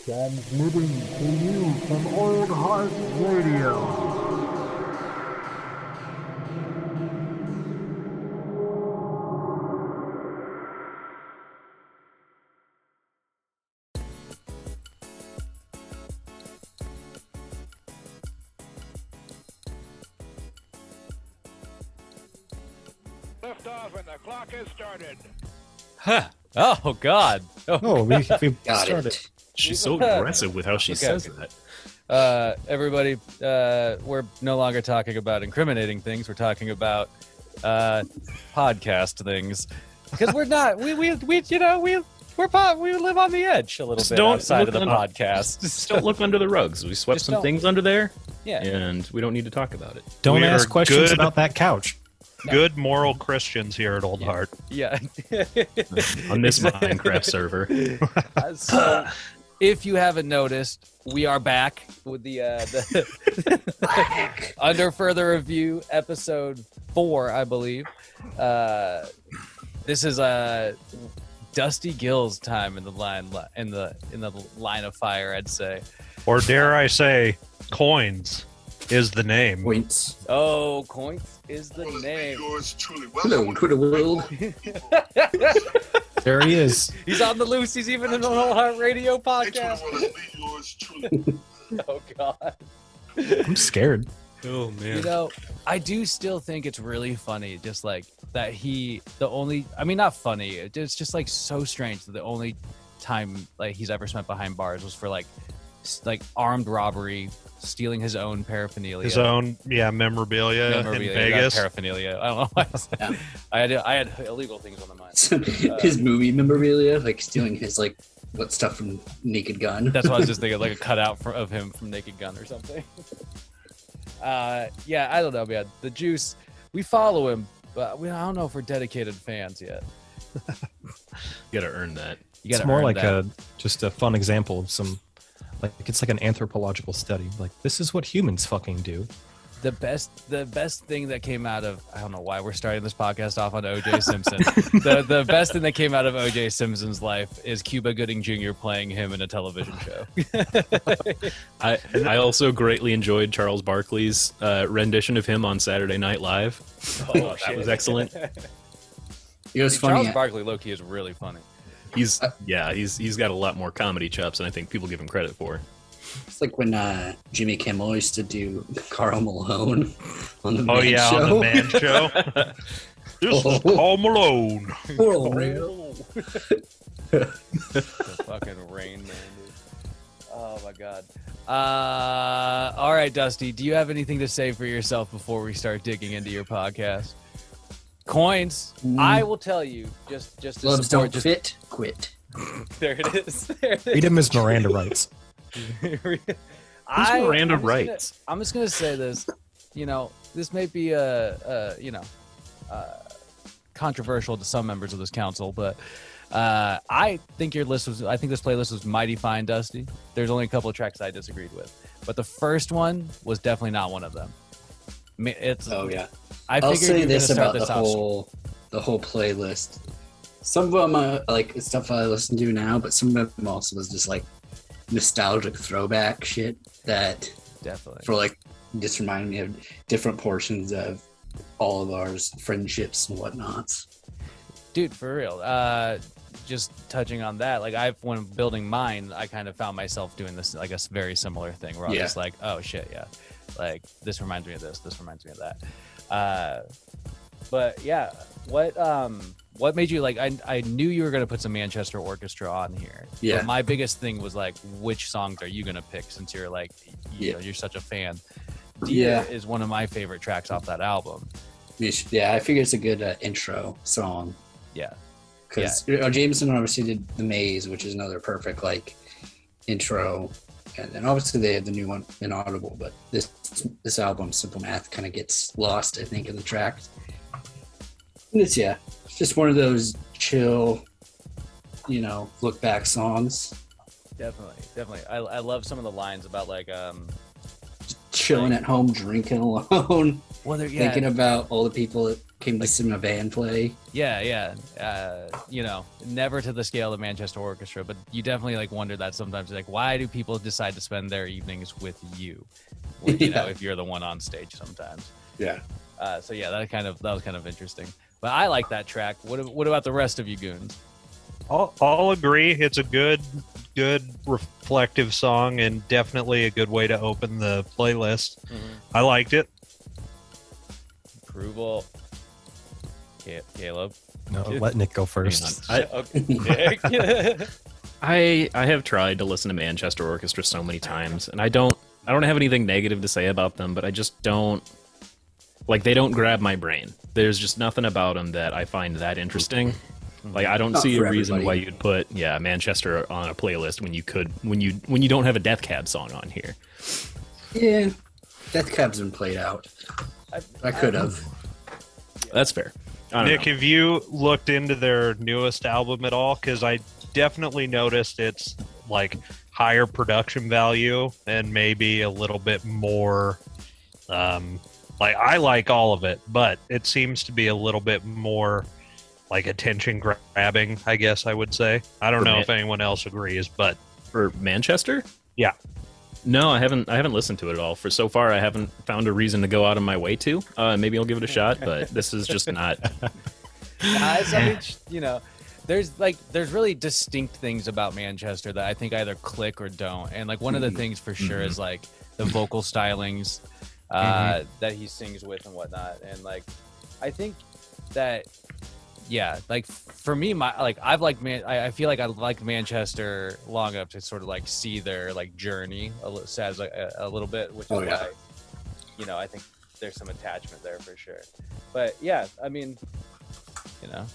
Transmitting to you from Old Heart Radio. Lift off and the clock has started. Huh. Oh, God. Oh, we Got started. it. She's so aggressive with how she says that. Everybody, we're no longer talking about incriminating things. We're talking about podcast things. Because we're not, we live on the edge a little Just bit don't outside of look the podcast. Just don't look under the rugs. We swept Just some don't. things under there, Yeah. and we don't need to talk about it. Don't We ask are questions good. about that couch. Good moral Christians here at Old Heart. Yeah. On this Minecraft server. So, if you haven't noticed, we are back with the Under Further Review, episode 4, I believe. This is Dusty Gill's time in the line of fire, I'd say. Or dare I say, coins is the name. Points. Oh, Coinks is the name. Hello, Twitter world. There he is. He's on the loose. He's even in the Old Heart Radio podcast. Oh, God. I'm scared. Oh, man. You know, I do still think it's really funny, just like that not funny, it's just like so strange that the only time like he's ever spent behind bars was for like armed robbery, stealing his own paraphernalia. His own, memorabilia in Vegas. Paraphernalia. I don't know why I said that. I had illegal things on the mind. His movie memorabilia, like stealing his stuff from Naked Gun. That's what I was just thinking, like a cutout of him from Naked Gun or something. I don't know, man. The Juice, we follow him, but I don't know if we're dedicated fans yet. You gotta earn that. It's more like just a fun example of some, it's like an anthropological study. Like, this is what humans fucking do. The best thing that came out of, I don't know why we're starting this podcast off on O.J. Simpson. the best thing that came out of O.J. Simpson's life is Cuba Gooding Jr. playing him in a television show. I also greatly enjoyed Charles Barkley's rendition of him on Saturday Night Live. That was excellent. It was funny. Charles Barkley, low-key, is really funny. He's got a lot more comedy chops than I think people give him credit for. It's like when Jimmy Kimmel used to do Carl Malone on the Oh, Man yeah, Show. on the Man Show. This is Carl Malone. The fucking Rain Man, dude. Oh, my God. All right, Dusty, do you have anything to say for yourself before we start digging into your podcast? Coins, I will tell you, just to Gloves support, don't fit, quit. There it is. There it is. Read him as Miranda rights. Miranda rights? I'm just gonna say this. This may be controversial to some members of this council, but I think this playlist was mighty fine, Dusty. There's only a couple of tracks I disagreed with, but the first one was definitely not one of them. Oh yeah. I'll say this about this the whole playlist. Some of them are like stuff I listen to now, but some of them also was just like nostalgic throwback shit that definitely just reminded me of different portions of all of our friendships and whatnots. Dude, for real. Just touching on that, when building mine, I kind of found myself doing this, a very similar thing where I was just like, oh shit, yeah. This reminds me of this reminds me of that. But yeah, what made you I knew you were going to put some Manchester Orchestra on here. Yeah. But my biggest thing was which songs are you going to pick since you're you're such a fan? Dear is one of my favorite tracks off that album. Yeah, I figure it's a good intro song. Yeah. Because Jameson obviously did The Maze, which is another perfect intro. And then obviously they had the new one, Inaudible, but this album, Simple Math, kind of gets lost, I think, in the tracks. And it's just one of those chill, look back songs. Definitely. I love some of the lines about chilling at home, drinking alone, thinking about all the people came to see my band play. Yeah. You know, never to the scale of Manchester Orchestra, but you definitely like wonder that sometimes. Like, why do people decide to spend their evenings with you? When, you know, if you're the one on stage sometimes. Yeah. So yeah, that was kind of interesting. But I like that track. What about the rest of you goons? I'll agree. It's a good reflective song and definitely a good way to open the playlist. I liked it. Approval. Caleb. No, let Nick go first. I have tried to listen to Manchester Orchestra so many times, and I don't have anything negative to say about them, but I just don't like, they don't grab my brain. There's just nothing about them that I find that interesting. Like, I don't see a reason why you'd put Manchester on a playlist when you don't have a Death Cab song on here. Yeah, Death Cab's been played out. I could have. That's fair. Nick, have you looked into their newest album at all? Because I definitely noticed it's like higher production value and maybe a little bit more. Like, I like all of it, but it seems to be a little bit more like attention grabbing, I guess I would say. I don't know if anyone else agrees, but for Manchester, yeah. No, I haven't listened to it at all. For so far, I haven't found a reason to go out of my way to. Maybe I'll give it a shot, but this is just not. I mean, you know, there's really distinct things about Manchester that I think either click or don't. And like one of the things for sure is like the vocal stylings that he sings with and whatnot. And like, I think that, yeah, like for me, I feel like I liked Manchester long enough to sort of like see their like journey a little bit, which is why, you know, I think there's some attachment there for sure. But yeah, I mean, you know,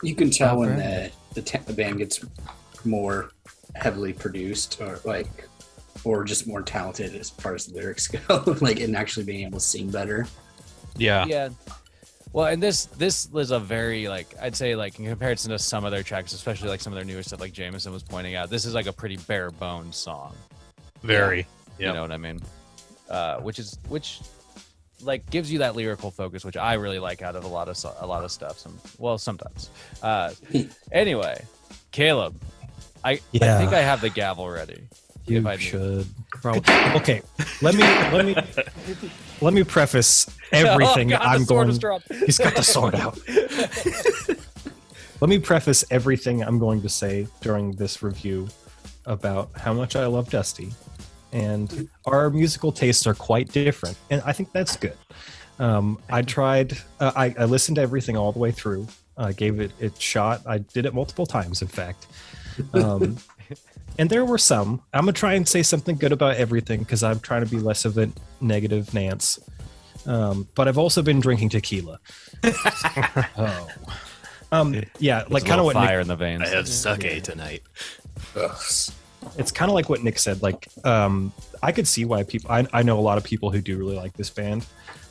you can tell when the band gets more heavily produced or just more talented as far as the lyrics go, like, and actually being able to sing better. Yeah. Well, and this was a very, like, I'd say, like, in comparison to some of their tracks, especially like some of their newer stuff, like Jameson was pointing out, this is like a pretty bare bones song. Very. You know what I mean? Which like gives you that lyrical focus, which I really like out of a lot of stuff. Sometimes. Anyway, Caleb, I think I have the gavel ready. You should. Okay, let me preface everything I'm going. He's got the sword out. Let me preface everything I'm going to say during this review about how much I love Dusty, and our musical tastes are quite different, and I think that's good. I tried. I listened to everything all the way through. I gave it a shot. I did it multiple times, in fact. And there were some. I'm going to try and say something good about everything because I'm trying to be less of a negative Nance. But I've also been drinking tequila. Yeah, like kind of what fire Nick, in the veins. I have sake tonight. It's kind of like what Nick said. Like, I could see why people. I know a lot of people who do really like this band,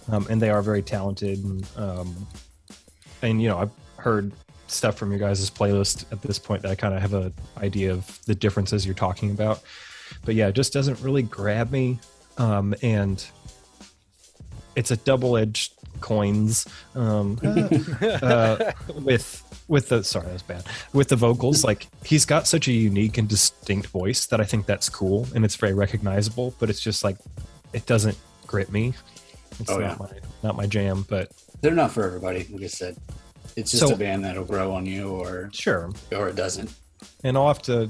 and they are very talented. And you know, I've heard stuff from your guys' playlist at this point that I kind of have an idea of the differences you're talking about. But yeah, it just doesn't really grab me. And it's a double-edged coins with the sorry, that was bad. With the vocals, like he's got such a unique and distinct voice that I think that's cool and it's very recognizable, but it's just like it doesn't grip me. It's not my jam, but they're not for everybody, like I said. It's just a band that'll grow on you, or it doesn't. And I'll have to,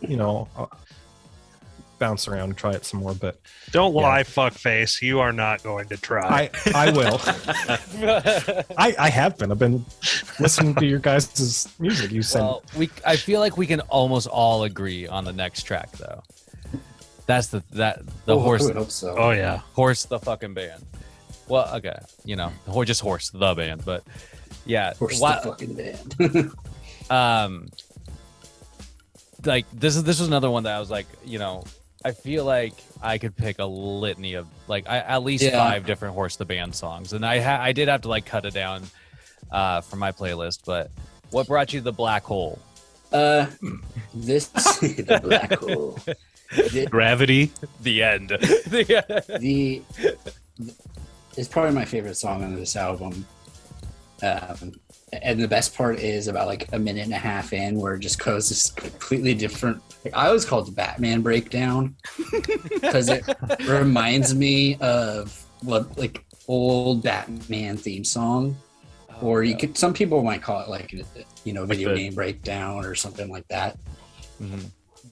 bounce around and try it some more. But don't lie, fuckface. You are not going to try. I will. I have been. I've been listening to your guys' music. You said. Well, I feel like we can almost all agree on the next track, though. That's the horse. I would hope so. Oh yeah, Horse the fucking band. Well, okay, just Horse the band, but. Yeah, Horse the fucking band. Like this was another one that I was like, I feel like I could pick a litany of at least 5 different Horse the band songs, and I did have to like cut it down from my playlist. But what brought you the Black Hole? The Black Hole. Gravity. The end. It's probably my favorite song on this album. And the best part is about like a minute and a half in where it just goes this completely different. I always call it the Batman breakdown because it reminds me of what like old Batman theme song, or you could. Some people might call it like video game breakdown or something like that. Mm-hmm.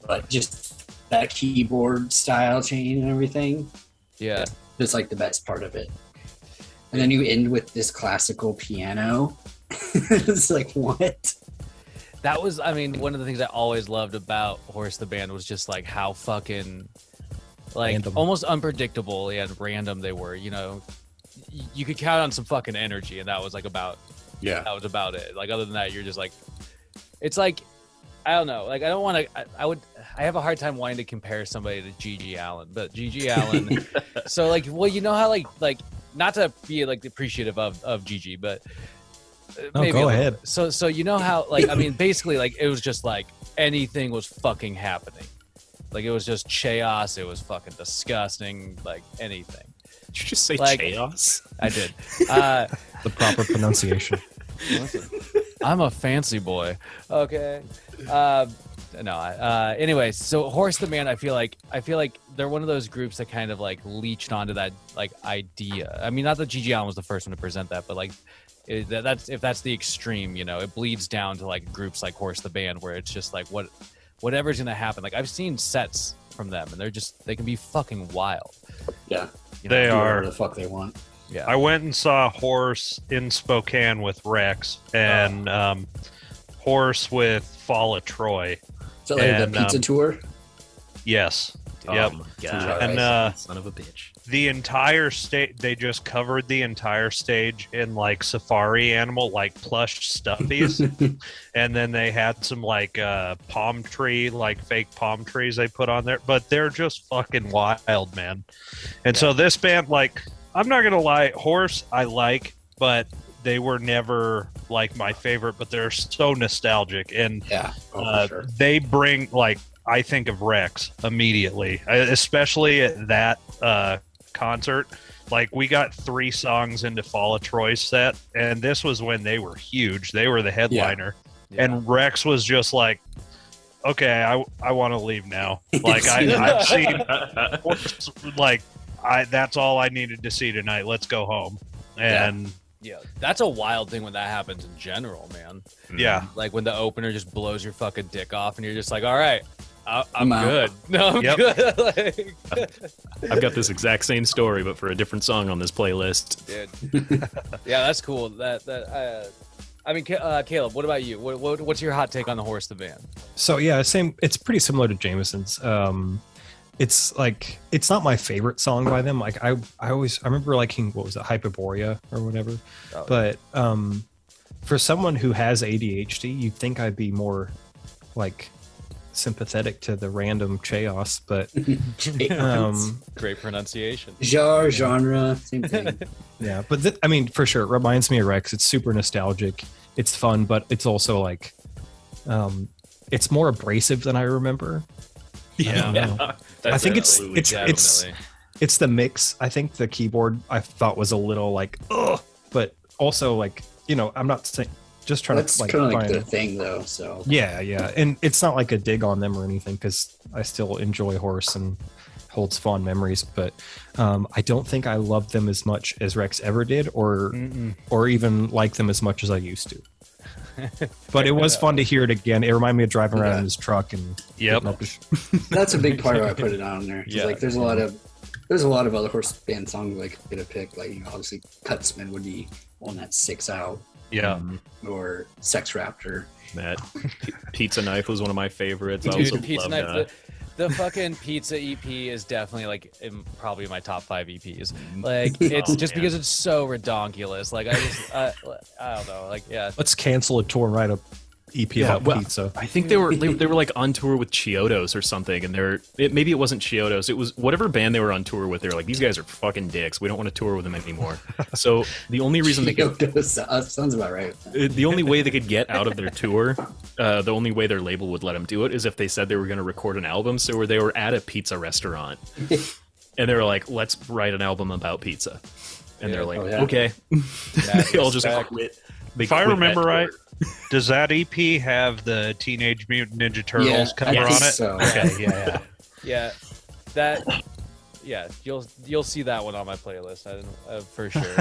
But just that keyboard style change and everything. Yeah, it's like the best part of it. And then you end with this classical piano. It's like, what? that was, I mean, one of the things I always loved about Horse the Band was just like how fucking like Random. almost unpredictable and random they were. You know, you could count on some fucking energy, and that was like about that was about it. Like other than that, you're just like, it's like, I don't know. Like I don't want to. I have a hard time wanting to compare somebody to Gigi Allen, but Gigi Allen. So like, well, you know how like not to be like appreciative of Gigi, but maybe go ahead. So you know how like I mean basically like it was just like anything was fucking happening, like it was just chaos. It was fucking disgusting, like anything. Did you just say Like- chaos? I did. The proper pronunciation. Listen, I'm a fancy boy. Okay. Anyway, so Horse the Band, I feel like they're one of those groups that kind of like leached onto that like idea. I mean, not that Gigi Allen was the first one to present that, but like that's if that's the extreme, you know, it bleeds down to like groups like Horse the Band, where it's just like whatever's gonna happen. Like I've seen sets from them, and they can be fucking wild. Yeah. You know? They Do are. whatever the fuck they want. Yeah. I went and saw Horse in Spokane with Rex and Horse with Fall of Troy. So like And, the pizza tour. Yes. Oh Yep. my god. And Son of a bitch. the entire state, they just covered the entire stage in like safari animal, like plush stuffies. And then they had some like palm tree, like fake palm trees they put on there. But they're just fucking wild, man. And so this band, like, I'm not going to lie, Horse I like, but they were never like my favorite, but they're so nostalgic. And Yeah. For sure. they bring like, I think of Rex immediately, especially at that concert. Like we got 3 songs into Fall of Troy's set, and this was when they were huge. They were the headliner, and Rex was just like, "Okay, I want to leave now." Like I've seen, like that's all I needed to see tonight. Let's go home. And Yeah, that's a wild thing when that happens in general, man. yeah, Like when the opener just blows your fucking dick off, and you're just like, all right, I'm out. good. No, I'm Yep. good. Like, I've got this exact same story, but for a different song on this playlist. dude. Yeah, that's cool. I mean, Caleb, what about you? What's your hot take on the Horse the Band? So yeah, same. It's pretty similar to Jameson's. It's like it's not my favorite song by them. Like I remember liking, what was it, Hyperborea or whatever. Oh. But for someone who has ADHD, you'd think I'd be more like sympathetic to the random chaos. But Great pronunciation. Genre, same thing. yeah, but I mean, for sure, it reminds me of Rex. It's super nostalgic. It's fun, but it's also like it's more abrasive than I remember. I don't know. I think it's the mix. I think the keyboard I thought was a little like ugh, but also like, you know, I'm not saying, just trying That's to like kind of like find their thing, though. So yeah, and it's not like a dig on them or anything, because I still enjoy Horse and holds fond memories, but I don't think I love them as much as Rex ever did, or even like them as much as I used to. But it was fun to hear it again. It reminded me of driving around in his truck and Yep. getting up to that's a big part of why I put it on there. 'Cause, Yeah. like there's a lot of other Horse Band songs I could have picked. Like, you know, obviously Cutsman would be one that sticks out, yeah. or Sex Raptor. That Pizza Knife was one of my favorites. I Dude, also Pizza loved, Knife. The fucking Pizza EP is definitely like probably my top 5 EPs. Like it's just because it's so redonkulous. Like I don't know. Like yeah. let's cancel a tour and write a EP about well, pizza. I think they were like on tour with Chiodos or something, and maybe it wasn't Chiodos. It was whatever band they were on tour with. They were like, these guys are fucking dicks. We don't want to tour with them anymore. So the only reason they could, Sounds about right. the only way they could get out of their tour, the only way their label would let them do it is if they said they were going to record an album. So they were at a pizza restaurant, and they were like, let's write an album about pizza. And they're like, Oh, yeah. okay. Yeah, They all just respect. quit. If I remember right, does that EP have the Teenage Mutant Ninja Turtles cover on it? So. Okay, yeah. Yeah, that. Yeah, you'll see that one on my playlist for sure.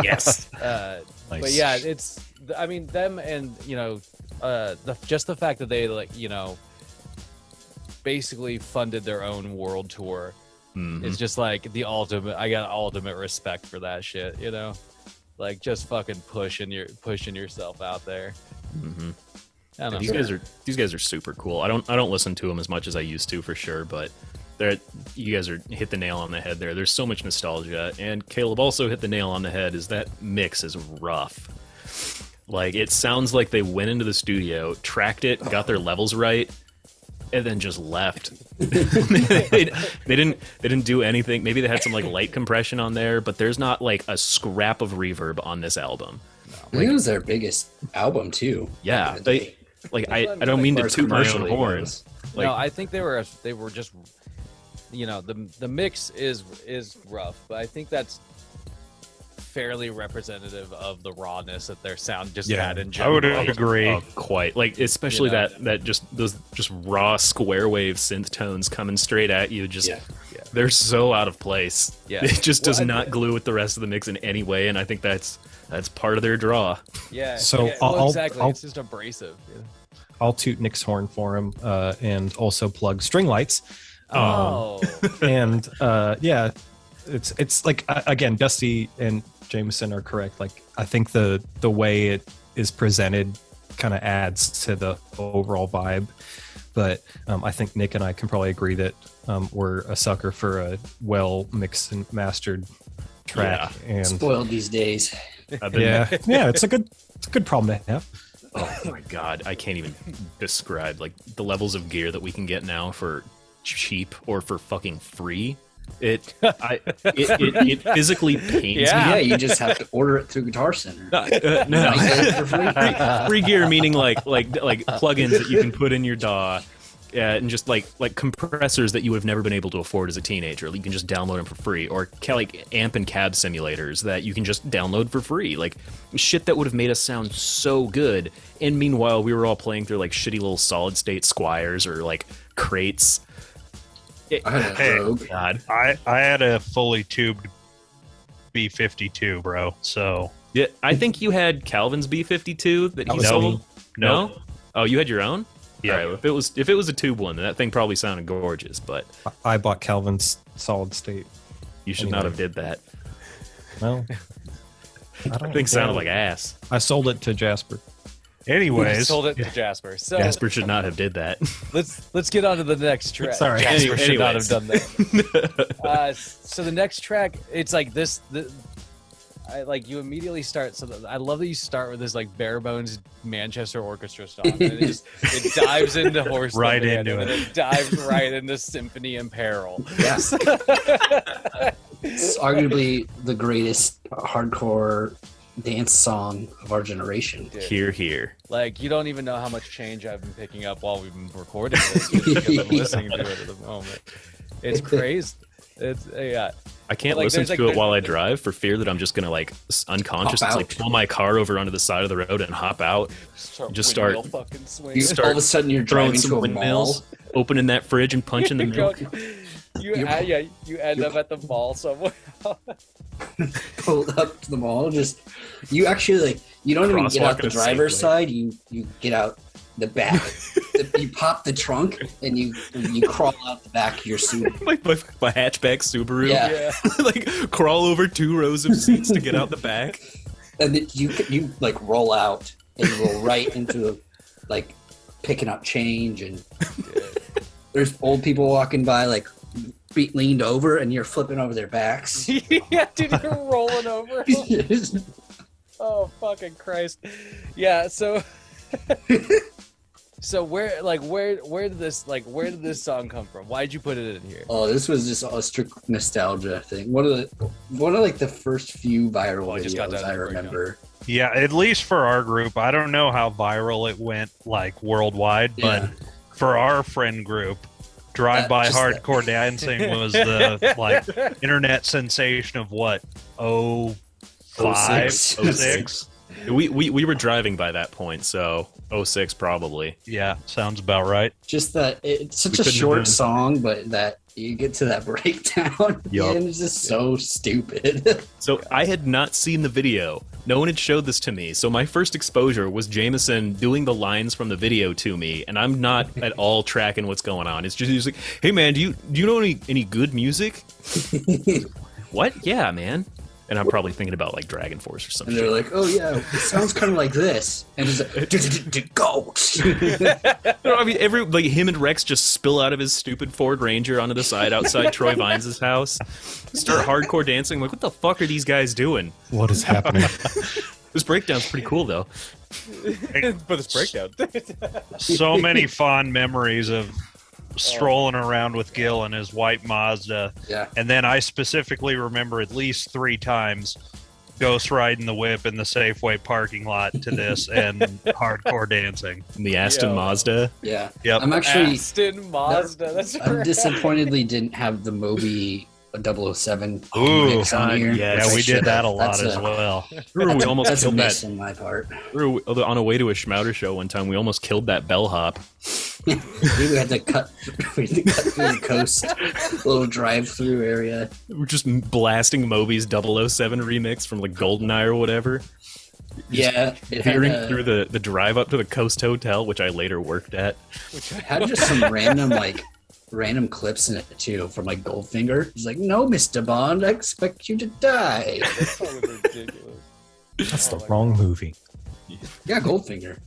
Yes. Nice. But yeah, it's. I mean, them and just the fact that they basically funded their own world tour. Mhm. It's just like the ultimate. I got ultimate respect for that shit. Like just fucking pushing yourself out there. Mhm. I don't know. These guys are super cool. I don't listen to them as much as I used to for sure, but you guys hit the nail on the head there. There's so much nostalgia, and Caleb also hit the nail on the head. Is that mix is rough. Like it sounds like they went into the studio, tracked it, got their levels right, and then just left. they didn't do anything. Maybe they had some like light compression on there, but there's not like a scrap of reverb on this album. I think it was their biggest album too. Yeah, back in the day. I don't mean to toot my own Commercially horn. goes. Like, No, I think they were just the mix is rough, but I think that's fairly representative of the rawness that their sound just had in I general. would agree. oh, quite like especially that just those just raw square wave synth tones coming straight at you. Just they're so out of place. Yeah. It just does Well, not glue with the rest of the mix in any way, and I think that's part of their draw. Yeah. So yeah, I'll- exactly. I'll- It's just abrasive. Yeah. I'll toot Nick's horn for him, and also plug String Lights. And yeah, it's like again, Dusty and Jameson are correct. Like I think the way it is presented kind of adds to the overall vibe. But I think Nick and I can probably agree that we're a sucker for a well mixed and mastered track. And Spoiled these days. yeah, it's a good problem to have. Oh my god, I can't even describe like the levels of gear that we can get now for cheap or for fucking free. It physically pains Yeah, me. you just have to order it through Guitar Center. No. For free. Free gear meaning like plugins that you can put in your DAW, and just like compressors that you would have never been able to afford as a teenager. You can just download them for free, or like amp and cab simulators that you can just download for free. Like shit that would have made us sound so good. And meanwhile, we were all playing through like shitty little solid state Squires or like crates. I had a Hey. Rogue. God, I had a fully tubed B52, bro. So yeah, I think you had Calvin's B52 that he was sold. me. No, oh, you had your own. Yeah. All right, well, if it was a tube one, then that thing probably sounded gorgeous. But I bought Calvin's solid state. you should not have did that. Well, I That don't thing sounded like ass. I sold it to Jasper. anyways, Sold it to Jasper. So Jasper should not have did that. let's get on to the next track. Sorry. Jasper should not Anyways. have done that. So the next track, it's like this. You immediately start. So I love that you start with this like bare bones Manchester Orchestra song, and it dives into Horse the Right Band, into and then it dives right into Symphony in Peril. Yeah. It's arguably the greatest hardcore dance song of our generation. Dude. Here. Like you don't even know how much change I've been picking up while we've been recording this because I'm listening to it at the moment. It's crazy. It's yeah. I can't Like, listen there's, to like, it while I drive for fear that I'm just gonna like unconsciously Hop out. pull my car over onto the side of the road and hop out, Just start- windmill fucking swing. You, all of a sudden you're throwing driving some to a windmills, mall. opening that fridge and punching the milk. You end up at the mall somewhere. Pulled up to the mall. Just you actually like you don't even get Crosswalk out the at a driver's Safeway. side. You get out the back. You pop the trunk and you crawl out the back of your suit. my hatchback Subaru. Yeah. Like crawl over 2 rows of seats to get out the back. And then you like roll out and you roll right into like picking up change, and there's old people walking by like feet leaned over and you're flipping over their backs. Yeah, dude, you're rolling over. Oh fucking Christ! Yeah, so where did this song come from? Why'd you put it in here? Oh, this was just a strict nostalgia thing. One of like the first few viral I just got videos that I right now. remember. yeah, at least for our group, I don't know how viral it went like worldwide, but Yeah. for our friend group, drive-by Just that. hardcore dancing was the like internet sensation of what 05, 06. 06. We were driving by that point, so '06 probably. Yeah, sounds about right. Just that it's such We a couldn't have short done- song, but that you get to that breakdown, Yup. and it's just so stupid. So I had not seen the video. No one had showed this to me. So my first exposure was Jameson doing the lines from the video to me, and I'm not at all tracking what's going on. It's just he's like, "Hey man, do you know any good music?" What? Yeah, man. And I'm probably thinking about like Dragon Force or And something. they're like, "Oh yeah, it sounds kind of like this," and it's like, "Ghost." No, I mean, like him and Rex just spill out of his stupid Ford Ranger onto the side outside Troy Vines' house, start hardcore dancing. I'm like, what the fuck are these guys doing? What is happening? This breakdown's pretty cool though. For this breakdown. So many fond memories of strolling around with Gill and his white Mazda. Yeah. And then I specifically remember at least 3 times ghost riding the whip in the Safeway parking lot to this and hardcore dancing. And the Aston Yo. Mazda. Yeah. Yep. I'm actually Aston Mazda. That's I right. disappointedly didn't have the Moby 007 Ooh, mix on here. yes. Yeah, we did that a lot That's as well. Remember we almost That's a killed miss that. on my part. We were on our way to a Schmouder show one time. We almost killed that bellhop. We had to cut through the coast, little drive-through area. We're just blasting Moby's 007 remix from like Goldeneye or whatever. Yeah, it had, Peering through the drive up to the Coast Hotel, which I later worked at. had just some random clips in it too from like Goldfinger. He's like, "No, Mr. Bond, I expect you to die." That song was ridiculous. That's the my wrong movie. Yeah, Goldfinger.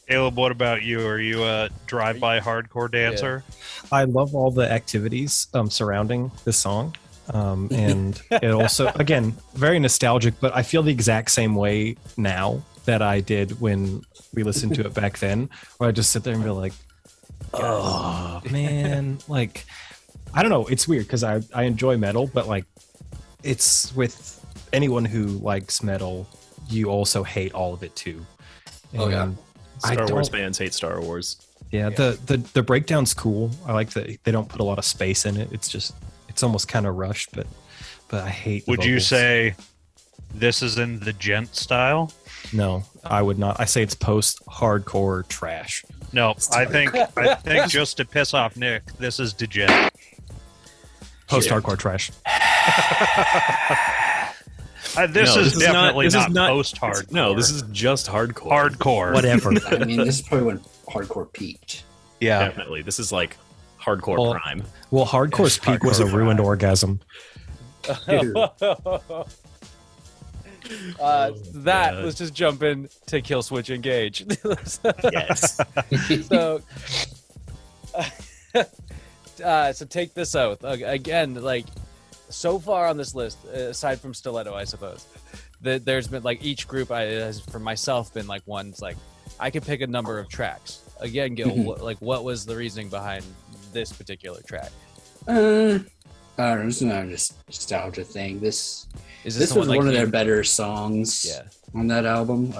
Caleb, what about you? Are you a drive-by hardcore dancer? I love all the activities surrounding this song. And it also, again, very nostalgic, but I feel the exact same way now that I did when we listened to it back then, where I just sit there and be like, oh, man. Like, I don't know. It's weird because I enjoy metal, but like, it's with anyone who likes metal, you also hate all of it too. Oh, yeah. And I Star Wars don't- fans hate Star Wars. Yeah, the breakdown's cool. I like that they don't put a lot of space in it. It's almost kind of rushed, but I hate. The Would you vocals. say this is in the gent style? No, I would not. I say it's post-hardcore trash. No, I think just to piss off Nick, this is degen. Post-hardcore trash. This No, is definitely this is not post-hardcore. No, this is just hardcore. hardcore. Whatever. I mean, this is probably when hardcore peaked. Yeah. Definitely. This is like hardcore Well, prime. Well, hardcore's peak was a ruined orgasm. That let's just jump in to kill switch engage. Yes. So so take this oath again, like so far on this list, aside from Stiletto, I suppose there's been like each group has for myself been like one's like I could pick a number of tracks. Again, Gil, like what was the reasoning behind this particular track? I don't know. It's not just nostalgia thing. This Is was one of their better songs Yeah. on that album,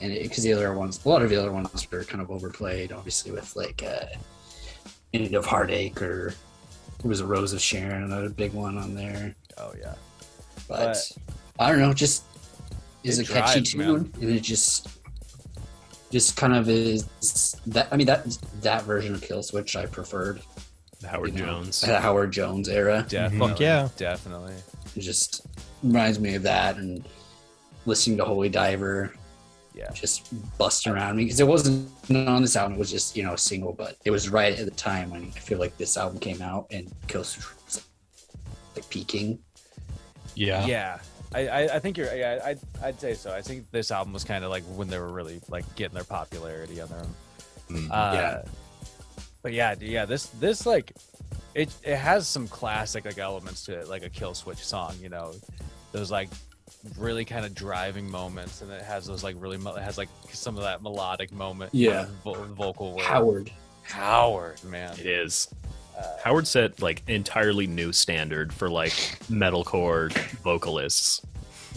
and because the other ones, a lot of the other ones were kind of overplayed, obviously with like "End of Heartache" or it was a Rose of Sharon, another big one on there. Oh yeah. But I don't know, just is a It catchy drives, man. tune, and it just kind of is that. I mean that version of Kill Switch I preferred. Howard you know, Jones. the Howard Jones era. Definitely. Fuck yeah. Definitely. It just reminds me of that, and listening to Holy Diver Yeah. just bust around me because it wasn't on this album. It was just a single, but it was right at the time when I feel like this album came out and Kill Switch was like peaking. Yeah. Yeah. I think you're. Yeah, I'd say so. I think this album was kind of like when they were really like getting their popularity on their own. Yeah. But yeah, this like it has some classic like elements to it, like a Kill Switch song. Those like really kind of driving moments, and it has those like really it has like some of that melodic moment. Yeah. Vocal work. Howard. Man. It is. Howard set like entirely new standard for like metalcore vocalists.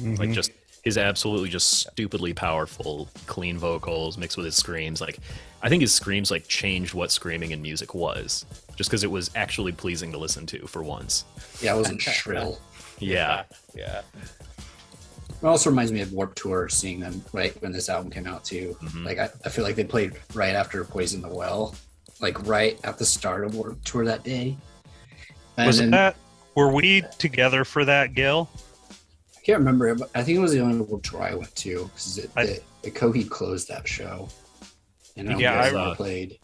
Like just his absolutely just stupidly powerful, clean vocals mixed with his screams. Like I think his screams like changed what screaming in music was, just because it was actually pleasing to listen to for once. Yeah, it wasn't shrill. Yeah. Yeah. It also reminds me of Warped Tour, seeing them right when this album came out too. Mhm. Like I feel like they played right after Poison the Well, like right at the start of Warped Tour that day. And Was then, that? Were we together for that, Gill? I can't remember, but I think it was the only Warped Tour I went to because the Coheed closed that show. And I don't Yeah, think I they played.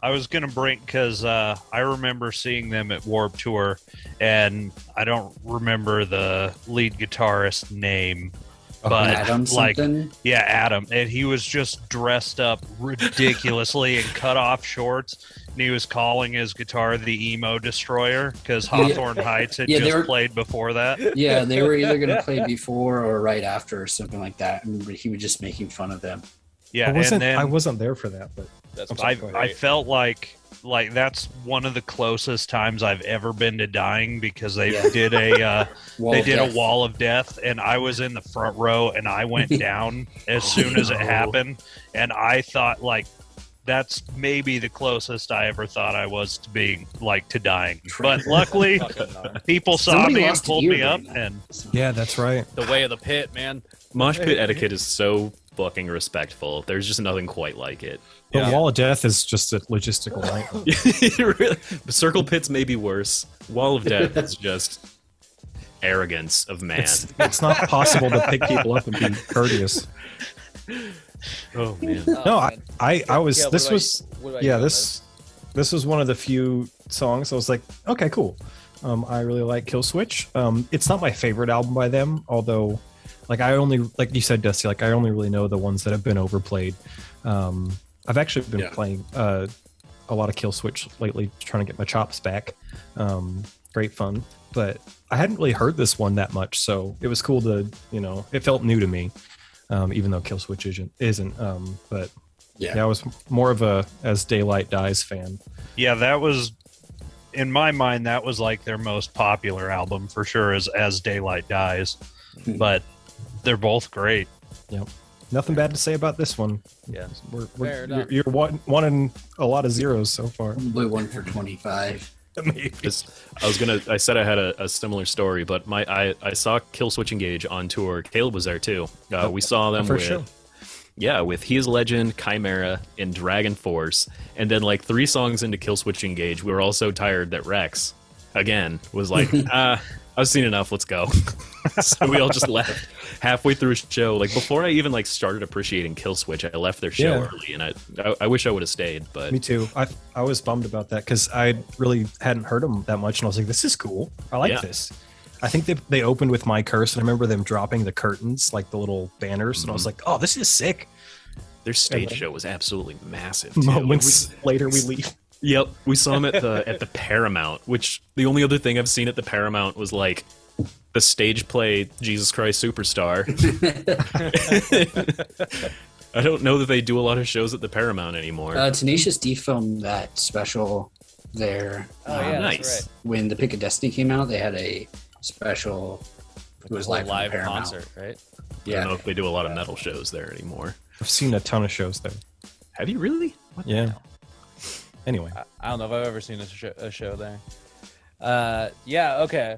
I was gonna bring because I remember seeing them at Warped Tour, and I don't remember the lead guitarist's name, but Adam like, something. yeah, Adam, and he was just dressed up ridiculously in cut off shorts, and he was calling his guitar the Emo Destroyer because Hawthorne Heights had Yeah, they just were- played before that. Yeah, they were either going to play before or right after or something like that. And he was just making fun of them. Yeah, I wasn't there for that, but That's I'm probably sorry, I great. felt like that's one of the closest times I've ever been to dying because they Yeah. did a Wall they of did Death. a wall of death, and I was in the front row, and I went down as soon as it happened, and I thought like that's maybe the closest I ever thought I was to being like to dying. But luckily, Fucking gnarly. people saw Somebody me and lost an pulled ear me up, during that. and yeah, that's right. The way of the pit, man. Mosh pit etiquette is so fucking respectful. There's just nothing quite like it. The Yeah. Wall of Death is just a logistical nightmare. Really, circle pits may be worse. Wall of death is just arrogance of man. It's not possible to pick people up and be courteous. Oh man. Oh, No, man. I was. Yeah, This what was. about you Yeah, on this was one of the few songs I was like, okay, cool. I really like Kill Switch. It's not my favorite album by them, although, like I only, like you said, Dusty, like I only really know the ones that have been overplayed. I've actually been playing a lot of Kill Switch lately, trying to get my chops back. Great fun, but I hadn't really heard this one that much, so it was cool to, it felt new to me, even though Kill Switch isn't. But Yeah. yeah, I was more of a As Daylight Dies fan. yeah, that was in my mind that was like their most popular album for sure, as Daylight Dies, but they're both great. Nothing bad to say about this one. Yeah. You're Fair enough. wanting a lot of zeros so far. Probably one for 25. Maybe. I said I had a similar story, but I saw Kill Switch Engage on tour. Caleb was there too. We saw them For with sure. with He Is Legend, Chimera, and Dragon Force, and then like 3 songs into Kill Switch Engage, we were all so tired that Rex again was like, I've seen enough, let's go. So we all just left halfway through a show. Like before I even like started appreciating Kill Switch, I left their show Yeah. early, and I wish I would have stayed, but Me too. I was bummed about that because I really hadn't heard them that much, and I was like, "This is cool. I like Yeah. this." I think they opened with My Curse, and I remember them dropping the curtains, like the little banners, and I was like, "Oh, this is sick." their stage Okay. show was absolutely massive. Too. Moments later, we leave. Yep, we saw him at the Paramount, which the only other thing I've seen at the Paramount was like the stage play Jesus Christ Superstar. I don't know that they do a lot of shows at the Paramount anymore. Tenacious D filmed that special there. Oh, yeah, nice. that's When The Pick of Destiny came out, they had a special. It was right. live, Live from Paramount. concert, right? I don't know if they do a lot of metal shows there anymore. I've seen a ton of shows there. Have you really? What the Yeah. hell? Anyway, I don't know if I've ever seen a show there. Yeah, okay.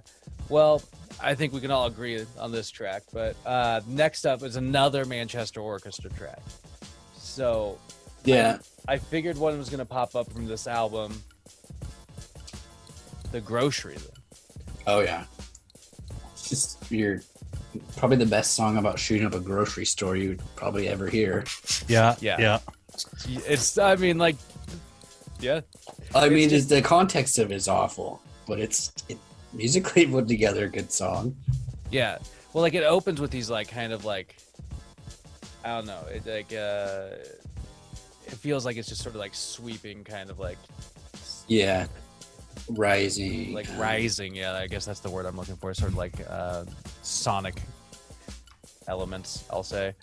Well, I think we can all agree on this track, but next up is another Manchester Orchestra track. So Yeah. I figured one was going to pop up from this album, The Groceries. Oh yeah. It's just probably the best song about shooting up a grocery store you would probably ever hear. Yeah, Yeah. yeah. It's, I mean, like, yeah. I mean, just the context of it is awful, but it musically put together a good song. Yeah. Well, like, it opens with these, like, kind of, like, I don't know. It, like, it feels like it's just sort of, like, sweeping, kind of, like, Yeah. Rising. like rising. Yeah, I guess that's the word I'm looking for. Sort of like sonic elements, I'll say.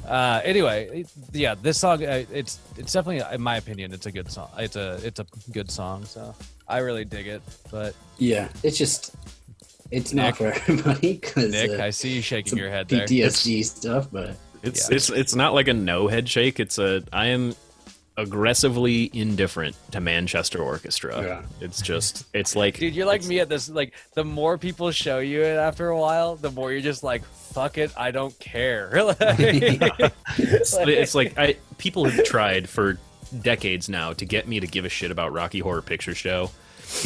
Anyway, yeah, this song, it's definitely, in my opinion, it's a good song. It's a good song, so I really dig it. But Yeah. It's not for everybody because Nick, I see you shaking your head there. PTSD stuff, but It's not like a no head shake. aggressively indifferent to Manchester Orchestra. Yeah. It's like, Dude, you're like me at this. Like, the more people show you it after a while, the more you're just like, fuck it, I don't care. it's like people have tried for decades now to get me to give a shit about Rocky Horror Picture Show.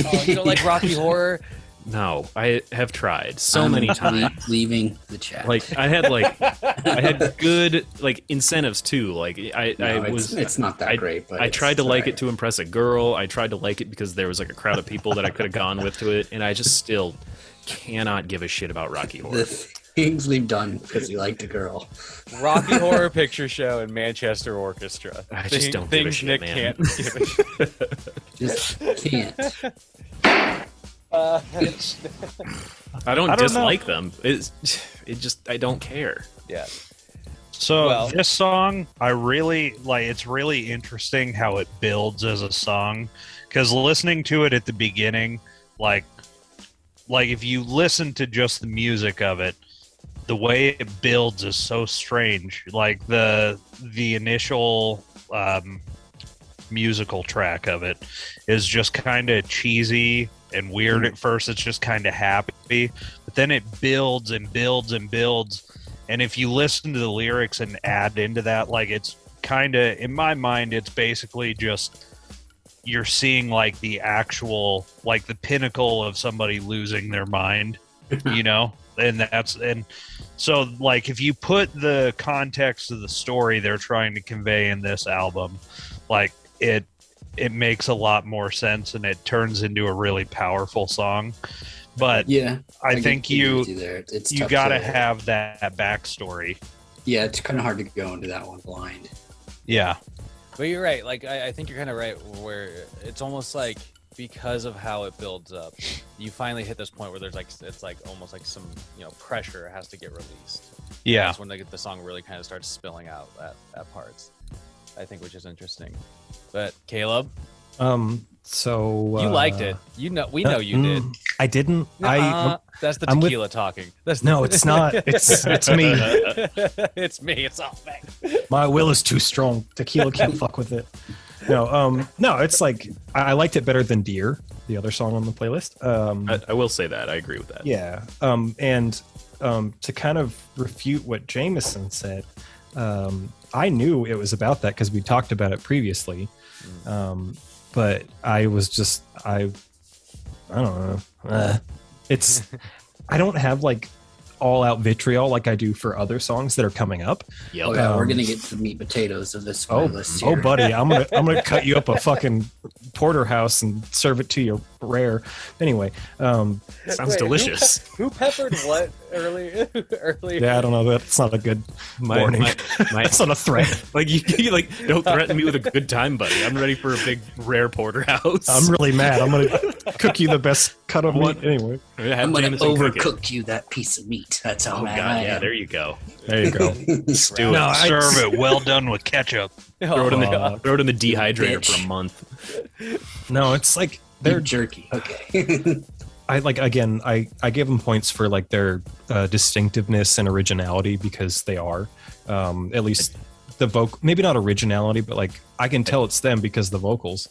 Oh, you don't like Rocky Horror? No, I have tried so many times. Leaving the chat. Like I had good like incentives too. Like it's not that great. But I tried to like it to impress a girl. I tried to like it because there was like a crowd of people that I could have gone with to it, and I just still cannot give a shit about Rocky Horror. The things we've done because you liked a girl. Rocky Horror Picture Show and Manchester Orchestra. I just don't give a things shit, Nick man. can't give a shit. Just can't. I don't know. dislike them. It just I don't care. Yeah. So Well- this song, I really like. It's really interesting how it builds as a song, because listening to it at the beginning, like if you listen to just the music of it, the way it builds is so strange. Like the initial musical track of it is just kind of cheesy and weird at first. It's just kind of happy, but then it builds and builds and builds. And if you listen to the lyrics and add into that, like it's kind of, in my mind, it's basically just you're seeing like the actual, like the pinnacle of somebody losing their mind, you know? And so like if you put the context of the story they're trying to convey in this album, like it makes a lot more sense and it turns into a really powerful song. But Yeah, I think you It's you tough gotta to- have that backstory. Yeah, it's kind of hard to go into that one blind. Yeah. But you're right. Like, I think you're kind of right where it's almost like because of how it builds up, you finally hit this point where there's like, it's like almost like some, pressure has to get released. Yeah. That's when the song really kind of starts spilling out at parts, I think, which is interesting. But Caleb, So you liked it. We know you did. I didn't. That's the I'm with- tequila talking. That's No, it's not. It's me. It's me. It's all me. My will is too strong. Tequila can't fuck with it. No, it's like I liked it better than Deer, the other song on the playlist. I will say that I agree with that. Yeah. And to kind of refute what Jameson said, I knew it was about that because we talked about it previously. But I was just I don't know. It's I don't have like all out vitriol like I do for other songs that are coming up. Yep. Oh yeah, we're gonna get to the meat potatoes of this list here. Oh, buddy, I'm gonna cut you up a fucking porterhouse and serve it to you rare. Anyway, Sounds delicious. Who peppered what earlier? yeah, I don't know. That's not a good warning. That's not a threat. Like you like don't threaten me with a good time, buddy. I'm ready for a big rare porterhouse. I'm really mad. I'm gonna cook you the best cut of meat anyway. I'm gonna overcook you that piece of meat. That's how Oh mad god, I yeah, am. there you go. There you go. Do No, it. Serve it well done with ketchup. Throw it in Oh, the dehydrator bitch. for a month. No, it's like They're they're. jerky. Okay. I like again. I give them points for like their distinctiveness and originality because they are. At least the vocal, maybe not originality, but like I can tell it's them because of the vocals.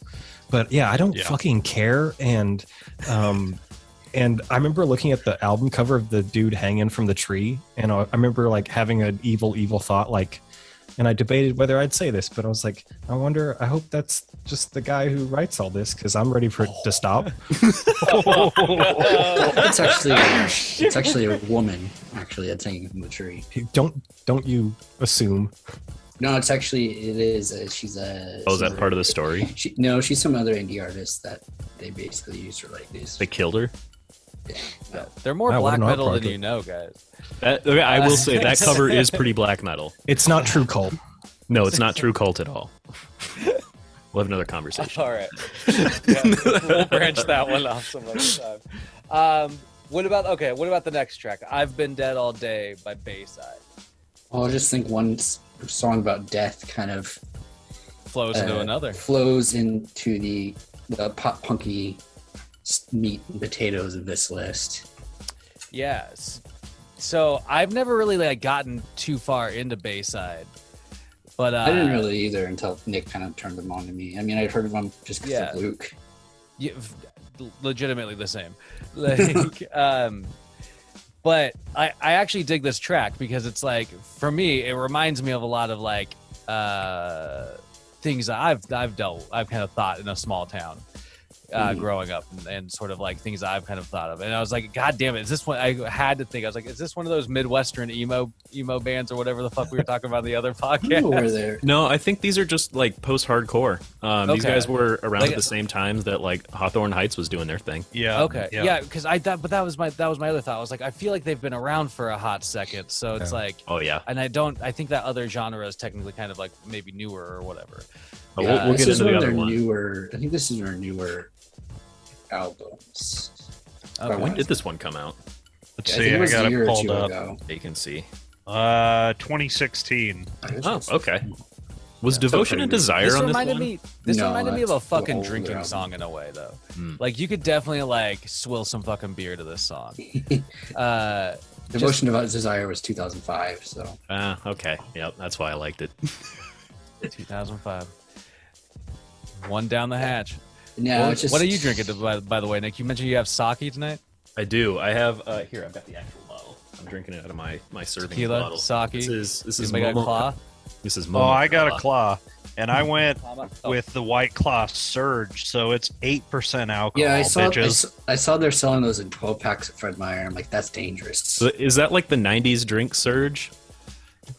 But yeah, I don't fucking care. And I remember looking at the album cover of the dude hanging from the tree, and I remember like having an evil thought, like, and I debated whether I'd say this, but I was like, I hope that's just the guy who writes all this because I'm ready for it to stop. it's actually a woman. Actually, that's hanging from the tree. Don't you assume? No, it is. She's a. Oh, is that part of the story? She's some other indie artist that they basically used her like this. They killed her. they're more Wow, what black an art metal than project. you know, guys. I will say that cover is pretty black metal. It's not true cult. No, it's not true cult at all. We'll have another conversation. All right. Yeah, we'll branch that one off some other time. What about the next track? I've Been Dead All Day by Bayside. Well, I just think one song about death kind of Flows into another. flows into the pop punky meat and potatoes of this list. Yes. So I've never really gotten too far into Bayside. But I didn't really either until Nick kind of turned them on to me. I mean, I'd heard of them just because Yeah. of Luke. Yeah, legitimately the same. Like, but I actually dig this track because it's like, for me, it reminds me of a lot of like things that I've kind of thought in a small town growing up, and sort of like things I've kind of thought of. And I was like, God damn it, is this one? I had to think. I was like, is this one of those Midwestern emo bands or whatever the fuck we were talking about in the other podcast? Over there. No, I think these are just like post-hardcore. These Okay. guys were around Like- at the same time that like Hawthorne Heights was doing their thing. Yeah. Okay, yeah, because I thought, but that was my other thought. I was like, I feel like they've been around for a hot second, so it's like, Oh yeah. and I think that other genre is technically kind of like maybe newer or whatever. Oh, Yeah, we'll this get is into the one of other their one. newer. I think this is their newer albums. Okay. When did this one come out? Let's I think see. it I was got a year it or pulled two Uh, up. ago. Vacancy. 2016. Oh, okay. Was Yeah. Devotion and Desire This on this reminded one? me. This No, reminded me of a that's the fucking older drinking album. song in a way, though. Hmm. Like you could definitely like swill some fucking beer to this song. Devotion to Desire was 2005. So Okay. Yep, that's why I liked it. 2005. One down the hatch. no, What, it's just what are you drinking, by the way, Nick? You mentioned you have sake tonight. I do. I have here. I've got the actual bottle. I'm drinking it out of my serving Tequila, bottle. sake. This is You got a Momo. claw. This is Oh, Momo I got a Claw. claw, and I went Oh. with the White Claw Surge, so it's 8% alcohol. Yeah, I saw. bitches. I saw they're selling those in 12 packs at Fred Meyer. I'm like, that's dangerous. So is that like the '90s drink surge?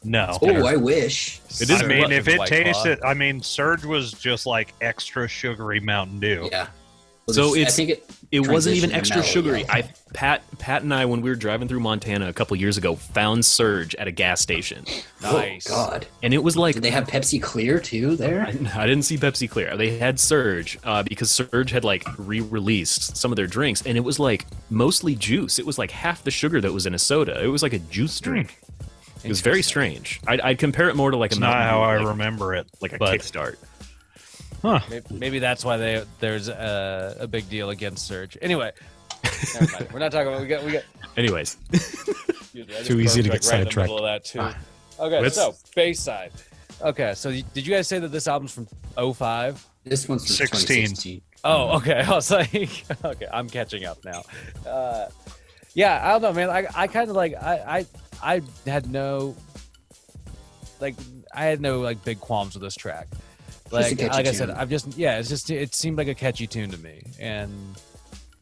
No. Oh, I wish. It is I mean, if it White Claw. tasted, I mean, Surge was just like extra sugary Mountain Dew. Yeah. So I it's- think It wasn't even transitioned to extra mellow, sugary. yeah. Pat and I, when we were driving through Montana a couple years ago, found Surge at a gas station, Nice. Oh God. and it was like Did they have Pepsi Clear too there? I didn't see Pepsi Clear. They had Surge because Surge had like re-released some of their drinks, and it was like mostly juice. It was like half the sugar that was in a soda. It was like a juice drink. It was very strange. I'd compare it more to like It's a not Mountain how Dew, I like, remember it. like a but- kickstart. Huh. Maybe that's why there's a big deal against Surge. Anyway, never mind. We're not talking about. We got. Anyways, Excuse me, I just Too easy to burped, get right in the sidetracked. middle of that too. Okay, Let's- so Bayside. Okay, so did you guys say that this album's from 05? This one's from 16. 2016. Oh, okay. I was like, okay, I'm catching up now. Yeah, I don't know, man. I kind of like I had no like big qualms with this track. Like catchy I said, tune. it seemed like a catchy tune to me, and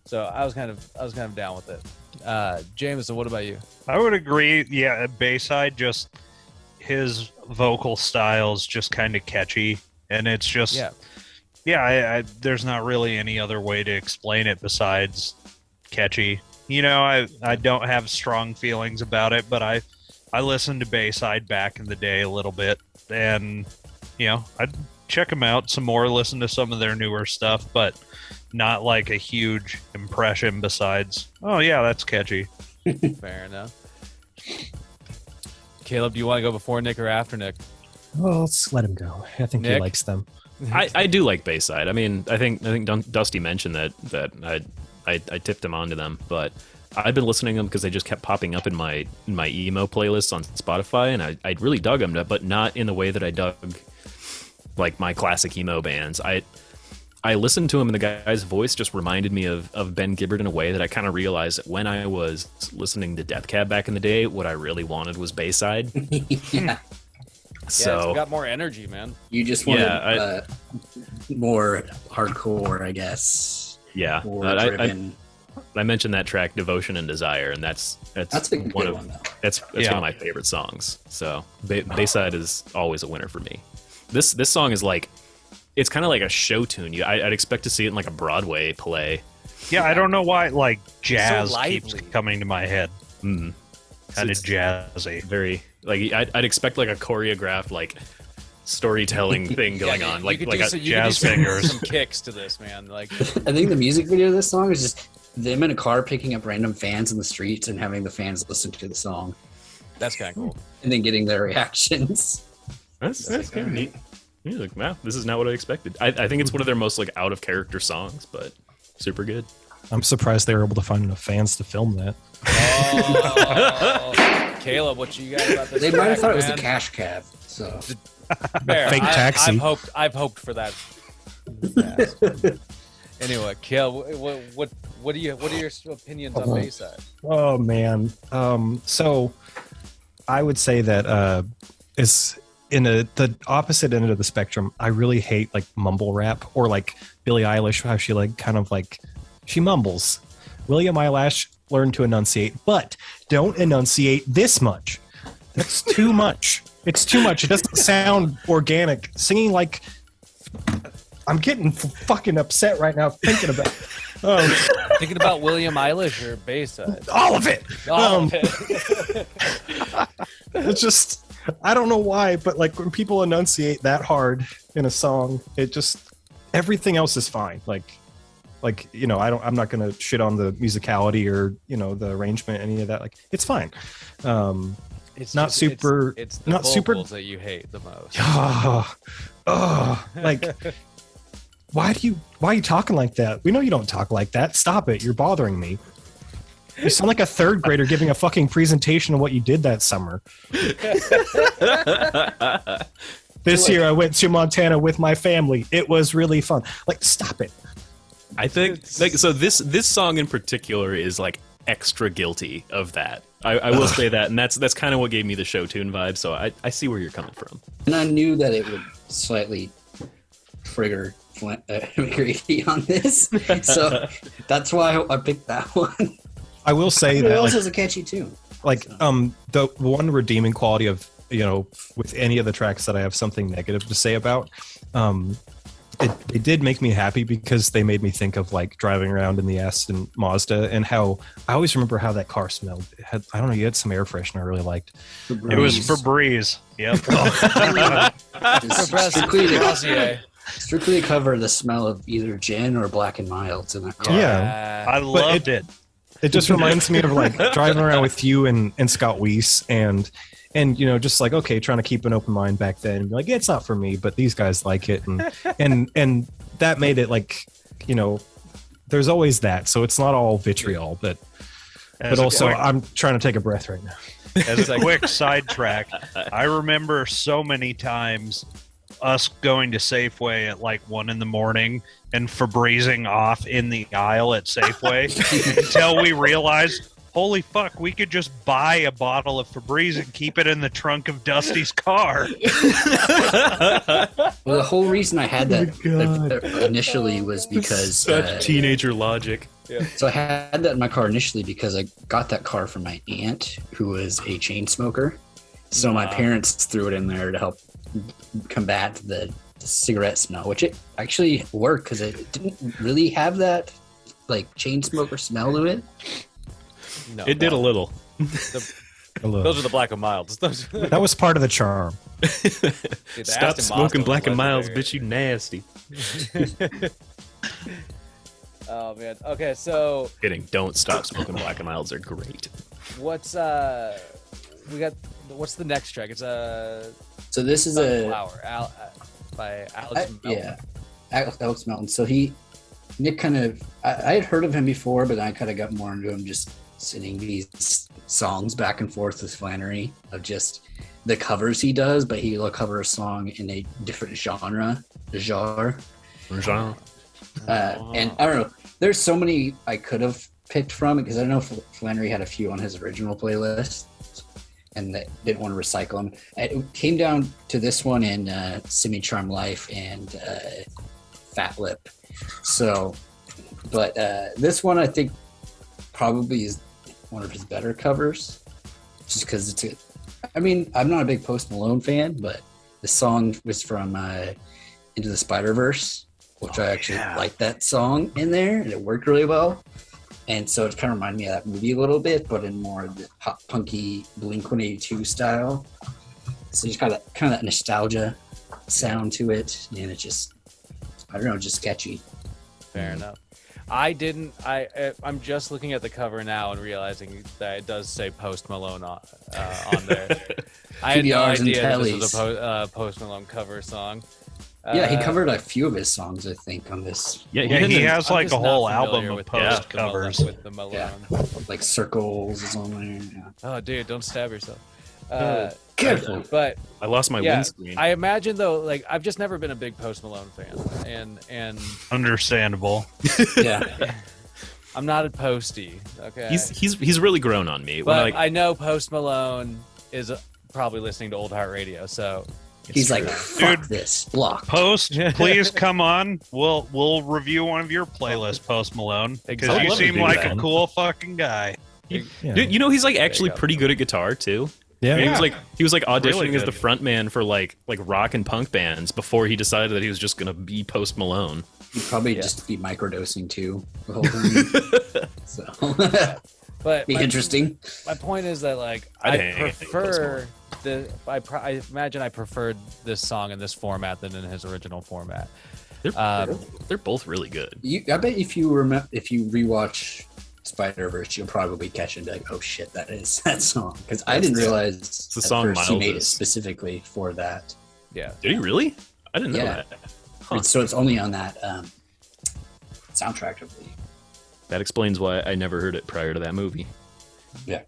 so I was kind of down with it. Jameson, what about you? I would agree. Yeah, Bayside, just his vocal style's just kind of catchy, and it's just Yeah, there's not really any other way to explain it besides catchy. You know, I don't have strong feelings about it, but I listened to Bayside back in the day a little bit, and you know, I'd check them out some more, listen to some of their newer stuff, but not like a huge impression besides, oh yeah, that's catchy. fair enough. Caleb, do you want to go before Nick or after Nick? Well, let's let him go. I think he Nick? likes them. I do like Bayside. I mean, I think Dusty mentioned that I tipped him onto them, but I've been listening to them because they just kept popping up in my emo playlists on Spotify, and I really dug them, but not in the way that I dug like my classic emo bands. I listened to him, and the guy's voice just reminded me of Ben Gibbard in a way that I kind of realized that when I was listening to Death Cab back in the day, what I really wanted was Bayside. Yeah. So it's got more energy, man. You just wanted Yeah, more hardcore, I guess. yeah, More I driven. mentioned that track "Devotion and Desire," and that's That's a good one of one, though. that's Yeah. one of my favorite songs. So Bayside is always a winner for me. This song is like, it's kind of like a show tune. I'd expect to see it in like a Broadway play. Yeah, I don't know why like jazz keeps lively. coming to my head. Mm. Kind of It's jazzy. very like I'd expect like a choreographed like storytelling thing going on, like a jazz fingers. Some kicks to this, man. Like, I think the music video of this song is just them in a car picking up random fans in the streets and having the fans listen to the song that's kind of cool. and then getting their reactions. That's kind of neat. You're like, wow, this is not what I expected. I think it's one of their most like out of character songs, but super good. I'm surprised they were able to find enough fans to film that. Oh, Caleb, what you got about this? They might have track, thought it was the man? cash cab. So Fair. Fake taxi. I've hoped for that. Yeah. Anyway, Caleb, what are your opinions on Bayside? Oh man. So I would say that is in the opposite end of the spectrum. I really hate like mumble rap or like Billie Eilish, how she like kind of like she mumbles. William Eyelash learned to enunciate, but don't enunciate this much. That's too much. It's too much. It doesn't sound organic. Singing like I'm getting fucking upset right now thinking about. Thinking about William Eilish or Bayside? All of it. All of it. It's just I don't know why, but like when people enunciate that hard in a song, it just everything else is fine. Like you know, I'm not gonna shit on the musicality or you know the arrangement, any of that. Like it's fine. It's not just, super. It's the not super. vocals that you hate the most. Like why are you talking like that? We know you don't talk like that. Stop it. You're bothering me. You sound like a third grader giving a fucking presentation of what you did that summer. This year I went to Montana with my family. It was really fun. Like, stop it. I think like so. This song in particular is like extra guilty of that. I will say that, and that's kind of what gave me the show tune vibe. So I see where you're coming from. and I knew that it would slightly trigger McGrady on this, so that's why I picked that one. I will say It that also like, is a catchy tune. like the one redeeming quality of you know with any of the tracks that I have something negative to say about, it did make me happy because they made me think of like driving around in the Aston Mazda and how I always remember how that car smelled. It had, I don't know, you had some air freshener I really liked. It was Febreze. Yep. Strictly to cover the smell of either gin or Black and Milds in that car. Yeah. I loved it. It just reminds me of like driving around with you and Scott Weiss and you know just like okay trying to keep an open mind back then and be like yeah, it's not for me but these guys like it and that made it like you know there's always that so it's not all vitriol but also I'm trying to take a breath right now. As a quick sidetrack, I remember so many times us going to Safeway at like 1 a.m. and Febrezing off in the aisle at Safeway until we realized, holy fuck, we could just buy a bottle of Febreze and keep it in the trunk of Dusty's car. Well, the whole reason I had that initially was because Such teenager logic. Yeah. So I had that in my car initially because I got that car from my aunt who was a chain smoker. So my parents threw it in there to help combat the cigarette smell, which it actually worked because it didn't really have that like chain smoker smell to it. No, It did a little. Those are the Black and Milds. Those, That was part of the charm. Dude, Stop Aston smoking Mazda Black and was Milds, legendary. bitch, you nasty. Oh man. Okay, so Kidding. Don't stop smoking Black and Milds. They're great. what's we got? What's the next track? It's So this is a Flower by Alex Melton. Alex Melton. So Nick kind of I had heard of him before, but I kind of got more into him just singing these songs back and forth with Flannery of just the covers he does, but he'll cover a song in a different genre. And I don't know, there's so many I could have picked from because I don't know if Flannery had a few on his original playlist and they didn't want to recycle them. It came down to this one in Simi Charm Life and Fat Lip. So, but this one I think probably is one of his better covers just because I'm not a big Post Malone fan, but the song was from Into the Spider-Verse, which I actually liked that song in there, and it worked really well. And so it kind of reminded me of that movie a little bit, but in more of the pop punky Blink-182 style. So just kind of that nostalgia sound to it, and it's just, I don't know, just catchy. Fair enough. I'm just looking at the cover now and realizing that it does say Post Malone on there. I had no PBRs and idea this was tellies. a Post Malone cover song. Yeah, he covered a few of his songs, I think, on this. Yeah, Yeah, he has I'm like just a not whole familiar album of with post the Malone- covers. with the Malone. Yeah. Like Circles is on there. Yeah. Oh, dude, don't stab yourself. Careful. But I lost my yeah, windscreen. I imagine though, like I've just never been a big Post Malone fan, and Understandable. Yeah. I'm not a postie. Okay, He's really grown on me. but When I know Post Malone is probably listening to Old Heart Radio, so He's like, fuck Dude, this. Block. Post, please come on. We'll review one of your playlists, Post Malone, because I'd you love to seem do like that. a cool fucking guy. Yeah. Dude, you know he's like There you actually go. pretty good at guitar too. Yeah. He was like auditioning Really as the good. front man for like rock and punk bands before he decided that he was just gonna be Post Malone. You'd probably just be microdosing too. The whole thing. So, but be interesting. My point is that like I'd I hang with Post prefer I imagine I preferred this song in this format than in his original format. They're both really good. I bet if you rewatch Spider-Verse, you'll probably catch it and be like, oh shit, that is that song. Because I didn't realize the at song first he made it Miles is. specifically for that. Yeah. Did he really? I didn't know Yeah. that. Huh. So it's only on that soundtrack, I believe. That explains why I never heard it prior to that movie. Yeah.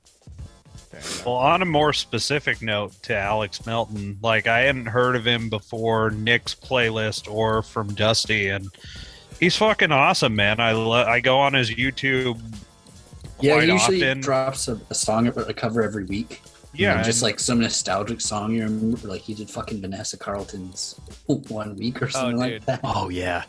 Well, on a more specific note to Alex Melton, like I hadn't heard of him before Nick's playlist or from Dusty, and he's fucking awesome, man. I go on his YouTube Yeah, quite he usually often. drops a song, a cover every week. Yeah, And just like some nostalgic song you remember, like he did fucking Vanessa Carlton's 1 week or something like dude. that. Oh yeah.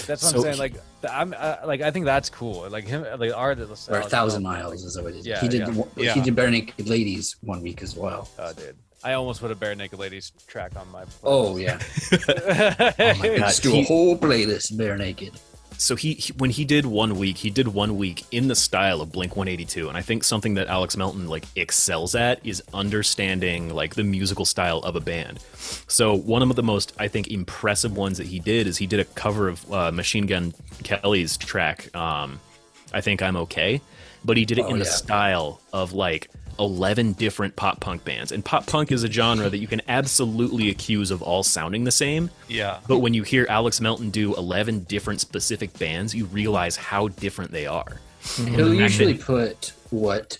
That's what So I'm saying. Like, I'm like, I think that's cool. Like him, like artists. Or 1,000 Miles is what it is. Yeah, he did. yeah. He did Bare Naked Ladies 1 week as well. Oh, dude, I almost put a Bare Naked Ladies track on my. Playlist. Oh yeah, Oh my God. let's do a whole playlist Bare Naked. So when he did 1 week, he did 1 week in the style of Blink 182, and I think something that Alex Melton like excels at is understanding like the musical style of a band. So one of the most I think impressive ones that he did is he did a cover of Machine Gun Kelly's track. I think I'm okay, but he did it in the style of like 11 different pop punk bands, and pop punk is a genre that you can absolutely accuse of all sounding the same. yeah. But when you hear Alex Melton do 11 different specific bands, you realize how different they are. He'll usually put what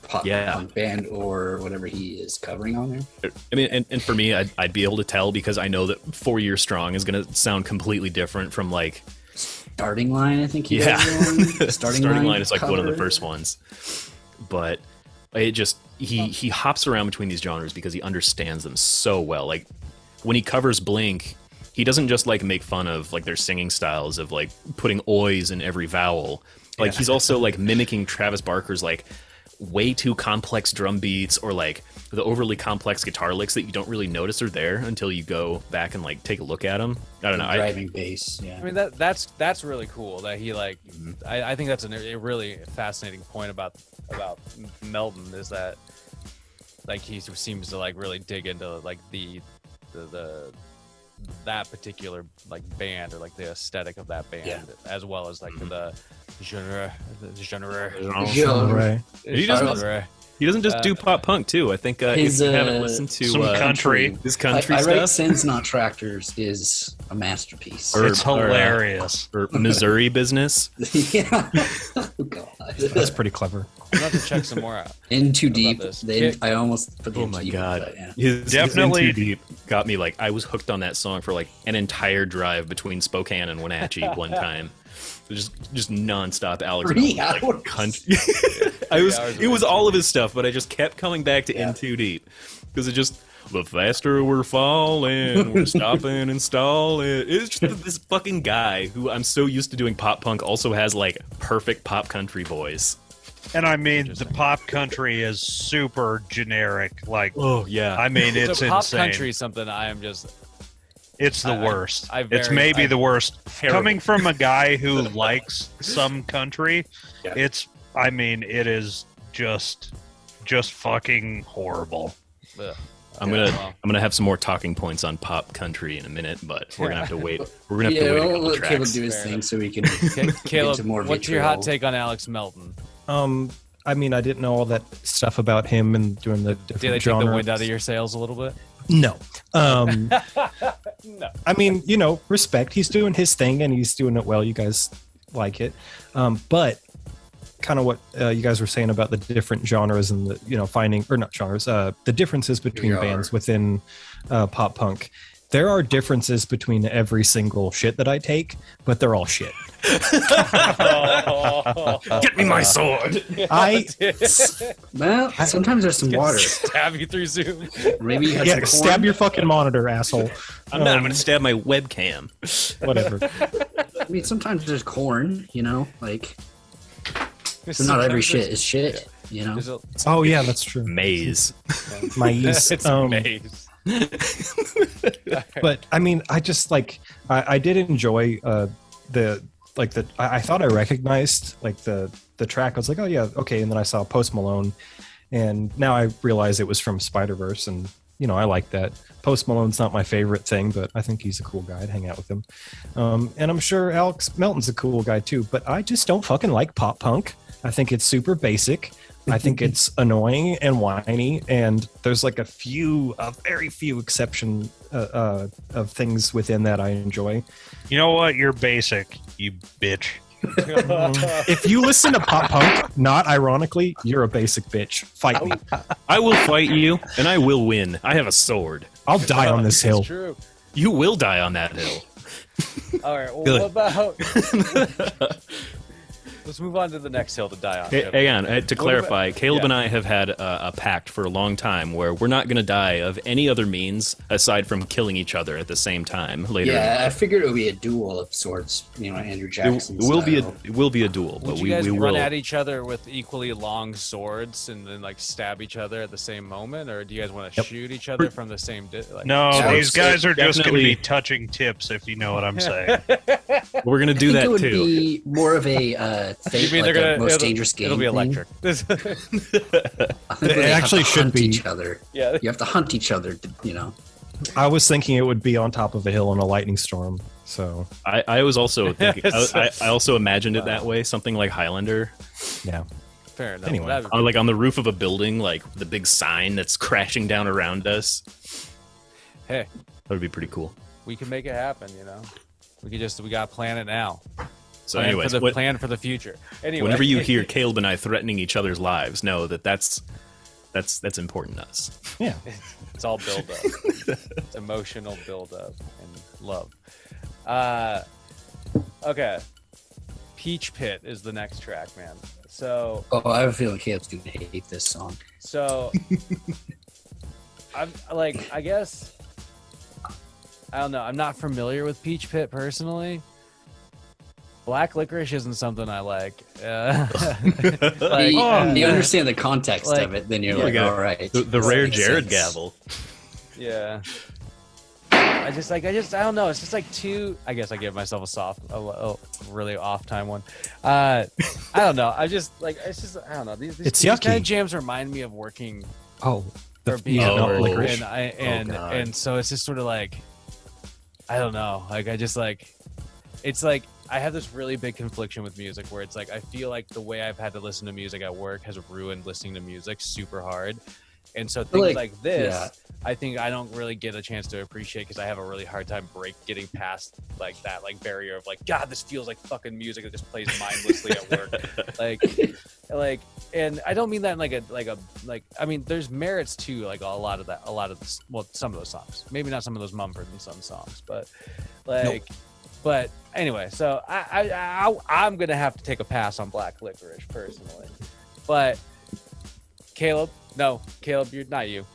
pop Yeah. punk band or whatever he is covering on there. I mean, and for me, I'd be able to tell because I know that 4 Year Strong is going to sound completely different from like, Starting Line, I think. He yeah, does one. Starting Line is like one of the cover. first ones. But it just, he hops around between these genres because he understands them so well. Like when he covers Blink, he doesn't just like make fun of like their singing styles of like putting oys in every vowel. Like he's also like mimicking Travis Barker's like way too complex drum beats or like the overly complex guitar licks that you don't really notice are there until you go back and like take a look at them. I don't know. Driving bass. Yeah. I mean that's really cool that he like. I think that's a really fascinating point about Melton is that like he seems to like really dig into like the that particular like band or like the aesthetic of that band as well as like the genre. Right. He doesn't just do pop punk too. I think if you haven't listened to some country. his country I write stuff, Sins Not Tractors is a masterpiece. It's hilarious. or Missouri Business. yeah. Oh god. That's pretty clever. I'm about to check some more out. In Too Deep. this? I almost put the Oh In Too my Deep, god, but yeah. his Definitely- In Too Deep got me like I was hooked on that song for like an entire drive between Spokane and Wenatchee one time. Just nonstop Alex 3 Melton, hours. like, country. It was all of his stuff, but I just kept coming back to In Too Deep because it just the faster we're falling, we're stopping and stalling. It's just this fucking guy who I'm so used to doing pop punk also has like perfect pop country voice. And I mean, the pop country is super generic. Like, Oh yeah, I mean, it's so pop insane. country is something I am just It's the worst. It's maybe the worst. Terrible. Coming from a guy who likes some country, Yeah. it is just fucking horrible. ugh. I'm gonna have some more talking points on pop country in a minute, but we're gonna have to wait. We're gonna have to wait a we'll couple let Caleb tracks. do his Fair thing enough. so we can Caleb, into more what's your hot vitriol. take on Alex Melton? I mean, I didn't know all that stuff about him and doing the Did they different take the genres. wind out of your sails a little bit? No. No. I mean, respect. He's doing his thing and he's doing it well. You guys like it. But kind of what you guys were saying about the different genres and the, finding, or not genres, the differences between bands within pop punk. There are differences between every single shit that I take, but they're all shit. Get me my sword. Well, sometimes there's some water. Stab you through Zoom. Maybe you have some corn. Stab your fucking monitor, asshole. I'm not. I'm gonna stab my webcam. Whatever. I mean, sometimes there's corn, like. So not every shit is shit, Oh yeah, that's true. Maize. Maize. It's maize. But I mean, I just I did enjoy I thought I recognized the track. I was like, oh yeah, okay. And then I saw Post Malone, and now I realize it was from Spider-Verse, and I like that. Post Malone's not my favorite thing, but I think he's a cool guy. I'd hang out with him. And I'm sure Alex Melton's a cool guy too, but I just don't fucking like pop punk. I think it's super basic. I think it's annoying and whiny, and there's a very few exception of things within that I enjoy. You know what? You're basic, you bitch. If you listen to pop punk, not ironically, you're a basic bitch. Fight me. I will fight you, and I will win. I have a sword. I'll die on this hill. It's true. You will die on that hill. All right. Well, what about? Let's move on to the next hill to die on. Hang on. To clarify, Caleb and I have had a pact for a long time where we're not going to die of any other means aside from killing each other at the same time later. Yeah, I figured it would be a duel of sorts. Andrew Jackson. It will be a duel, but Would you guys run at each other with equally long swords and then stab each other at the same moment, or do you guys want to shoot each other from the same? No, these guys are just going to be touching tips, if you know what I'm saying. We're going to do that it would too. Be more of a. You mean they're gonna most dangerous game? It'll be electric. It actually should be each other. Yeah, you have to hunt each other. I was thinking it would be on top of a hill in a lightning storm. So I was also thinking. I also imagined it that way, something like Highlander. Yeah. Fair enough. Anyway, like on the roof of a building, like the big sign that's crashing down around us. Hey, that would be pretty cool. We can make it happen. We got to plan it now. So anyway, plan for the future. Anyway, whenever you hear Caleb and I threatening each other's lives, know that that's important to us. Yeah, it's all build up. It's emotional build up and love. Okay, Peach Pit is the next track, man. So I have a feeling Caleb's gonna hate this song. So I guess I don't know. I'm not familiar with Peach Pit personally. Black licorice isn't something I like. You understand the context of it, then you're all right. The rare Jared gavel. Yeah. I don't know. It's just too. I guess I give myself a really off time one. I don't know. I don't know. These kind of jams remind me of working. Oh, or being licorice. And so it's just sort of I don't know. It's I have this really big confliction with music where it's I feel like the way I've had to listen to music at work has ruined listening to music super hard. And so things like this, I think I don't really get a chance to appreciate because I have a really hard time getting past that barrier of God, this feels like fucking music that just plays mindlessly at work. And I don't mean that in I mean, there's merits to some of those songs. Maybe not some of those Mumford and Sons songs, but But anyway, so I'm gonna have to take a pass on Black Licorice personally. But Caleb, you're not you.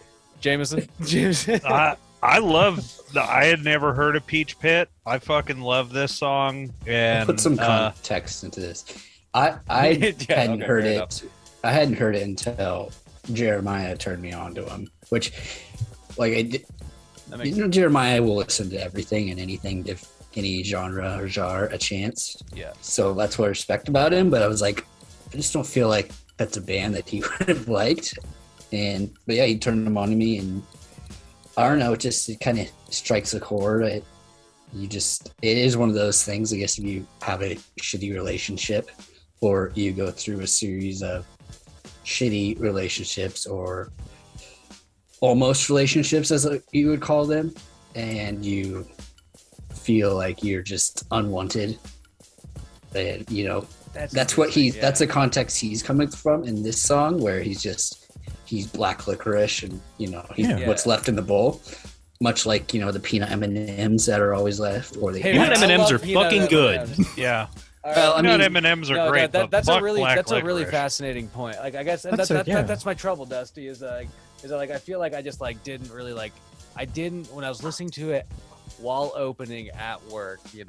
Jameson. I had never heard of Peach Pit. I fucking love this song. And put some context into this. I hadn't heard it. I hadn't heard it until Jeremiah turned me on to him, which Jeremiah will listen to everything and anything if any genre or a chance. Yeah. So that's what I respect about him. But I was I just don't feel like that's a band that he would have liked. But yeah, he turned them on to me, and I don't know, it kind of strikes a chord. It is one of those things, I guess, if you have a shitty relationship or you go through a series of shitty relationships or almost relationships, as you would call them, and you feel like you're just unwanted. And that's what that's the context he's coming from in this song, where he's black licorice, and he's what's left in the bowl, much like the peanut M&Ms that are always left, or the peanut M&Ms are fucking good. Yeah. Well, peanut M&Ms are great. That's a really licorice. fascinating point. Like, I guess that's my trouble, Dusty. Is I feel like I just didn't really when I was listening to it while opening at work, it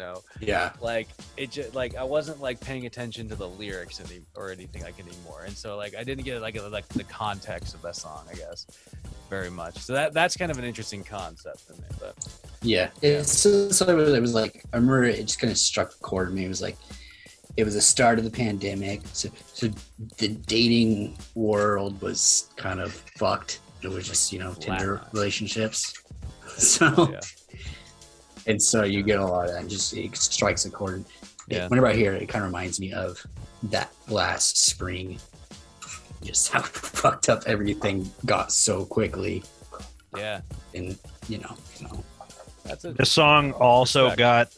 just I wasn't paying attention to the lyrics or anything anymore, and so I didn't get the context of that song, I guess, very much. So that's kind of an interesting concept for me. But it was I remember it just kind of struck a chord with me. It was the start of the pandemic, so the dating world was kind of fucked. It was just Tinder relationships. So and so you get a lot of that. It strikes a chord. Whenever I hear it, it kind of reminds me of that last spring, just how fucked up everything got so quickly. Yeah, and this song also got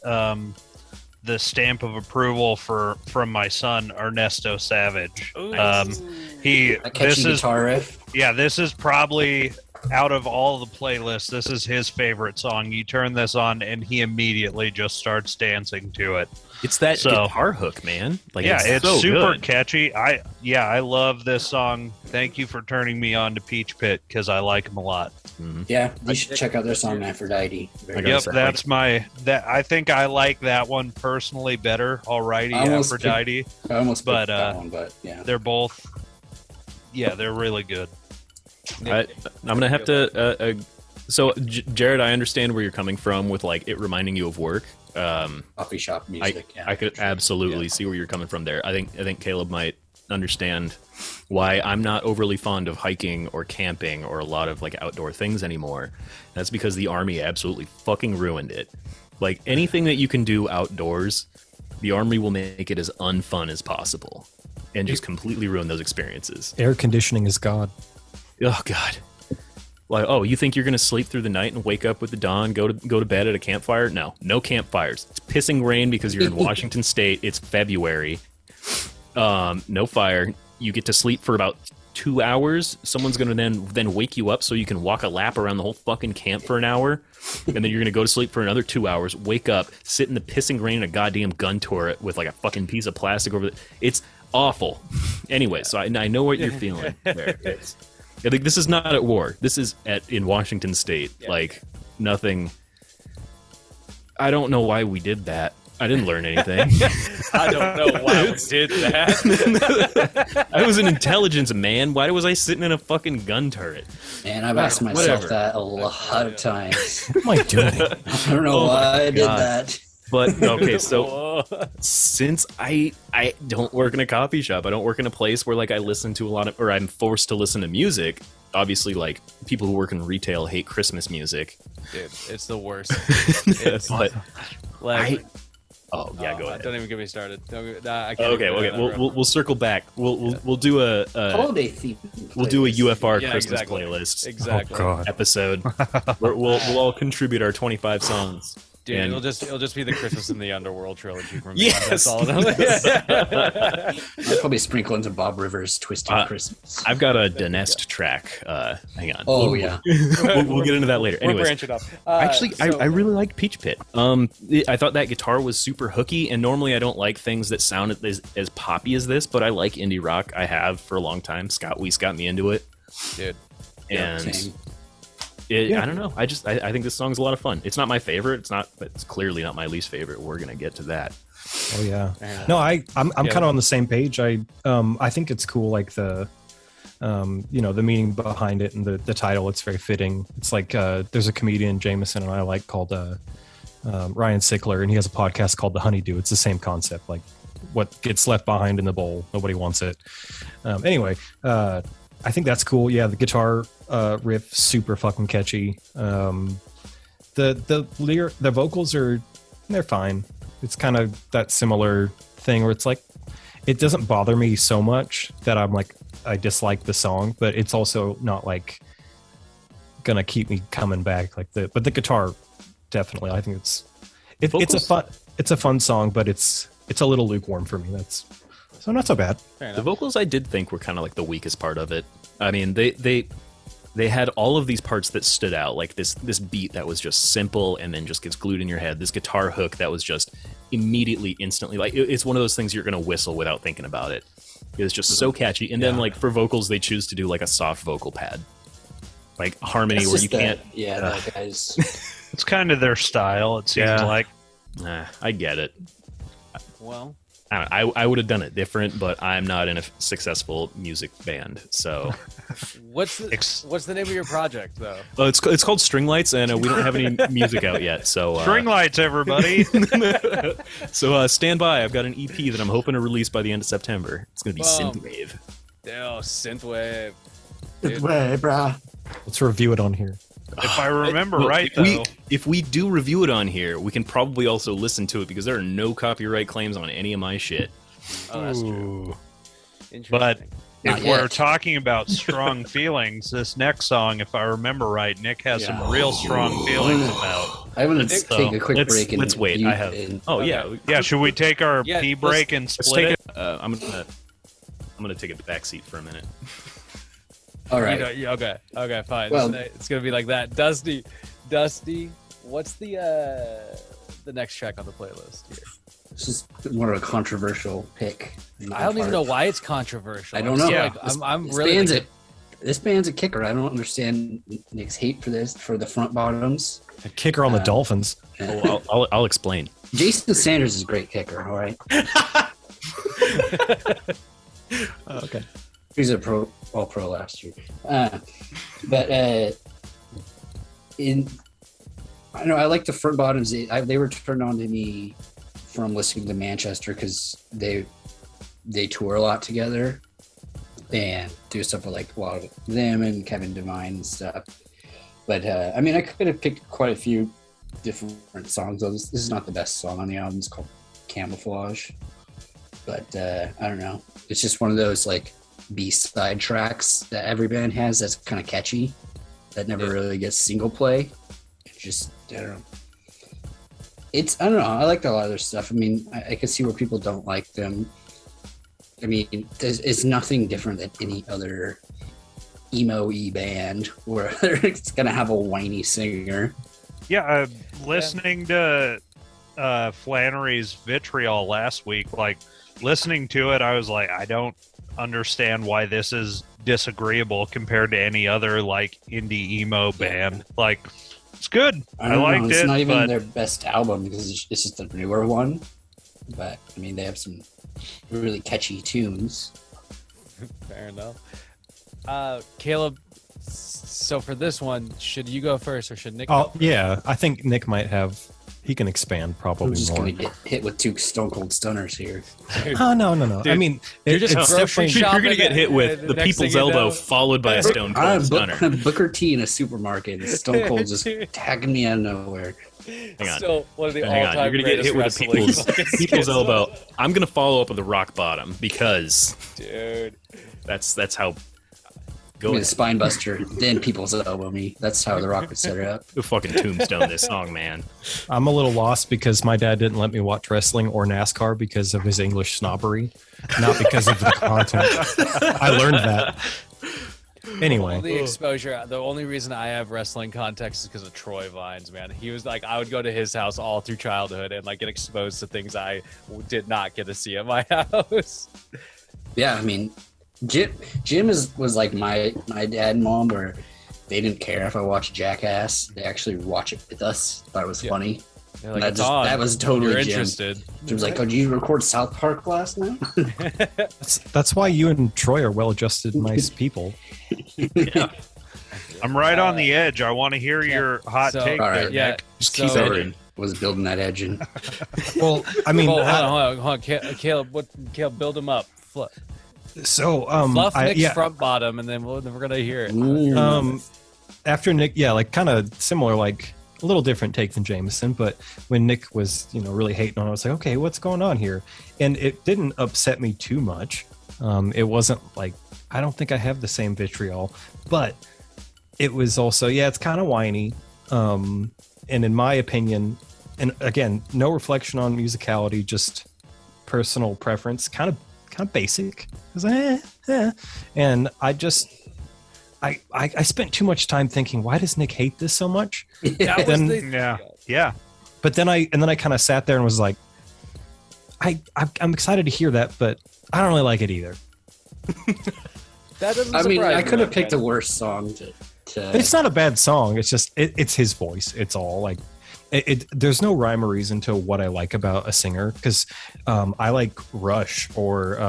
the stamp of approval from my son Ernesto Savage. Guitar riff. Yeah, this is probably, out of all the playlists, this is his favorite song. You turn this on and he immediately just starts dancing to it. It's that guitar hook, man. It's so super good. catchy. I love this song. Thank you for turning me on to Peach Pit, because I like him a lot. Mm-hmm. Yeah, you should check out their song Aphrodite. I think I like that one personally better. Alrighty, Aphrodite. I almost picked that one, but they're both. Yeah, they're really good. I'm gonna have to. So, Jared, I understand where you're coming from with it reminding you of work. Coffee shop music. I could absolutely see where you're coming from there. I think Caleb might understand why I'm not overly fond of hiking or camping or a lot of outdoor things anymore. That's because the Army absolutely fucking ruined it. Anything that you can do outdoors, the Army will make it as unfun as possible and just completely ruin those experiences. Air conditioning is God. Oh God. You think you're gonna sleep through the night and wake up with the dawn, go to bed at a campfire? No campfires. It's pissing rain because you're in Washington State. It's February. No fire. You get to sleep for about 2 hours. Someone's gonna then wake you up so you can walk a lap around the whole fucking camp for an hour, and then you're gonna go to sleep for another 2 hours. Wake up, sit in the pissing rain in a goddamn gun turret with a fucking piece of plastic over it. It's awful. Anyway, so I know what you're feeling there. I think this is not at war. This is in Washington State. Yeah. Nothing. I don't know why we did that. I didn't learn anything. I don't know why we did that. I was an intelligence man. Why was I sitting in a fucking gun turret? Man, I've asked myself that a lot of times. What am I doing? I don't know why I did that. But okay, so since I don't work in a coffee shop, I don't work in a place where I listen to a lot of, or I'm forced to listen to music. Obviously, people who work in retail hate Christmas music. Dude, it's the worst. But go ahead. Don't even get me started. I can't Okay. We'll circle back. We'll do a holiday theme. We'll do a UFR Yeah, Christmas exactly. playlist. Exactly. Oh, God. Episode. We'll all contribute our 25 songs. Dude, And- it'll just be the Christmas in the Underworld trilogy from me. Yes! That's all. I'll probably sprinkle into Bob Rivers' Twisted Christmas. I've got a Danest track. Hang on. Oh, yeah. We'll get into that later. We're Anyways, branching off. actually, I really like Peach Pit. I thought that guitar was super hooky, and normally I don't like things that sound as poppy as this, but I like indie rock. I have for a long time. Scott Weiss got me into it. Dude. And Same. I don't know. I think this song's a lot of fun. It's not my favorite. It's clearly not my least favorite. We're gonna get to that. Oh yeah. No, I'm kind of on the same page. I think it's cool, the the meaning behind it and the title. It's very fitting. It's there's a comedian Jameson and I like called Ryan Sickler, and he has a podcast called The Honeydew. It's the same concept. What gets left behind in the bowl, nobody wants it. Anyway, I think that's cool. Yeah, the guitar riff super fucking catchy. The vocals they're fine. It's kind of that similar thing where it's it doesn't bother me so much that I dislike the song, but it's also not gonna keep me coming back. Like but the guitar, definitely. I think it's a fun song, but it's a little lukewarm for me. That's so not so bad. The vocals I did think were kind of like the weakest part of it. I mean, they had all of these parts that stood out, like this beat that was just simple and then just gets glued in your head. This guitar hook that was just immediately, instantly, like it's one of those things you're gonna whistle without thinking about it. It's just so catchy. And then like for vocals, they choose to do like a soft vocal pad, like harmony That's where just you can't. that guy's. It's kind of their style. It seems like. I get it. Well, I would have done it different, but I'm not in a successful music band, so. what's the name of your project though? It's called String Lights, and we don't have any music out yet. So String Lights, everybody. So stand by. I've got an EP that I'm hoping to release by the end of September. It's gonna be synthwave. Oh, synthwave. Way, brah. Let's review it on here. If I remember Well, right, if we do review it on here, we can probably also listen to it because there are no copyright claims on any of my shit. Oh, that's true. Ooh. Interesting. But Not if yet. we're talking about strong feelings, this next song, if I remember right, Nick has some real strong feelings about. I want to So, take a quick break and let's wait. you- I have. and- Oh Okay. yeah. Yeah, should we take our Yeah, pee break and Let's split take it? it. I'm gonna take a back seat for a minute. All right. Okay, fine. Well- It's gonna be like that. Dusty, what's the next track on the playlist here? This is more of a controversial pick. on my I don't even part. know why it's controversial. I don't I'm know. still, Yeah. like, I'm This really band's like, this band's a kicker. I don't understand Nick's hate for this, for the front bottoms. A kicker on the Dolphins. Oh, I'll explain. Jason Sanders is a great kicker. All right, Okay. he's a all pro last year. But I know I like the front bottoms. They were turned on to me from listening to Manchester because they tour a lot together and do stuff with like a lot of them and Kevin Devine and stuff. But I mean, I could have picked quite a few different songs. Though this is not the best song on the album. It's called Camouflage. But I don't know. It's just one of those like B-side tracks that every band has that's kind of catchy that never really gets single play. It's just, I don't know. I don't know. I liked a lot of their stuff. I mean, I can see where people don't like them. I mean, it's nothing different than any other emo-y band where it's going to have a whiny singer. Yeah, listening to Flannery's Vitriol last week, like listening to it, I was like, I don't understand why this is disagreeable compared to any other like indie emo band. Like, it's good. I liked It's it. not even but their best album because it's just a newer one. But I mean, they have some really catchy tunes. fair enough. Caleb, so for this one, should you go first or should Nick Oh go? yeah, I think Nick might have. He can expand I'm probably just more. going to get hit with two Stone Cold Stunners here. Oh no. I Dude, mean, you're just it's grocery definitely. shop- You're gonna get hit with The the next people's thing you elbow know- followed by a stone I'm cold stunner. Booker T in a supermarket. And Stone Cold just tagging me out of nowhere. Hang on. Still one of the Hang on, all-time you're gonna get hit with greatest the wrestling people's fucking people's skills. elbow. I'm gonna follow up with the rock bottom because Dude. that's how. Go Give me the ahead. spine buster, then people's elbow me. That's how the Rock would set it up. The fucking tombstone this song, man. I'm a little lost because my dad didn't let me watch wrestling or NASCAR because of his English snobbery, not because of the content. I learned that. Anyway, The exposure. The only reason I have wrestling context is because of Troy Vines, man. He was like, I would go to his house all through childhood and like get exposed to things I did not get to see at my house. Yeah, I mean, Jim was like my dad and mom, where they didn't care if I watched Jackass. They actually watch it with us. Thought it was funny. They're like, That "It's just- on. that was totally You're Jim. interested. Jim's like, "Oh, did you record South Park last night?" that's why you and Troy are well-adjusted, nice people. I'm right on the edge. I want to hear your hot So- take All there, right. Yeah. Nick. Just so, keep edging. Was building that edge in. Well, I mean, hold on. Caleb, Caleb, build him up. so Fluff Nick's yeah, front bottom, and then we're gonna hear it. after Nick, yeah, like kind of similar, like a little different take than Jameson, but when Nick was, really hating on it, I was like, okay, what's going on here? And it didn't upset me too much. It wasn't like, I don't think I have the same vitriol, but it was also, yeah, it's kind of whiny. And in my opinion, and again, no reflection on musicality, just personal preference, kind of basic. It was and I spent too much time thinking, why does Nick hate this so much? Yeah. But then I kind of sat there and was like, I'm excited to hear that, but I don't really like it either. That doesn't I mean, surprise I me, could have okay. picked a worse song to It's not a bad song. It's just it's his voice. It's all like there's no rhyme or reason to what I like about a singer, because I like Rush or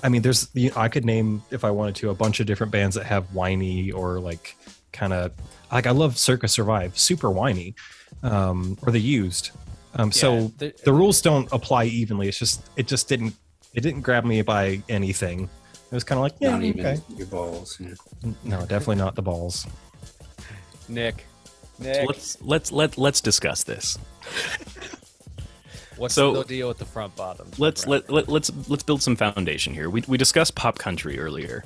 I mean, I could name, if I wanted to, a bunch of different bands that have whiny or like kind of like, I love Circa Survive, super whiny, or The Used. So the rules don't apply evenly. It's just it didn't grab me by anything. It was kind of like, yeah, not even okay. your balls. Yeah. No, definitely not the balls. Nick. Let's discuss this. What's So- the deal with the front bottoms? Let's build some foundation here. We discussed pop country earlier,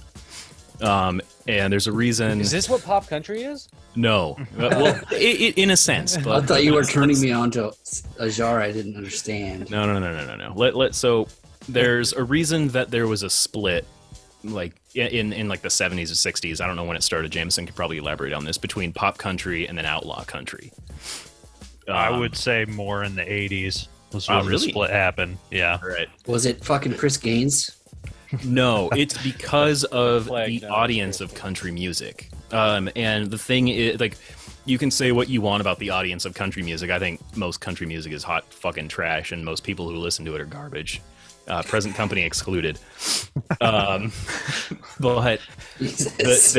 and there's a reason. Is this what pop country is? No, well, in a sense, I but thought you were turning me on to a genre I didn't understand. No. So there's a reason that there was a split, like in like the 70s or 60s. I don't know when it started. Jameson could probably elaborate on this, between pop country and then outlaw country. I would say more in the 80s was when the really? split happened. Yeah. Right. Was it fucking Chris Gaines? No, it's because of Flag, the no, audience of country music. And the thing is, like, you can say what you want about the audience of country music. I think most country music is hot fucking trash, and most people who listen to it are garbage. Present company excluded. But Jesus.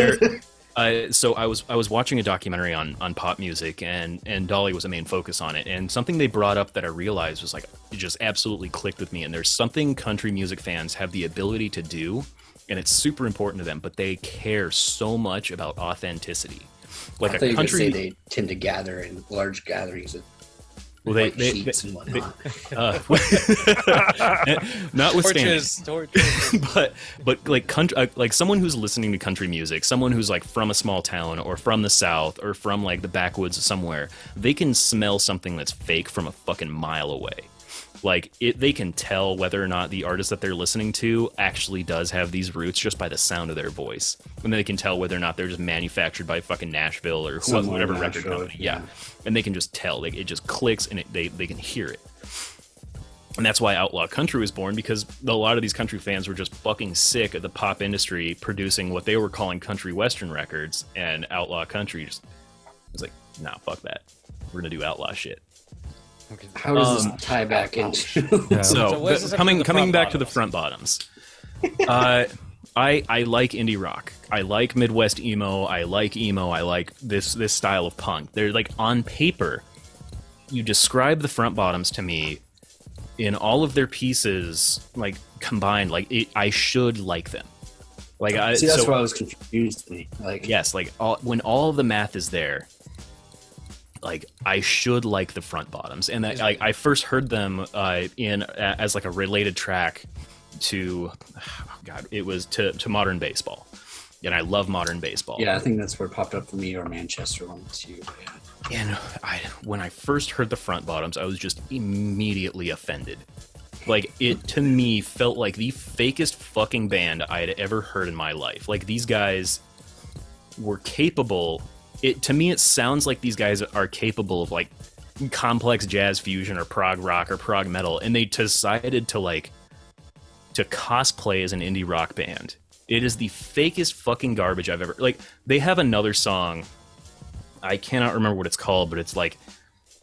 so I was watching a documentary on pop music, and Dolly was a main focus on it. And something they brought up that I realized was like, it just absolutely clicked with me. And there's something country music fans have the ability to do, and it's super important to them, but they care so much about authenticity. Like I thought a you were gonna say country, they tend to gather in large gatherings of well, white sheets and whatnot. notwithstanding, Torches. but like country, like someone who's listening to country music, someone who's like from a small town or from the South or from like the backwoods somewhere, they can smell something that's fake from a fucking mile away. Like they can tell whether or not the artist that they're listening to actually does have these roots just by the sound of their voice, and they can tell whether or not they're just manufactured by fucking Nashville or Somewhere whatever in record Nashville, company. Yeah, and they can just tell. Like, it just clicks, and they can hear it. And that's why outlaw country was born, because a lot of these country fans were just fucking sick of the pop industry producing what they were calling country western records, and outlaw country just was like, nah, fuck that. We're gonna do outlaw shit. How does this tie back into? Yeah. So what is this coming up to the front back to the bottoms? front bottoms. I like indie rock. I like Midwest emo. I like emo. I like this style of punk. They're like, on paper, you describe the front bottoms to me in all of their pieces, like combined. Like I should like them. Like See, that's why I was confused. To me. Like, yes, like when all of the math is there, like I should like the front bottoms. And I first heard them as like a related track to, oh God, it was to modern baseball. And I love modern baseball. yeah, I think that's where it popped up for me, or Manchester one too. Yeah. And when I first heard the front bottoms, I was just immediately offended. Like, it to me felt like the fakest fucking band I had ever heard in my life. Like, these guys were capable. To me, it sounds like these guys are capable of like complex jazz fusion or prog rock or prog metal, and they decided to cosplay as an indie rock band. It is the fakest fucking garbage I've ever. Like, they have another song, I cannot remember what it's called, but it's like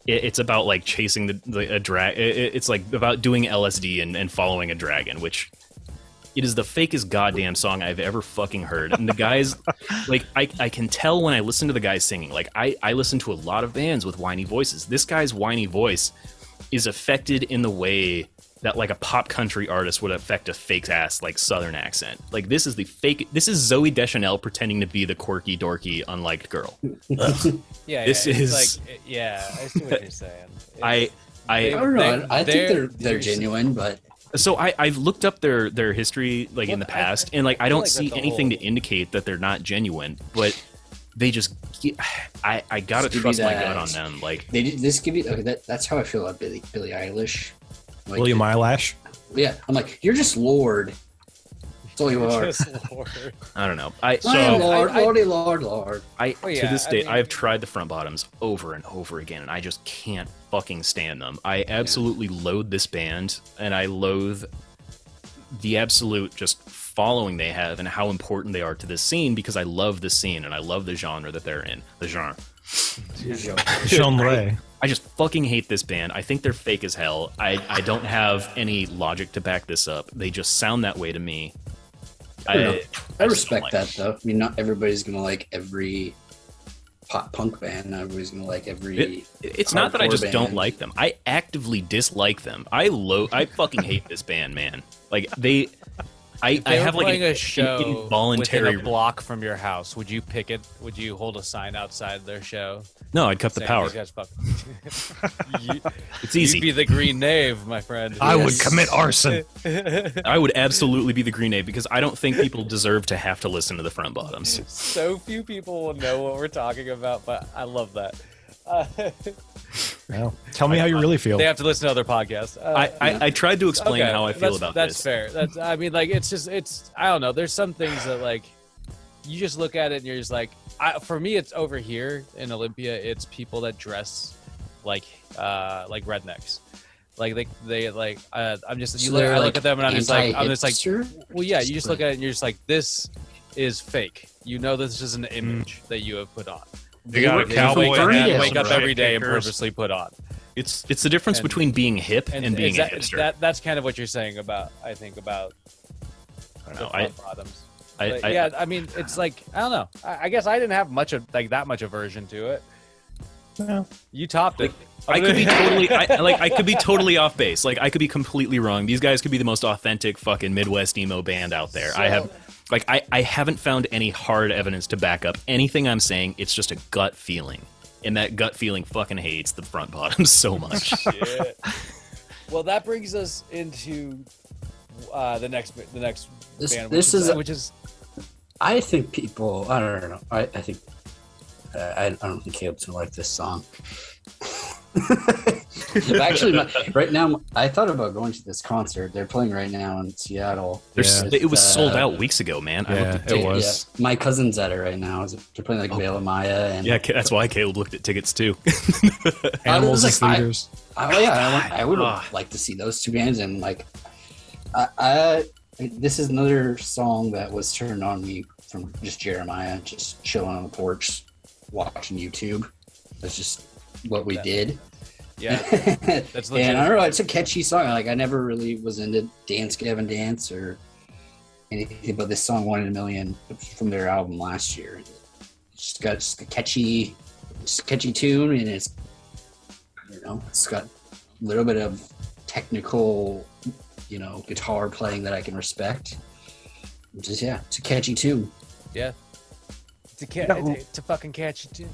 it's about like chasing a drag. It's like about doing LSD and following a dragon, which it is the fakest goddamn song I've ever fucking heard. And the guys, like, I can tell when I listen to the guys singing. Like, I listen to a lot of bands with whiny voices. This guy's whiny voice is affected in the way that like a pop country artist would affect a fake ass like Southern accent. Like, this is Zooey Deschanel pretending to be the quirky, dorky, unliked girl. Yeah, This it's is- like, yeah, I see what you're saying. I I don't know. I think they're they're- genuine, but So I've looked up their history like in the past, and like I don't like see that the anything whole- to indicate that they're not genuine. But they just I gotta Just give trust you my that- gut on them. Like This give you okay. That's how I feel about Billie Eilish. Like, William Eyelash. Yeah, I'm like, you're just Lord. That's all you are. Just Lord. I don't know. Lord, Lord. I Oh, yeah, to this I day mean- I have tried the front bottoms over and over again, and I just can't fucking stand them. I absolutely loathe this band, and I loathe the absolute just following they have and how important they are to this scene, because I love the scene and I love the genre that they're in. The genre. Genre. I just fucking hate this band. I think they're fake as hell. I don't have any logic to back this up. They just sound that way to me. I just don't respect like that it. though. I mean, not everybody's gonna like every pop punk band. Not everybody's gonna like every. It's not that I hardcore just don't band. like them. I actively dislike them. I fucking hate this band, man. Like I They were have like playing an a show involuntary. within a block from your house. Would you pick it? Would you hold a sign outside their show? No, I'd cut the saying, power. "These guys fuck-" It's easy. You'd be the Green Knave, my friend. I would commit arson. I would absolutely be the Green Knave, because I don't think people deserve to have to listen to the front bottoms. So few people will know what we're talking about, but I love that. Well, tell me how you really feel. They have to listen to other podcasts. I tried to explain okay, how I feel about that's this. fair. That's I mean, like it's I don't know. There's some things that like you just look at it and you're just like, for me, it's over here in Olympia. It's people that dress like rednecks. Like they like I'm just So they're, I look like, at them and I'm just like anti-hipster? well yeah, you just look at it and you're just like, this is fake. You know, this is an Mm. image that you have put on. They got a They cowboy wake hat and wake some up every day and kickers. purposely put on. It's the difference And- between being hip and being a hipster. That's kind of what you're saying about, I think, about I the don't know. front bottoms. I, But I, yeah, I mean, it's like, I don't know. I guess I didn't have much of that much aversion to it. No. You topped it. I could be totally I could be totally off base. Like I could be completely wrong. These guys could be the most authentic fucking Midwest emo band out there. I haven't found any hard evidence to back up anything I'm saying. It's just a gut feeling. And that gut feeling fucking hates the front bottoms so much. Shit. Well, that brings us into the next This- band, this is- which is I think people. I don't know. I think. I don't think Caleb's gonna like this song. Actually, right now, I thought about going to this concert. They're playing right now in Seattle. It was sold out weeks ago, man. I Yeah, looked at it tickets. was. Yeah, my cousin's at it right now. They're playing like Veil of Maya and Yeah, that's why Caleb looked at tickets too. Animals and I- theaters. I would like to see those two bands, and like, this is another song that was turned on me from just Jeremiah, just chilling on the porch, watching YouTube. That's just what we did. yeah, that's legit. And I don't know, it's a catchy song. Like I never really was into Dance Gavin Dance or anything, but this song "1 in a Million" from their album last year. It's got just a catchy tune, and it's it's got a little bit of technical, guitar playing that I can respect. Just it's a catchy tune. Yeah, it's a fucking catchy tune.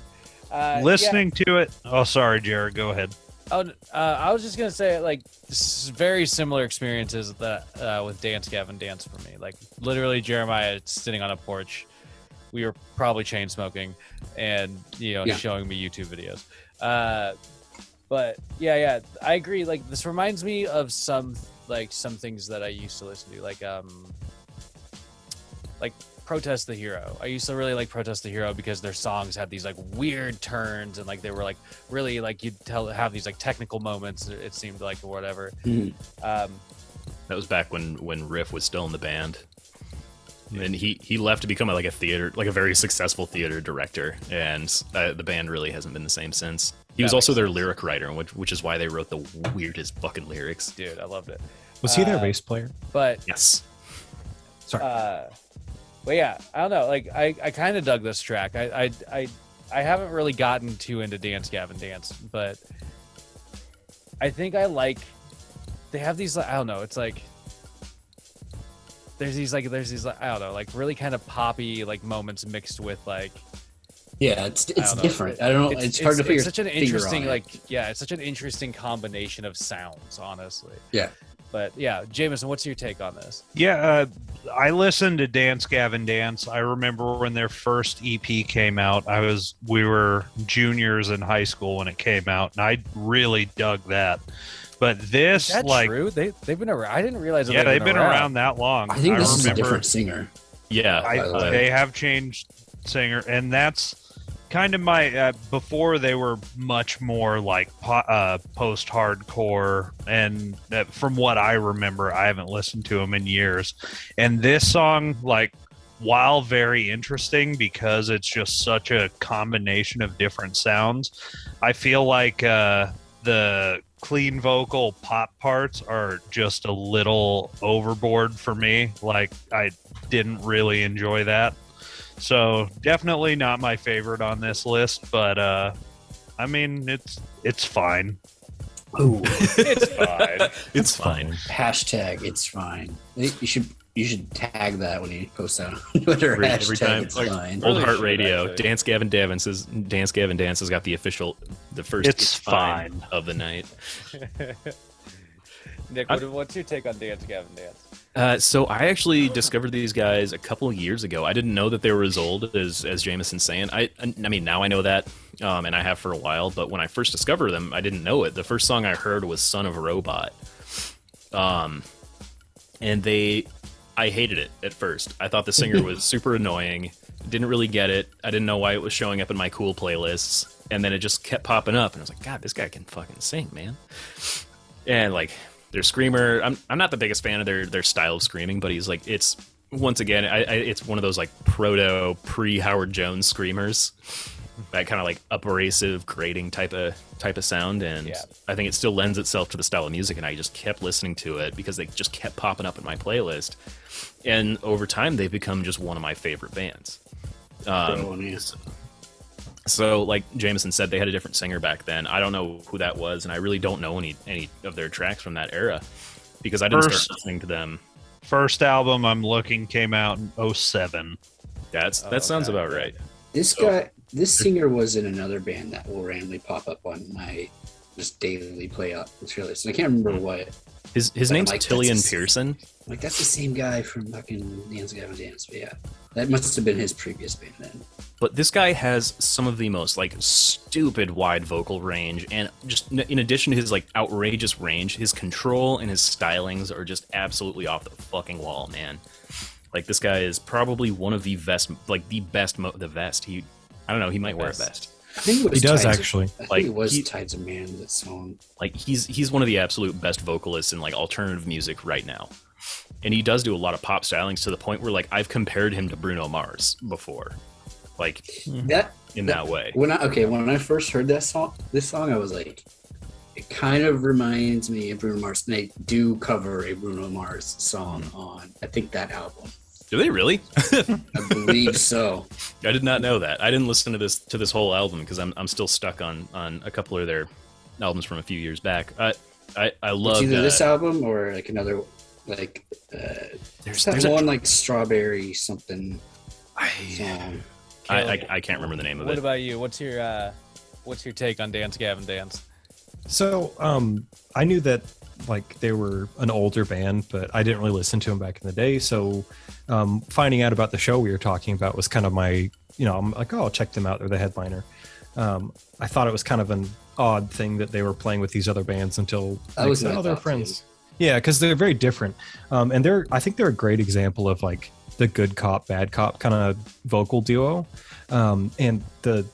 Listening to it. Oh, sorry, Jared. Go ahead. I was just gonna say, like, this is very similar experiences that with Dance Gavin Dance for me. Like, literally, Jeremiah sitting on a porch. We were probably chain smoking, and showing me YouTube videos. But yeah, I agree. Like, this reminds me of some things that I used to listen to, like Protest the Hero. I used to really like Protest the Hero because their songs had these like weird turns, and like they were like really like have these like technical moments. It seemed like, or whatever. That was back when Riff was still in the band, and he left to become like a very successful theater director, and the band really hasn't been the same since. He was also their lyric writer, which is why they wrote the weirdest fucking lyrics. Dude, I loved it. Was he their bass player? But Yes. Sorry. but yeah, I don't know. Like I kind of dug this track. I haven't really gotten too into Dance Gavin Dance, but I think they have these, I don't know, it's like there's these I don't know, like really kind of poppy like moments mixed with like, Yeah, it's don't know. different. I don't know. It's hard to figure. It's such an figure interesting on it. it's such an interesting combination of sounds, honestly. Yeah. But yeah, Jameson, what's your take on this? Yeah, I listened to Dance Gavin Dance. I remember when their first EP came out. We were juniors in high school when it came out, and I really dug that. But this, Is that like, true? They've been around. I didn't realize. Yeah, they've been around that long. I think this is a different singer. Yeah, They have changed singer, and that's kind of my before they were much more like post-hardcore, and from what I remember, I haven't listened to them in years. And this song, like, while very interesting because it's just such a combination of different sounds, I feel like the clean vocal pop parts are just a little overboard for me. Like, I didn't really enjoy that. So definitely not my favorite on this list, but I mean, it's fine. Ooh, It's fine. it's fine. hashtag it's fine. You should tag that when you post that on Twitter. Every Hashtag time, it's like, fine. Old Really Heart should, Radio, actually. Dance Gavin Dance has got the first It's fine of the night. Nick, what's your take on Dance Gavin Dance? So I actually discovered these guys a couple of years ago. I didn't know that they were as old as Jameson's saying. I mean, now I know that, and I have for a while. But when I first discovered them, I didn't know it. The first song I heard was "Son of a Robot," and I hated it at first. I thought the singer was super annoying. Didn't really get it. I didn't know why it was showing up in my cool playlists. And then it just kept popping up, and I was like, God, this guy can fucking sing, man. And like, their screamer, I'm not the biggest fan of their style of screaming, but he's like, it's once again, it's one of those like pre Howard Jones screamers, that kind of like abrasive, grating type of sound, and Yeah. I think it still lends itself to the style of music. And I just kept listening to it because they just kept popping up in my playlist, and over time they've become just one of my favorite bands. So, like Jameson said, they had a different singer back then. I don't know who that was, and I really don't know any of their tracks from that era because I didn't start listening to them. First album I'm looking came out in 2007. That sounds about right. This singer was in another band that will randomly pop up on my just daily playlist. And I can't remember what. His But name's like, Tillian that's- Pearson. Like, that's the same guy from fucking Dance Gavin Dance. But yeah, that must have been his previous band then. But this guy has some of the most like stupid wide vocal range, and just in addition to his like outrageous range, his control and his stylings are just absolutely off the fucking wall, man. Like, this guy is probably one of the best, like the vest. I don't know, he might wear a vest. I think it was He does, Tides actually. I think Like, it was he- Tides of Man, that song. Like, he's one of the absolute best vocalists in like alternative music right now. And he does do a lot of pop stylings to the point where like I've compared him to Bruno Mars before. Like, That way. When I first heard this song, I was like, it kind of reminds me of Bruno Mars. And they do cover a Bruno Mars song on, I think, that album. Do they really? I believe so. I did not know that. I didn't listen to this whole album because I'm still stuck on a couple of their albums from a few years back. I love It's either this album or like another, like there's one like Strawberry something song. I can't remember the name of What it. about you? What's your take on Dance Gavin Dance? So I knew that like they were an older band, but I didn't really listen to them back in the day. So finding out about the show we were talking about was kind of my, I'm like, oh, I'll check them out. They're the headliner. I thought it was kind of an odd thing that they were playing with these other bands until That was my they're thought, friends. Yeah, because they're very different, and I think they're a great example of like the good cop, bad cop kind of vocal duo, and the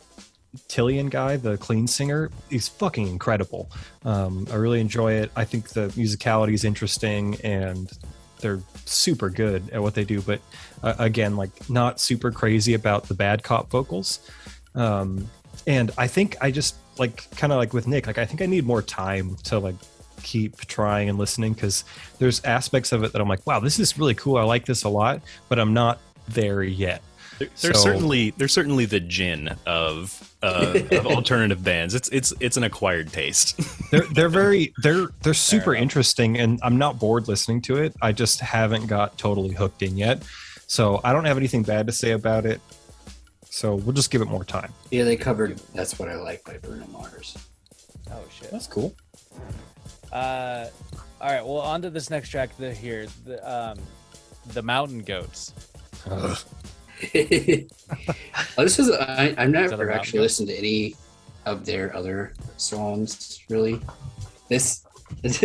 Tillian guy, the clean singer, is fucking incredible. I really enjoy it. I think the musicality is interesting, and they're super good at what they do. But again, like not super crazy about the bad cop vocals. And I think I just like kind of like with Nick, like I think I need more time to like keep trying and listening, because there's aspects of it that I'm like, wow, this is really cool. I like this a lot, but I'm not there yet. They're certainly the gin of alternative bands. It's an acquired taste. they're super interesting, and I'm not bored listening to it. I just haven't got totally hooked in yet. So I don't have anything bad to say about it. So we'll just give it more time. Yeah, they covered "That's What I Like" by Bruno Mars. Oh shit. That's cool. All right. Well, on to this next track. The Mountain Goats. Oh, this is I've never Mountain actually Goat? listened to any of their other songs. Really, this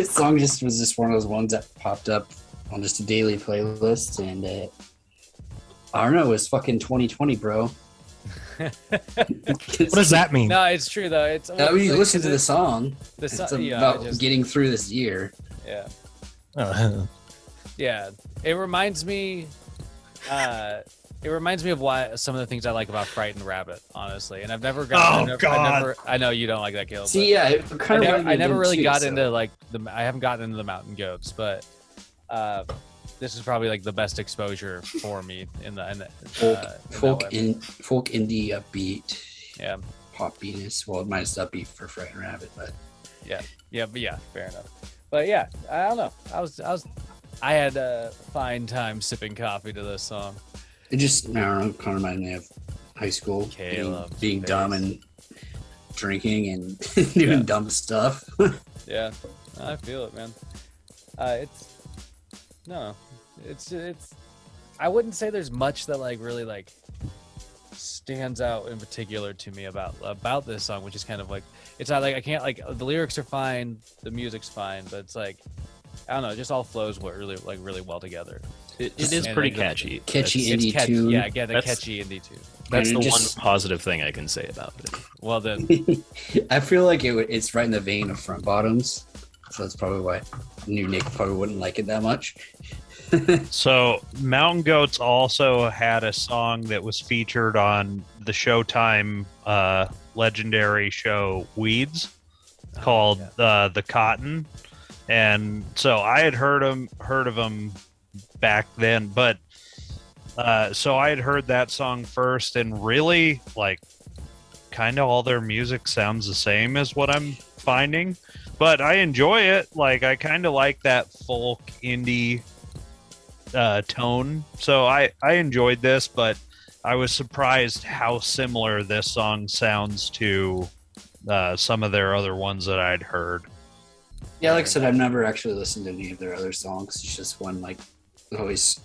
song just was just one of those ones that popped up on just a daily playlist, and I don't know. It was fucking 2020, bro. What does that mean? No, it's true though. It's I mean, you listen to the song. The It's song, yeah, about getting through this year. yeah, Uh, yeah. It reminds me. It reminds me of why some of the things I like about Frightened Rabbit, honestly. And I've never got. I know you don't like that, Caleb. See, yeah, it kind of. I never really got into like I haven't gotten into the Mountain Goats, but this is probably like the best exposure for me in the folk indie upbeat. Yeah. Pop beatness. Well, minus upbeat for Frightened Rabbit, but Yeah, fair enough. But yeah, I don't know. I had a fine time sipping coffee to this song. it just, I don't know, kind of reminded me of high school, Caleb's being face. dumb and drinking and doing dumb stuff. Yeah, I feel it, man. It's I wouldn't say there's much that like really like stands out in particular to me about this song, which is kind of like, it's not like I can't like, the lyrics are fine, the music's fine, but it's like, I don't know, it just all flows really well together. It is And pretty like catchy. Catchy It's indie catchy, tune. yeah, get a That's- catchy indie tune. That's And the it one just- positive thing I can say about it. Well then, I feel like it's right in the vein of Front Bottoms, so that's probably why New Nick probably wouldn't like it that much. So Mountain Goats also had a song that was featured on the Showtime legendary show Weeds called The Cotton. And so I had heard of them back then, but so I had heard that song first, and really like kind of all their music sounds the same as what I'm finding, but I enjoy it. Like I kind of like that folk indie tone, so I enjoyed this, but I was surprised how similar this song sounds to some of their other ones that I'd heard. Yeah, like I said, I've never actually listened to any of their other songs. It's just one like always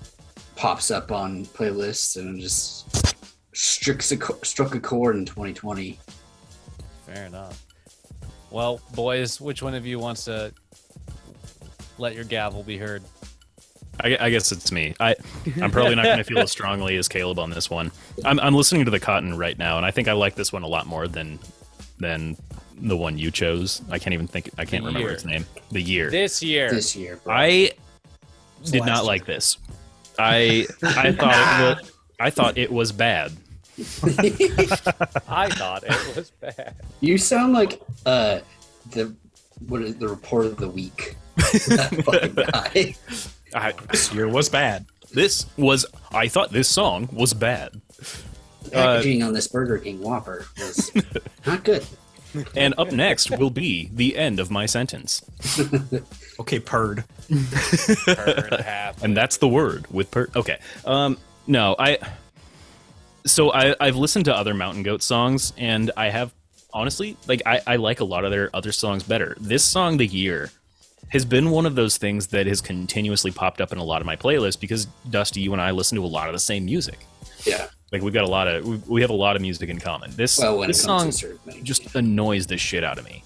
pops up on playlists and just struck a chord in 2020. fair enough. Well, boys, which one of you wants to let your gavel be heard? I guess it's me. I'm probably not going to feel as strongly as Caleb on this one. I'm listening to The Cotton right now, and I think I like this one a lot more than the one you chose. I can't remember Year. its name. The Year. This year. Bro. I did last not year. like this. I thought it was bad. I thought it was bad. You sound like the report of the week. That fucking guy. this year was bad. I thought this song was bad. The packaging on this Burger King Whopper was not good. And up next will be the end of my sentence. Okay, purred. Heard half. And that's the word with okay. No, I've listened to other Mountain Goat songs, and I have honestly, like, I like a lot of their other songs better. This song, The Year, has been one of those things that has continuously popped up in a lot of my playlists because Dusty, you and I listen to a lot of the same music. Yeah. Like we have a lot of music in common. This Well, when this it comes song to certain things, just annoys the shit out of me.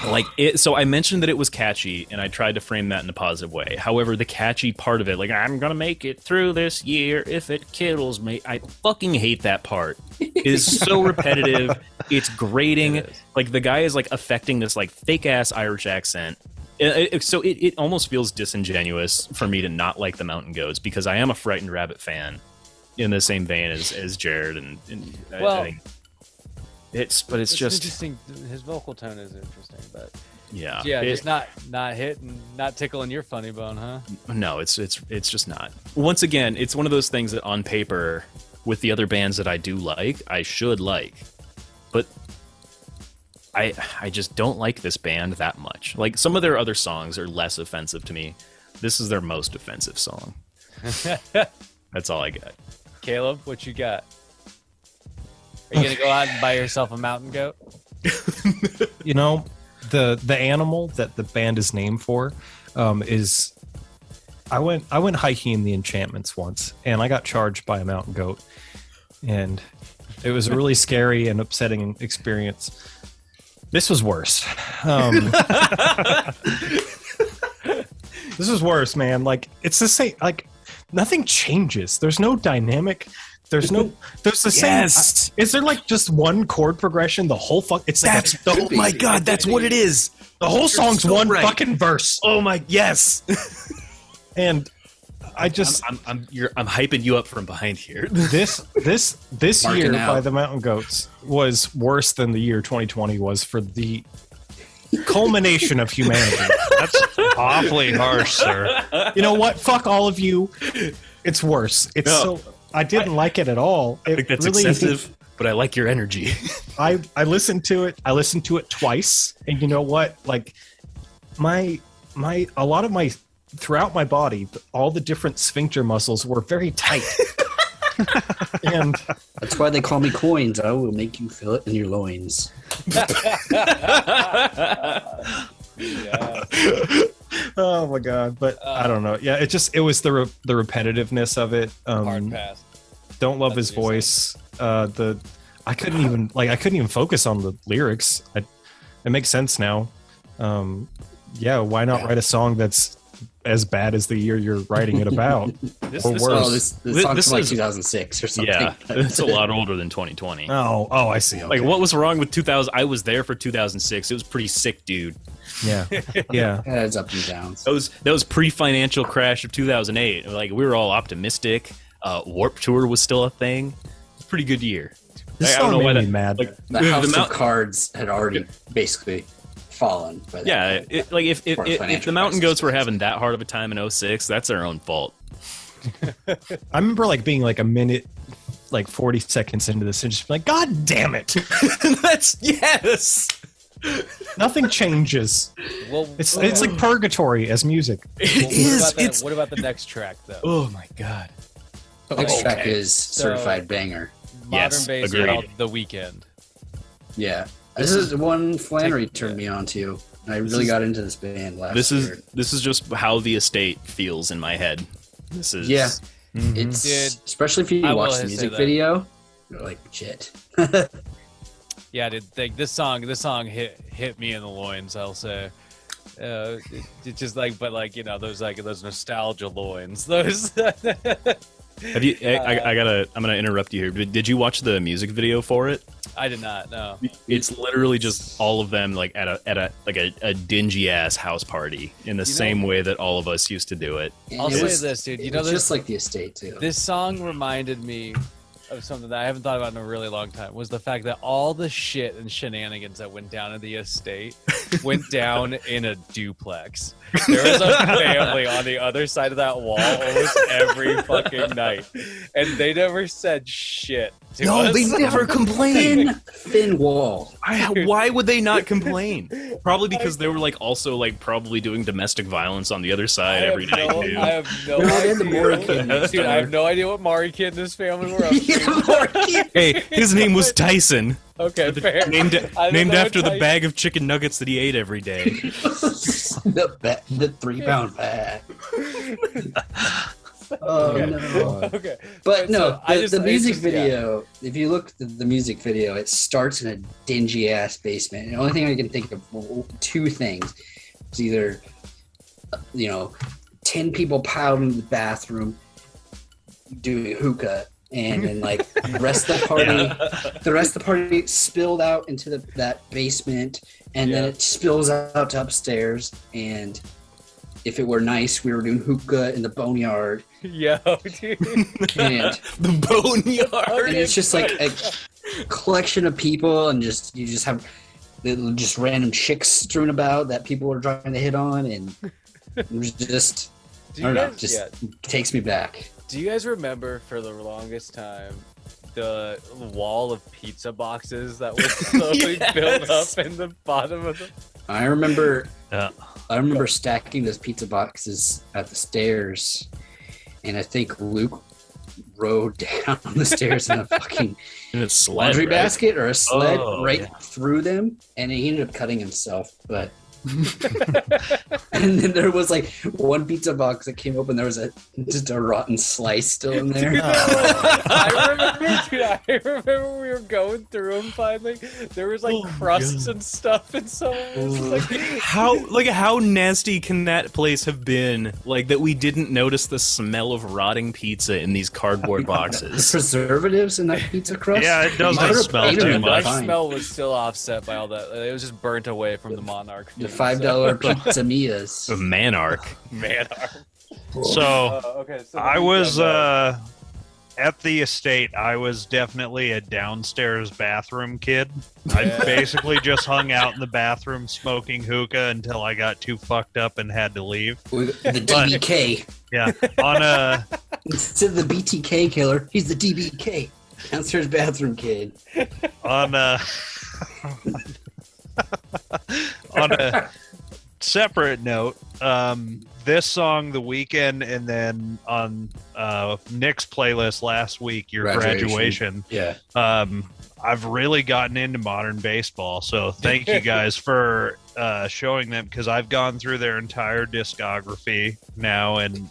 Like it, so I mentioned that it was catchy, and I tried to frame that in a positive way. However, the catchy part of it, like I'm gonna make it through this year if it kills me, I fucking hate that part. It is so repetitive. It's grating. It is. Like the guy is like affecting this like fake ass Irish accent. So it almost feels disingenuous for me to not like the Mountain Goats because I am a Frightened Rabbit fan in the same vein as Jared, and I Well, think it's just interesting. His vocal tone is interesting, but yeah, just not hitting, not tickling your funny bone, huh? No, it's just not. Once again, it's one of those things that on paper, with the other bands that I do like, I should like, but I just don't like this band that much. Like some of their other songs are less offensive to me. This is their most offensive song. That's all I got. Caleb, what you got? Are you gonna go out and buy yourself a Mountain Goat? You know, the animal that the band is named for is. I went hiking in the Enchantments once, and I got charged by a mountain goat, and it was a really scary and upsetting experience. This was worse. This is worse, man. Like, it's the same. Like, nothing changes. There's no dynamic. There's the same. Is there like just one chord progression? The whole fuck. It's like Oh my god, that's what it is. the whole song's so one right. fucking verse. Oh my yes. And I just I'm hyping you up from behind here. this Marking year out. by the Mountain Goats was worse than the year 2020 was for the culmination of humanity. That's awfully harsh, sir. You know what? Fuck all of you. It's worse. It's No. so I didn't like it at all. I think that's excessive, but I like your energy. I listened to it. I listened to it twice, and you know what? Like a lot of my throughout my body, all the different sphincter muscles were very tight. And That's why they call me coins. I will make you feel it in your loins. Yeah. oh my god! But I don't know. Yeah, it was the repetitiveness of it. Hard pass. Don't love That's his what you're voice. I couldn't even focus on the lyrics. It makes sense now. Yeah, why not write a song that's as bad as the year you're writing it about? This Or is- worse. Oh, this song's this from like is- 2006 or something. Yeah, it's a lot older than 2020. Oh, I see. Like, what was wrong with 2000? I was there for 2006. It was pretty sick, dude. Yeah, yeah. It has up and downs. That was pre-financial crash of 2008. Like, we were all optimistic. Warped Tour was still a thing. It's a pretty good year. This I don't song know why made me that. mad. Like, The House of Mount- Cards had already basically fallen. By that yeah, point. if Or the financial Mountain crisis. Goats were having that hard of a time in 06, that's their own fault. I remember like being like a minute, like 40 seconds into this, and just be like, God damn it! That's yes. Nothing changes. Well, It's like purgatory as music. What about the next track though? Oh my god. Next track okay. is Certified Banger. Modern yes, bass agreed. called The Weekend. Yeah. This is one Flannery turned me on to. And I really got into this band last year. This is just how the estate feels in my head. This is Yeah. It's Dude, especially if you I will watch the say music that. video, you're like, shit. Yeah, dude. Like, this song hit me in the loins. I'll say. It just like, but like, you know, those nostalgia loins. Those. Have you? I'm gonna interrupt you here. Did you watch the music video for it? I did not. No. It's literally just all of them like at a dingy ass house party in the same way that all of us used to do it. And I'll it say was- this, dude. You it know, was there's just like the estate too. This song reminded me of something that I haven't thought about in a really long time, was the fact that all the shit and shenanigans that went down in the estate went down in a duplex. There was a family on the other side of that wall almost every fucking night, and they never said shit to us. never complained. Thin wall. Why would they not complain? Probably because they were like also like probably doing domestic violence on the other side every night too. I have no No, they had the idea. Maury kid next Dude, I have door. no idea what Maury kid and his family were up to. Hey, his name was Tyson. Okay, fair. Named I don't know after the Tyson- bag of chicken nuggets that he ate every day. the 3-pound bag. Oh no. Okay. But So no, I the, just- the it's music just- yeah. video, if you look at the music video, it starts in a dingy ass basement. And the only thing I can think of, two things. It's either, 10 people piled into the bathroom doing hookah, and then like the rest of the party spilled out into that basement, and then Yeah. it spills out to upstairs. And if it were nice, we were doing hookah in the boneyard. Yo, dude. And The boneyard. and it's just like a collection of people, and you just have just random chicks strewn about that people are trying to hit on, and it was just Do I don't you know, guys, just yeah. takes me back. Do you guys remember for the longest time the wall of pizza boxes that was slowly built up in the bottom of the? I remember Yeah. stacking those pizza boxes at the stairs, and I think Luke rode down the stairs in a fucking And it's sled, laundry right? basket or a sled Oh, through them, and he ended up cutting himself. But and then there was like one pizza box that came open. There was just a rotten slice still in there. I remember we were going through them finally. There was like crusts and stuff, and so it was like, How nasty can that place have been? Like that we didn't notice the smell of rotting pizza in these cardboard The boxes. preservatives in that pizza crust. Yeah, it doesn't Could've smell ate too them much. the fine. smell was still offset by all that. It was just burnt away from the Monarch. The fumes, $5 pizza mias. Of Manarch. So Okay, so I was at the estate. I was definitely a downstairs bathroom kid. I basically just hung out in the bathroom smoking hookah until I got too fucked up and had to leave. The DBK. Yeah, on a Instead of the BTK killer, he's the DBK. Downstairs bathroom kid. on a on a separate note, this song, The Weekend, and then on Nick's playlist last week, your graduation. Yeah. I've really gotten into modern baseball, so thank you guys for showing them, because I've gone through their entire discography now, and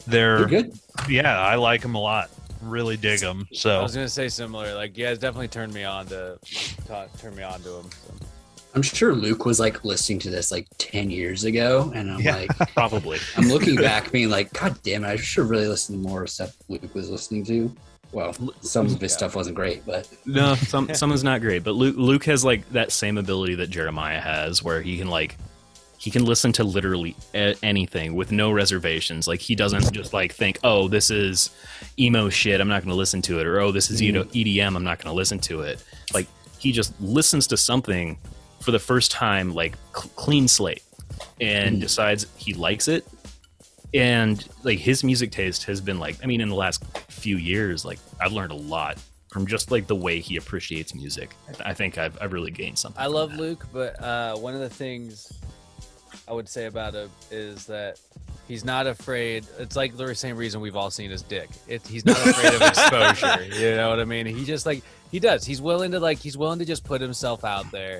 they're You're good. yeah, I like them a lot. Really dig them. I So was gonna say similar. Like, yeah, it's definitely turned me on to him. So. I'm sure Luke was like listening to this like 10 years ago, and I'm Yeah. like, Probably. I'm looking back, being like, God damn it, I should really listen to more stuff Luke was listening to. Well, some of his stuff wasn't great, but No, some is not great, but Luke has like that same ability that Jeremiah has, where he can listen to literally anything with no reservations. Like he doesn't just like think, oh, this is emo shit, I'm not going to listen to it, or oh, this is EDM, I'm not going to listen to it. Like he just listens to something for the first time, like clean slate, and decides he likes it. And like his music taste has been like, I mean, in the last few years, like I've learned a lot from just like the way he appreciates music. I think I've really gained something. I from love that. Luke, but one of the things I would say about him is that he's not afraid. It's like the same reason we've all seen his dick. He's not afraid of exposure. You know what I mean? He just like he does. He's willing to just put himself out there.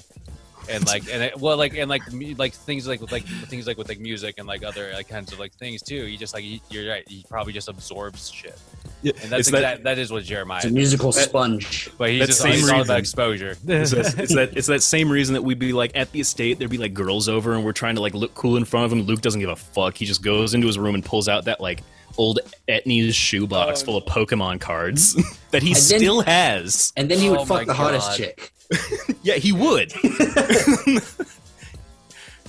And like things with music and like other like kinds of like things too. He just like you're right. He probably just absorbs shit. Yeah, And that's it's that is what Jeremiah. it's a does. musical sponge. But he's that just same he's all reason. about exposure. It's that same reason that we'd be like at the estate, there'd be like girls over and we're trying to like look cool in front of him. Luke doesn't give a fuck. He just goes into his room and pulls out that like old Etnies shoebox full of Pokemon cards that he And then- still has. And then he would Oh fuck my the hottest God. chick. Yeah, he would.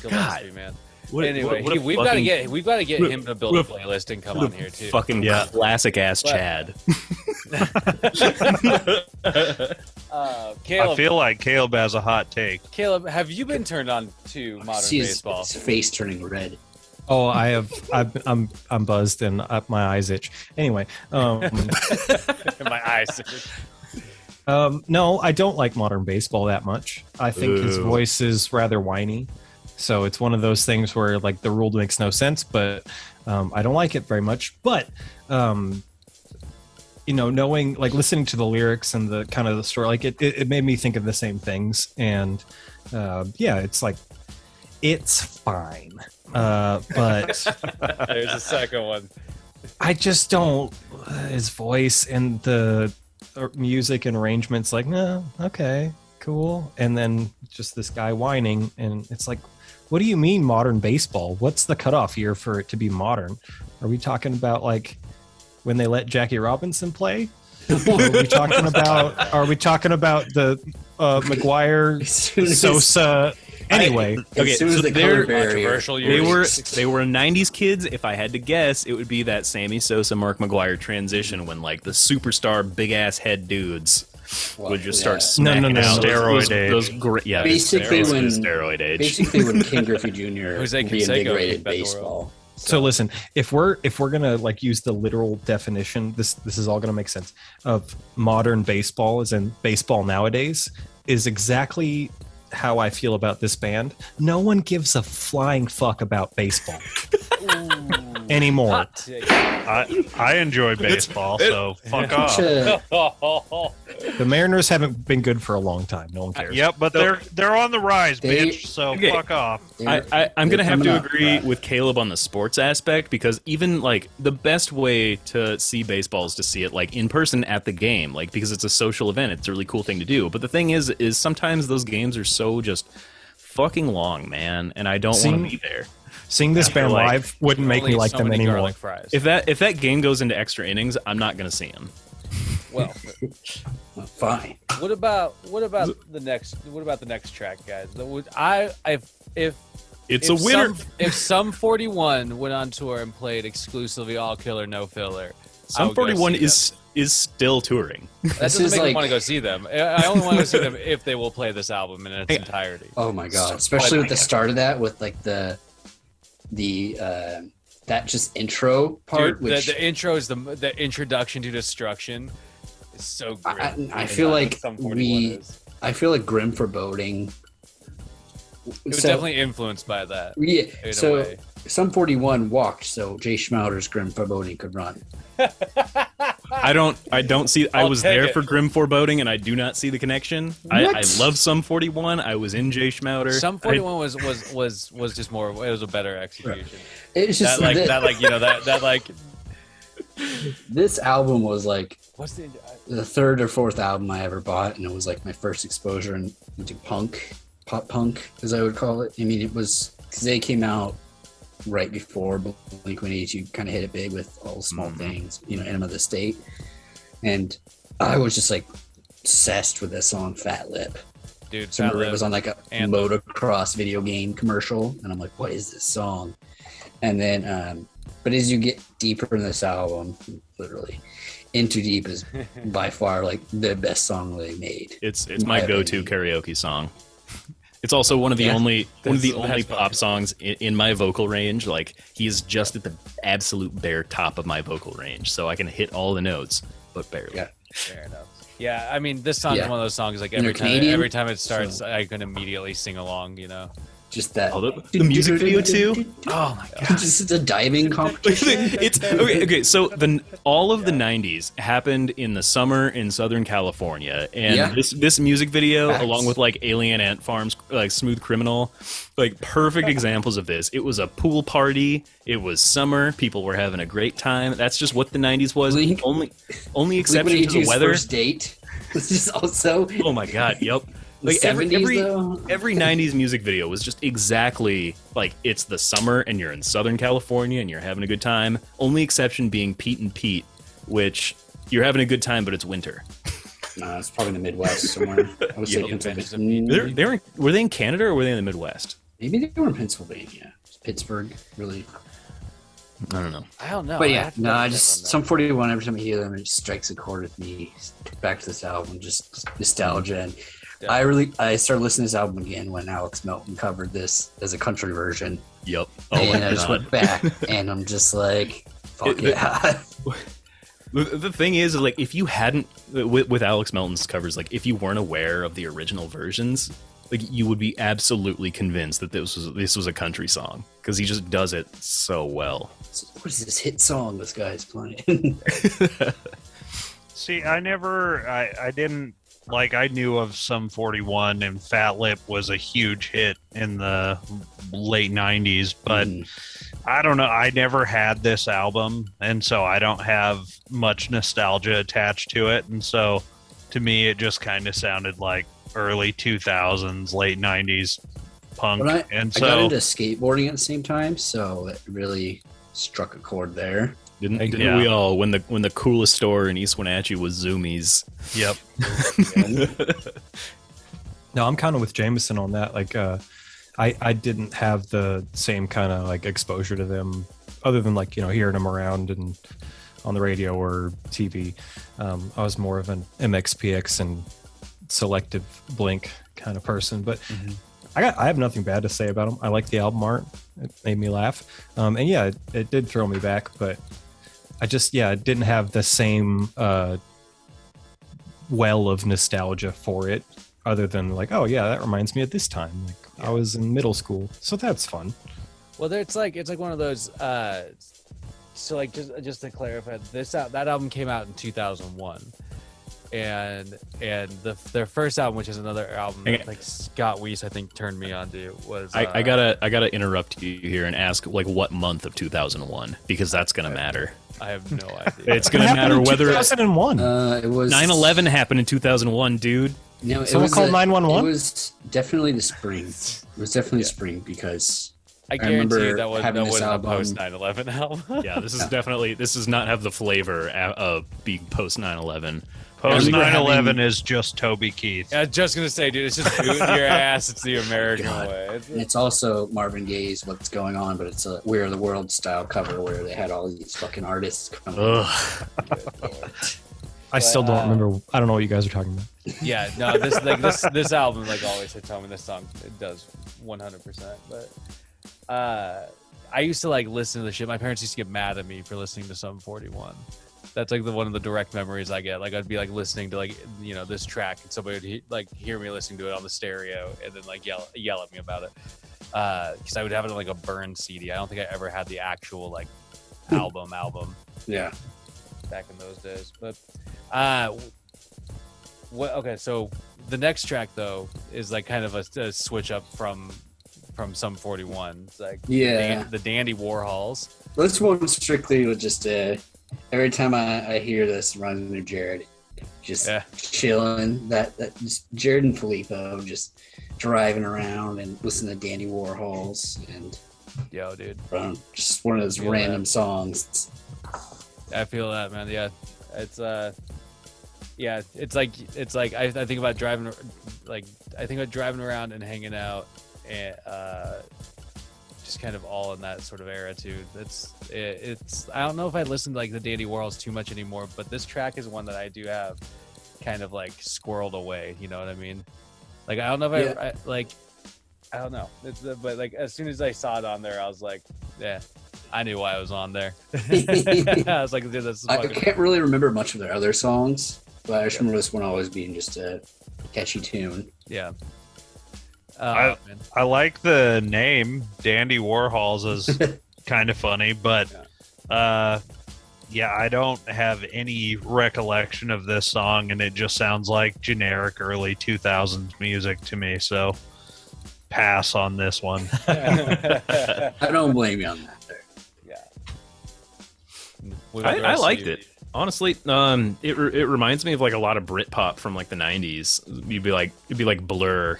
Gillespie, man. What- Anyway, what a we've got to fucking- get him to build a what a- playlist and come what on a here too. Fucking Yeah. classic ass But- Chad. Caleb, I feel like Caleb has a hot take. Caleb, have you been turned on to modern See his, baseball? his face turning red. Oh, I have. I'm buzzed and my eyes itch. Anyway, My eyes. no, I don't like modern baseball that much. I think his Ooh. voice is rather whiny. So it's one of those things where like the rule makes no sense, but I don't like it very much. But knowing like listening to the lyrics and the kind of the story, like it made me think of the same things. And it's like it's fine. But There's a second one. I just don't. His voice and the music and arrangements, like, no, okay, cool. And then just this guy whining, and it's like, what do you mean modern baseball? What's the cutoff year for it to be modern? Are we talking about like when they let Jackie Robinson play? Are we talking about the McGuire As soon as Sosa? Anyway, Okay, as soon as so the they're color barrier. controversial They years. were 90s kids. If I had to guess, it would be that Sammy Sosa, Mark McGuire transition when like the superstar big ass head dudes would just start No, smacking out Steroid those great, yeah, Basically basically when- steroid age. Basically, when Ken Griffey Jr. Jose Canseco reinvigorated came back to the baseball. so listen, if we're gonna like use the literal definition, this is all gonna make sense of modern baseball, as in baseball nowadays, is exactly how I feel about this band. No one gives a flying fuck about baseball. anymore. Hot take. I enjoy baseball, so fuck off. The Mariners haven't been good for a long time. No one cares. Yep, but they're on the rise, bitch. So Okay. fuck off. I'm gonna have to coming up, agree right. with Caleb on the sports aspect, because even like the best way to see baseball is to see it like in person at the game, like because it's a social event. It's a really cool thing to do. But the thing is sometimes those games are so just fucking long, man, and I don't want to be there. Seeing this band like, live wouldn't make me Only like so them many anymore. garlic fries. If that game goes into extra innings, I'm not gonna see him. Well, Fine. what about the next track, guys? If It's a winner. If Sum 41 went on tour and played exclusively all killer, no filler, I Sum would go 41 see is still touring. them. That This doesn't is make me like- want to go see them. I only want to see them if they will play this album in its entirety. Oh my god! Especially with the start of that, with like the that just intro part, Dude, which the intro is the introduction to Destruction. Is so great. I feel like Sum 41 is. I feel like Grim Foreboding. It was definitely influenced by that. Yeah. in a So way. Sum 41 walked so Jay Schmouder's Grim Foreboding could run. I don't see. I I'll was take there it. for Grim Foreboding, and I do not see the connection. I love Sum 41. I was in Jay Schmouder. Sum 41 was just more. It was a better execution. It's just That like. this album was like What's the third or fourth album I ever bought, and it was like my first exposure into punk, pop punk, as I would call it. I mean, it was because they came out right before Blink-182 kind of hit it big with All the Small Things, Enema of the State, and I was just like obsessed with that song Fat Lip. Dude, So I remember it was on like a Anthem. motocross video game commercial, and I'm like, what is this song? And then, but as you get deeper in this album, literally, Into Deep is by far like the best song they made. It's my go-to opinion. karaoke song. It's also one of the Yeah. only That's the best pop part. songs in my vocal range. Like he's just at the absolute bare top of my vocal range, so I can hit all the notes, but barely. Yeah. Fair enough. Yeah, I mean, this song is Yeah. one of those songs like And every they're time Canadian, it starts, so- I can immediately sing along. Just that. Oh, the music video too. Oh my god. Just the diving competition. It's okay. So all of the '90s happened in the summer in Southern California, and Yeah. this music video, Facts. along with like Alien Ant Farm's like Smooth Criminal, like perfect examples of this. It was a pool party. It was summer. People were having a great time. That's just what the '90s was. Blink- Only exception to the Blink-182's weather. First date. This is also Oh my god. Yep. the Like 70s though. every 90s music video was just exactly like it's the summer and you're in Southern California and you're having a good time. Only exception being Pete and Pete, which you're having a good time, but it's winter. Nah, it's probably in the Midwest somewhere. I would say Yeah. Pennsylvania. Were they in Canada or were they in the Midwest? Maybe they were in Pennsylvania. Pittsburgh, really. I don't know. I don't know. But I yeah, have to no, double I check just on that. Sum 41. Every time I hear them, it just strikes a chord with me. Back to this album, just nostalgia. And I started listening to this album again when Alex Melton covered this as a country version, Yep. Oh and my I just god. went back, and I'm just like, fuck It- yeah. The thing is, like, if you hadn't with Alex Melton's covers, like, if you weren't aware of the original versions, like, you would be absolutely convinced that this was a country song because he just does it so well. What is this hit song this guy's playing? See, I didn't like. I knew of Sum 41, and Fat Lip was a huge hit in the late '90s, but I don't know. I never had this album, and so I don't have much nostalgia attached to it, and so to me, it just kind of sounded like early 2000s, late '90s punk, But and I got so into skateboarding at the same time, so it really struck a chord there. Didn't Yeah. we all when the coolest store in East Wenatchee was Zoomies? yep. No, I'm kind of with Jameson on that. Like, I didn't have the same kind of like exposure to them, other than like hearing them around and on the radio or TV. I was more of an MXPX and selective Blink kind of person, but I have nothing bad to say about them. I like the album art; it made me laugh, and yeah, it did throw me back. But I just didn't have the same well of nostalgia for it, other than like, oh yeah, that reminds me of this time. Like I was in middle school, so that's fun. Well, it's like one of those. so like just to clarify, that album came out in 2001, and their first album, which is another album that like Scott Weiss I think turned me on to, was I gotta interrupt you here and ask like what month of 2001, because that's gonna matter. I have no idea. It's gonna matter whether 2001. It was 9/11 happened in 2001, dude. No, Someone called 911? It was definitely the spring. It was definitely the spring because I guarantee remember that having this wasn't a album. post 9/11 album. Yeah, this does not have the flavor of being post 9/11. Post remember 9/11 is just Toby Keith. I was just gonna say, dude, it's just booting your ass. It's the American God. way. And it's also Marvin Gaye's "What's Going On," but it's a "We're the World" style cover where they had all these fucking artists come. Ugh. I still don't remember. I don't know what you guys are talking about. Yeah, no, this album like always hits home, and this song it does 100%. But I used to like listen to the shit. My parents used to get mad at me for listening to Sum 41. That's like one of the direct memories I get. Like I'd be like listening to like this track, and somebody would like hear me listening to it on the stereo, and then like yell at me about it because I would have it on like a burned CD. I don't think I ever had the actual like album. Yeah. Back in those days. But okay, so the next track though is like kind of a switch up from Sum 41. It's like the Dandy Warhols. This one strictly was just every time I hear this, it reminds me of Jared. Just chilling. That just Jared and Filippo just driving around and listening to Dandy Warhols and yo, dude, just one of those random songs. I feel that, man. Yeah, it's it's like I think about driving around and hanging out, and just kind of all in that sort of era too. It's I don't know if I listen to like the Dandy Warhols too much anymore, but this track is one that I do have kind of like squirreled away. You know what I mean? Like I don't know if I don't know. But like as soon as I saw it on there, I was like, yeah. I knew why I was on there. I was like, dude, that's I can't really remember much of their other songs, but I just remember this one always being just a catchy tune. Yeah. I like the name Dandy Warhols is kind of funny, but I don't have any recollection of this song, and it just sounds like generic early 2000s music to me. So pass on this one. I don't blame you on that. I liked it. Honestly, it reminds me of like a lot of Britpop from like the 90s. It'd be like Blur,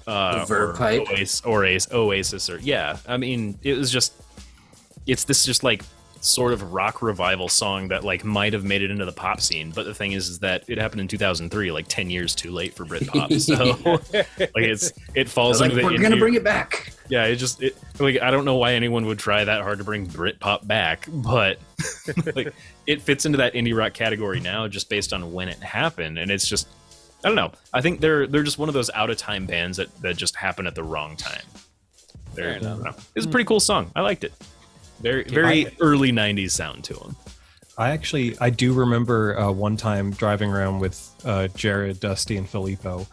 Verve Pipe, Oasis, or I mean, it's this just like sort of rock revival song that like might have made it into the pop scene. But the thing is that it happened in 2003, like 10 years too late for Britpop. So like it falls into the. We're gonna bring it back. Yeah, like I don't know why anyone would try that hard to bring Britpop back, but like it fits into that indie rock category now just based on when it happened, and it's just I don't know. I think they're just one of those out of time bands that just happen at the wrong time. It's a pretty cool song. I liked it. Very early 90s sound to them. I do remember one time driving around with Jared, Dusty, and Filippo,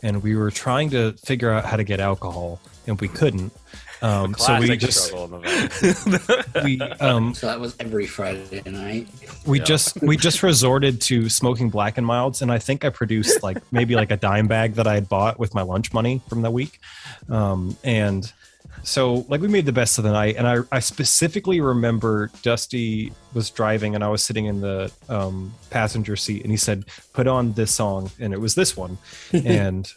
and we were trying to figure out how to get alcohol, and we couldn't. So we just so that was every Friday night. We just resorted to smoking Black and Milds, and I think I produced like maybe like a dime bag that I had bought with my lunch money from that week, and. So, like, we made the best of the night, and I specifically remember Dusty was driving, and I was sitting in the passenger seat, and he said, "Put on this song," and it was this one, and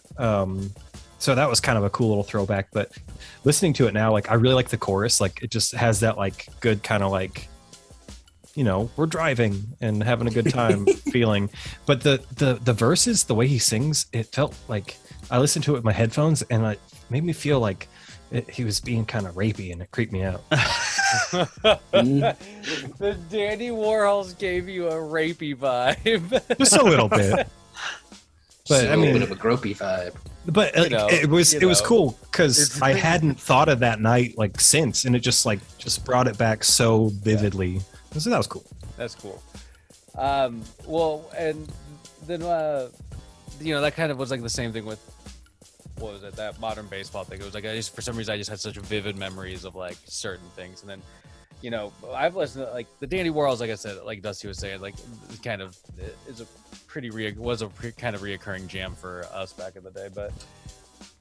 so that was kind of a cool little throwback. But listening to it now, like, I really like the chorus. Like, it just has that like good kind of like, we're driving and having a good time feeling. But the verses, the way he sings, it felt like I listened to it with my headphones, and it made me feel like. He was being kind of rapey, and it creeped me out. The Dandy Warhols gave you a rapey vibe. Just a little bit. But a little bit of a gropey vibe. But it was cool because I hadn't thought of that night like since, and it just brought it back so vividly. So that was cool. That's cool. Well, and then that kind of was like the same thing with. What was it? That modern baseball thing. It was like for some reason I just had such vivid memories of like certain things, and then you know, I've listened to like the Dandy Warhols, like I said, like Dusty was saying, like kind of is a pretty kind of reoccurring jam for us back in the day. But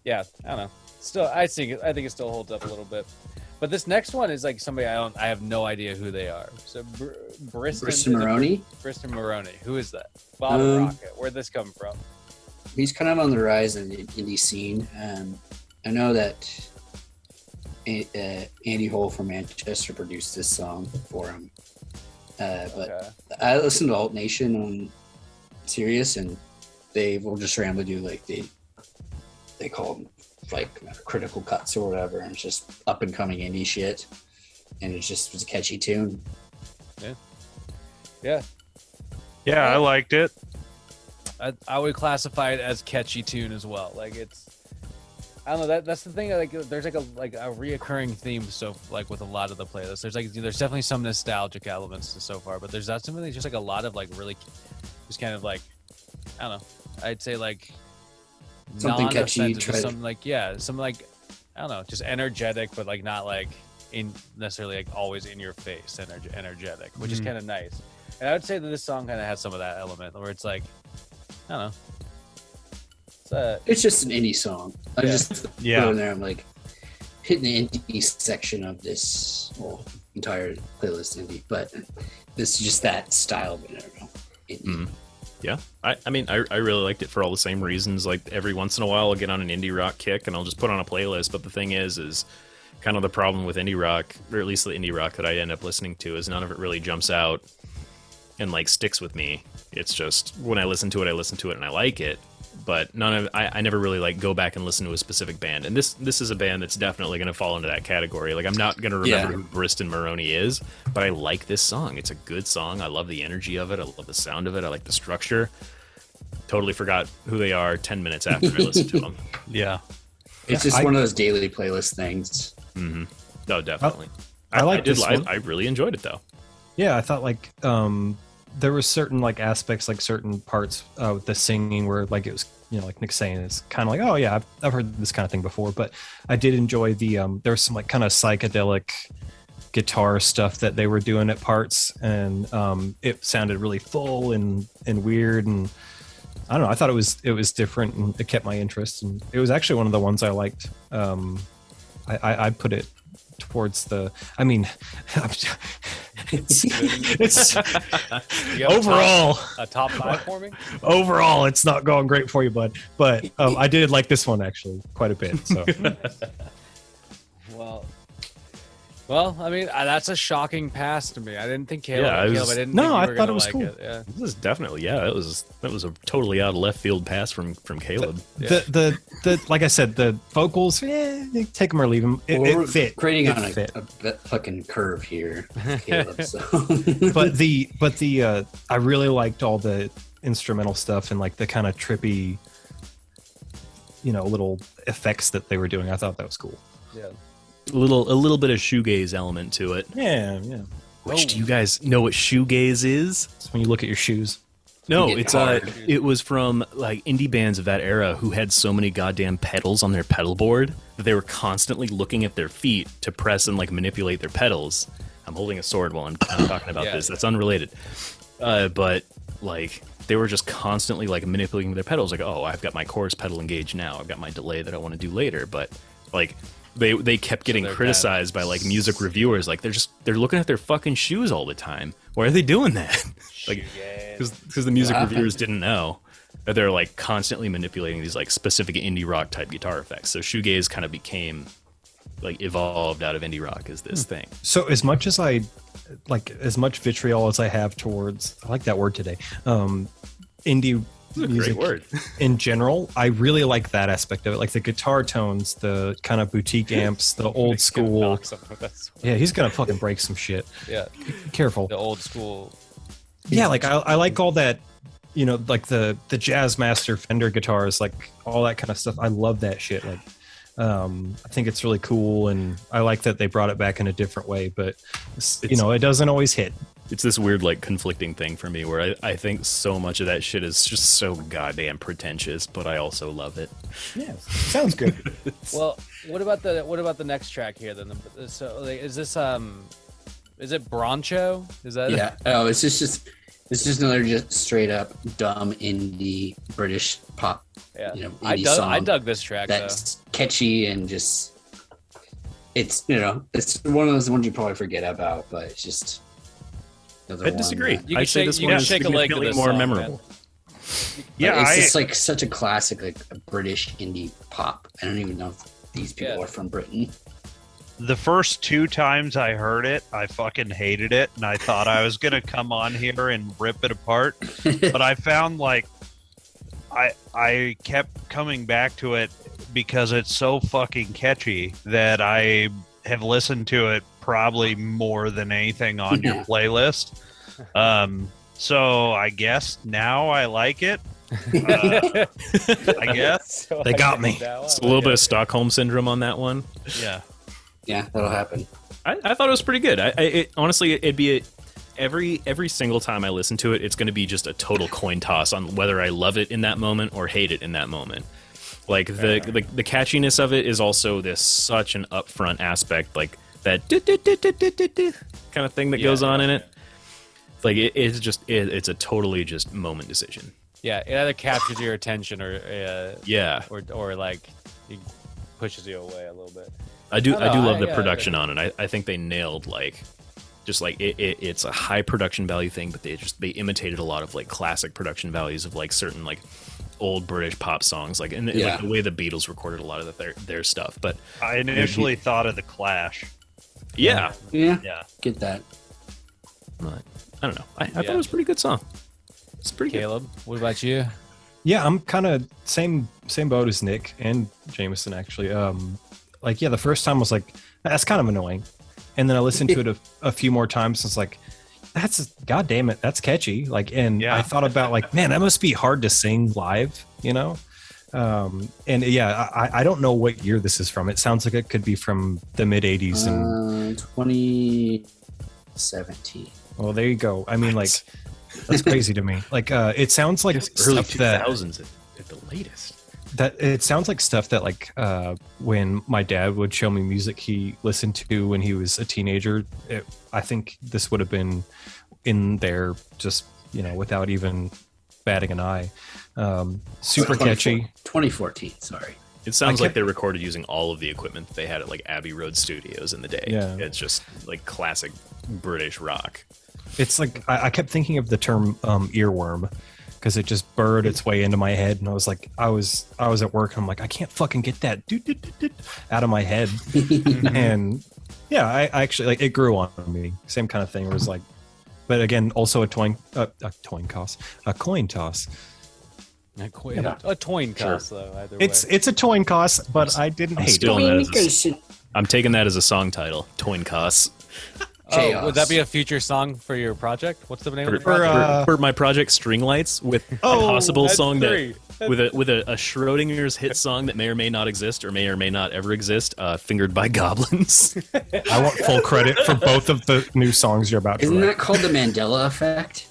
yeah, I don't know. Still, I think it still holds up a little bit. But this next one is like somebody I have no idea who they are. So Briston Maroney. Briston Maroney. Who is that? Bottle Rocket. Where'd this come from? He's kind of on the rise in the indie scene. I know that Andy Hole from Manchester produced this song for him. But I listened to Alt Nation on Sirius, and they will just randomly do like they call them like critical cuts or whatever, and it's just up and coming indie shit, and it just was a catchy tune. Yeah. I liked it. I would classify it as catchy tune as well. Like it's, I don't know, that's the thing. Like there's like a reoccurring theme. So like with a lot of the playlists, there's definitely some nostalgic elements so far, but there's not something just like a lot of like really just kind of like, I don't know. I'd say like Something catchy, some like some like, I don't know, just energetic, but like not like in necessarily like always in your face energetic, which is kind of nice. And I would say that this song kind of has some of that element where it's like, I don't know, it's just an indie song. I just go in there, I'm like hitting the indie section of this entire playlist indie, but this is just that style of it. I don't know. Indie. Yeah, I mean, I really liked it for all the same reasons. Like every once in a while, I'll get on an indie rock kick and I'll just put on a playlist. But the thing is kind of the problem with indie rock, or at least the indie rock that I end up listening to, is none of it really jumps out and like sticks with me. It's just when I listen to it and I like it. But none of I never really like go back and listen to a specific band. And this is a band that's definitely going to fall into that category. Like I'm not going to remember who Briston Maroney is, but I like this song. It's a good song. I love the energy of it. I love the sound of it. I like the structure. Totally forgot who they are 10 minutes after I listened to them. Yeah. It's just one of those daily playlist things. Mm-hmm. Oh, definitely. I really enjoyed it though. Yeah, I thought like there were certain like aspects, like certain parts with the singing where like it was, you know, like Nick's saying, it's kind of like, oh yeah, I've heard this kind of thing before. But I did enjoy the there was some like kind of psychedelic guitar stuff that they were doing at parts, and it sounded really full and weird, and I don't know, I thought it was different, and it kept my interest, and it was actually one of the ones I liked. I put it towards the, I mean, it's overall a top 5 for me. Overall, it's not going great for you, bud. But I did like this one actually quite a bit. So, well, I mean, that's a shocking pass to me. I didn't think Caleb. Yeah, I didn't. No, think I you were thought gonna it was like cool. It. Yeah. This is definitely, that was a totally out of left field pass from Caleb. The like I said, the vocals, take them or leave them. It fit. Creating it on fit. a fucking curve here, Caleb. So. but the I really liked all the instrumental stuff and like the kind of trippy, you know, little effects that they were doing. I thought that was cool. Yeah. A little bit of shoegaze element to it. Yeah. Which, do you guys know what shoegaze is? It's when you look at your shoes. No, You get it's hard. it was from like indie bands of that era who had so many goddamn pedals on their pedal board that they were constantly looking at their feet to press and like manipulate their pedals. I'm holding a sword while I'm talking about this. That's unrelated. But like they were just constantly like manipulating their pedals. Like, oh, I've got my chorus pedal engaged now. I've got my delay that I want to do later. But like they kept getting criticized by like music reviewers. Like they're looking at their fucking shoes all the time. Why are they doing that? Like, because the music reviewers didn't know that they're like constantly manipulating these like specific indie rock type guitar effects. So shoegaze kind of became like evolved out of indie rock as this thing. So as much as as much vitriol as I have towards, I like that word today, indie music Great word. in general, I really like that aspect of it, like the guitar tones, the kind of boutique amps, the old school. Yeah, he's gonna fucking break some shit. Yeah, Careful. the old school. Yeah, like I like all that, you know, like the Jazz Master Fender guitars, like all that kind of stuff. I love that shit. Like, I think it's really cool, and I like that they brought it back in a different way. But you know, it doesn't always hit. It's this weird like conflicting thing for me where I think so much of that shit is just so goddamn pretentious, but I also love it. Yeah, sounds good. Well, what about the next track here then? So like, is this Is it Broncho? Is that Yeah. Oh, it's just another just straight up dumb indie British pop. Yeah. Indie I song dug this track that's catchy and just it's one of those ones you probably forget about, but it's just. I disagree. You I can say shake- this you one can is shake a leg to significantly this more song, memorable. Yeah, it's just like such a classic, like a British indie pop. I don't even know if these people are from Britain. the first 2 times I heard it, I fucking hated it, and I thought I was gonna come on here and rip it apart. But I found like I kept coming back to it because it's so fucking catchy that I have listened to it probably more than anything on your playlist. So I guess now I like it. I guess They got me. It's a little bit of Stockholm syndrome on that one. yeah. Yeah, that'll happen. I thought it was pretty good. Honestly, it'd be every single time I listen to it, it's going to be just a total coin toss on whether I love it in that moment or hate it in that moment. Like the catchiness of it is also such an upfront aspect, like that kind of thing that goes on in it. Like it's a totally just moment decision. Yeah, it either captures your attention or or like it pushes you away a little bit. I do love the production on it. I think they nailed it's a high production value thing, but they imitated a lot of like classic production values of like certain like old British pop songs, like like the way the Beatles recorded a lot of their stuff. But I initially thought of the Clash. Yeah, Get that. but I don't know. I thought it was a pretty good song. It's pretty Caleb, what about you? Yeah, I'm kind of same boat as Nick and Jameson actually. The first time I was like, that's kind of annoying, and then I listened to it a few more times. And it's like, God damn it, that's catchy. Like, and I thought about like, man, that must be hard to sing live, you know. I don't know what year this is from. It sounds like it could be from the mid '80s and 2017. Well, there you go. I mean, like, that's crazy to me. Like, it sounds like early stuff that 2000s at the latest. That it sounds like stuff that like when my dad would show me music he listened to when he was a teenager. I think this would have been in there just without even batting an eye. Super catchy. 2014. Sorry. It sounds like they recorded using all of the equipment that they had at like Abbey Road Studios in the day. Yeah. It's just like classic British rock. It's like I kept thinking of the term earworm because it just burrowed its way into my head, and I was like, I was at work, and I'm like, I can't fucking get that out of my head, and yeah, I actually like it grew on me. Same kind of thing. It was like, but again, also a coin toss. A coin toss, though. Either way. It's a coin toss, but I didn't hate it. I'm taking that as a song title, Toin Koss. Would that be a future song for your project? What's the name of the project? For my project String Lights, with a possible song with a Schrodinger's hit song that may or may not exist or may not ever exist, Fingered by Goblins. I want full credit for both of the new songs you're about to Isn't write. that called the Mandela Effect?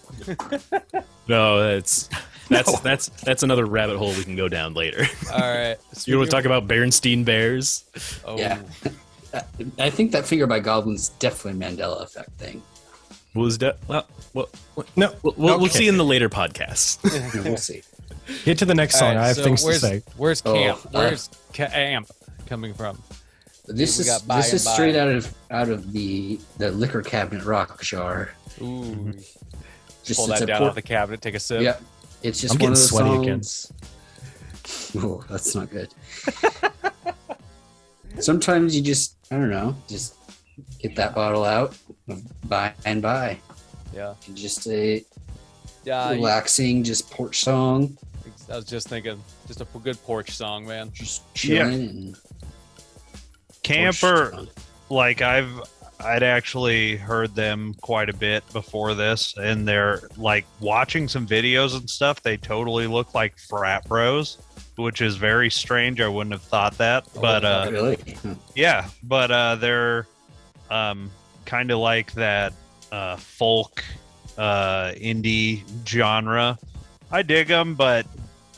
No, that's another rabbit hole we can go down later. All right. You want to talk about Bernstein Bears? Oh. Yeah. I think that Figure by Goblins is definitely a Mandela Effect thing. We'll see in the later podcasts. We'll see. Get to the next song. I have things to say. Where's Camp? Where's Amp coming from? This is straight out of the liquor cabinet rock jar. Ooh. Just pull that down off the cabinet. Take a sip. Yeah. It's just I'm one getting of those sweaty songs. Oh, that's not good. Sometimes you just, I don't know, just get that bottle out, by and by. Yeah. And just a relaxing, just porch song. I was just thinking, just a good porch song, man. Just chilling and Camper, like I'd actually heard them quite a bit before this, and they're like watching some videos and stuff. They totally look like frat bros, which is very strange. I wouldn't have thought that, but really? yeah, but they're kind of like that folk indie genre. I dig them, but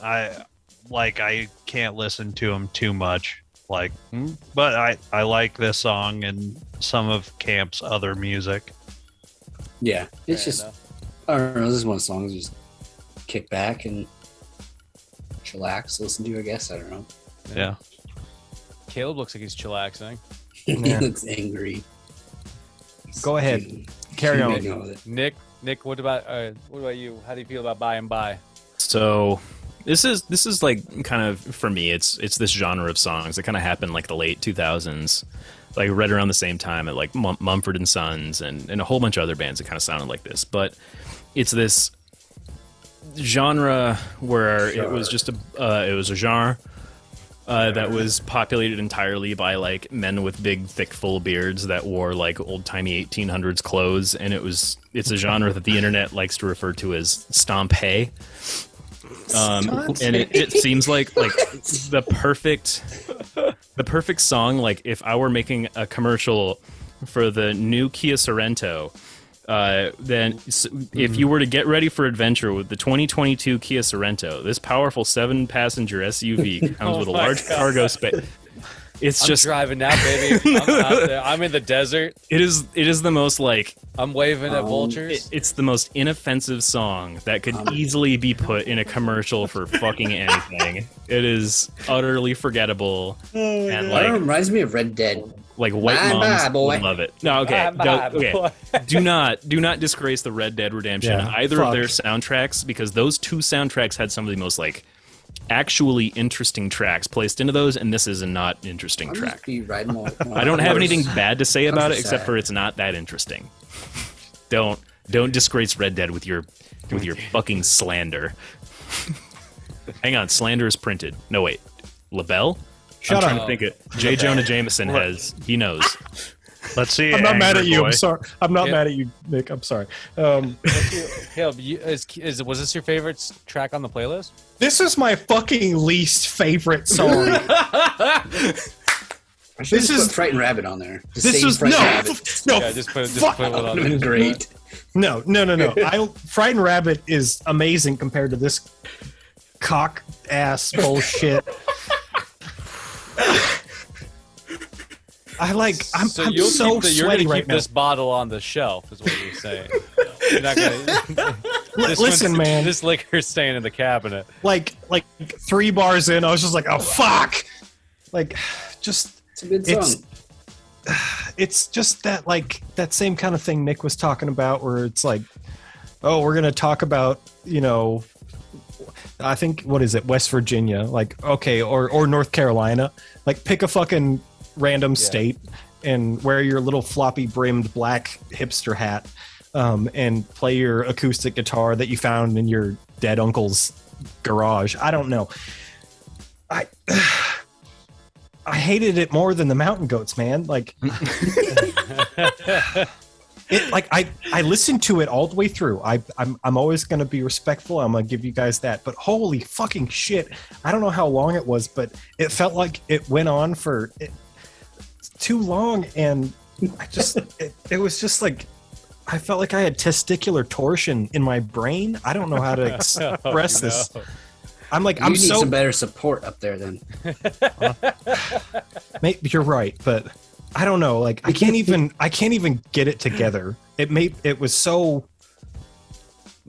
I can't listen to them too much. Like, Hmm? but I like this song and some of Camp's other music. Yeah, it's Fair just enough. I don't know. This is one of the songs you just kick back and chillax, listen to. I guess I don't know. Yeah. Caleb looks like he's chillaxing. He Yeah. looks angry. Go ahead. He's Carry on. getting with it. Nick, what about you? How do you feel about By and By? So this is like kind of, for me, it's this genre of songs that kind of happened like the late 2000s, like right around the same time at like Mumford and Sons and a whole bunch of other bands that kind of sounded like this. But it's this genre where it was just it was a genre that was populated entirely by like men with big, thick, full beards that wore like old-timey 1800s clothes, and it's a genre that the internet likes to refer to as stomp hay. And it seems like the perfect song. Like if I were making a commercial for the new Kia Sorento, then if you were to get ready for adventure with the 2022 Kia Sorento, this powerful 7-passenger SUV comes with a large cargo space. It's I'm just driving now, baby. I'm out there. I'm in the desert. it is the most like I'm waving at vultures. it's the most inoffensive song that could easily be put in a commercial for fucking anything. It is utterly forgettable, and That like reminds me of Red Dead. white Bye, moms boy. would love it. No, okay, Bye, okay. boy. do not disgrace the Red Dead Redemption, Yeah, either of fuck. their soundtracks, because those two soundtracks had some of the most like actually interesting tracks placed into those, and this is a not interesting I'm track. just be riding all, I don't have anything horse. bad to say about it Sounds except sad. for it's not that interesting. Don't disgrace Red Dead with your fucking slander. Hang on, slander is printed. No wait, LaBelle? Shut I'm trying up. to think it. J. Jonah Jameson he knows. Let's see. I'm not mad at Angry you. Boy. I'm sorry. I'm not Yeah. mad at you, Nick. I'm sorry. Caleb, was this your favorite track on the playlist? This is my fucking least favorite song. I should This just is- put Frightened Rabbit on there. The This same is Frightened no, Rabbit. no, Yeah, just put fuck. one That on would have been there. great. No. Frightened Rabbit is amazing compared to this cock ass bullshit. I'm So you're so gonna sweaty keep right now. this bottle on the shelf, is what you're saying. You're not gonna, Listen, man. This liquor's staying in the cabinet. Like 3 bars in, I was just like, oh fuck. Like, just It's a good It's- song. it's just that same kind of thing Nick was talking about, where it's like, oh, we're gonna talk about, I think, what is it, West Virginia, like, okay, or North Carolina, like pick a fucking random state and wear your little floppy brimmed black hipster hat, and play your acoustic guitar that you found in your dead uncle's garage. I don't know. I hated it more than the Mountain Goats, man. Like, I listened to it all the way through. I'm always going to be respectful. I'm going to give you guys that. But holy fucking shit. I don't know how long it was, but it felt like it went on for too long. And it was just like, I felt like I had testicular torsion in my brain. I don't know how to express this. I'm like, You I'm need so, some better support up there then. you're right, but I don't know. Like, I can't even get it together. It was so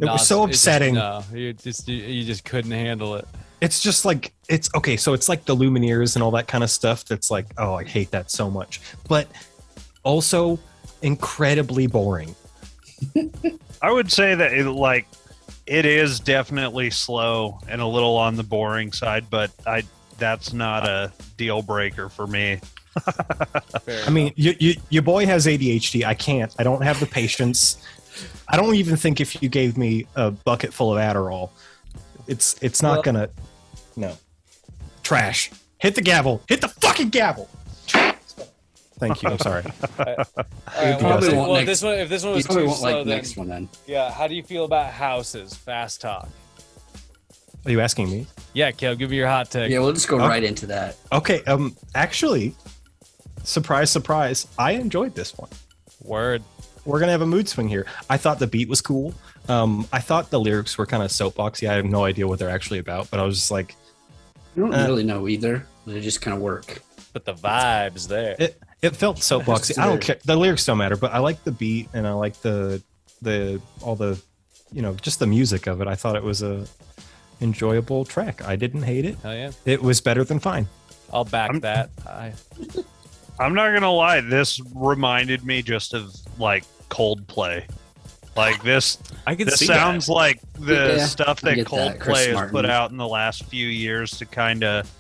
upsetting. You just couldn't handle it. It's just like, it's okay. So it's like the Lumineers and all that kind of stuff. That's like, oh, I hate that so much, but also incredibly boring. I would say that it is definitely slow and a little on the boring side, but that's not a deal breaker for me. I mean, your boy has ADHD. I don't have the patience. I don't even think if you gave me a bucket full of Adderall, it's not gonna. No. Trash. Hit the gavel. Hit the fucking gavel. Thank you. I'm sorry. All right, probably well, won't well, next- if this one You was probably too won't slow, like the then next one then. yeah. How do you feel about houses? Fast talk. Are you asking me? Yeah, Caleb, give me your hot take. Yeah, we'll just go right into that. Okay. Actually, surprise, surprise. I enjoyed this one. Word. We're gonna have a mood swing here. I thought the beat was cool. I thought the lyrics were kind of soapboxy. I have no idea what they're actually about, but I was just like, I don't really know either. They just kind of work. but the vibes there. It felt soapboxy. I don't care. The lyrics don't matter, but I like the beat and I like the all the just the music of it. I thought it was a enjoyable track. I didn't hate it. Oh yeah, it was better than fine. I'll back that. I'm not gonna lie. This reminded me just of like Coldplay. Like this, this sounds like the stuff that Coldplay has put out in the last few years to kind of,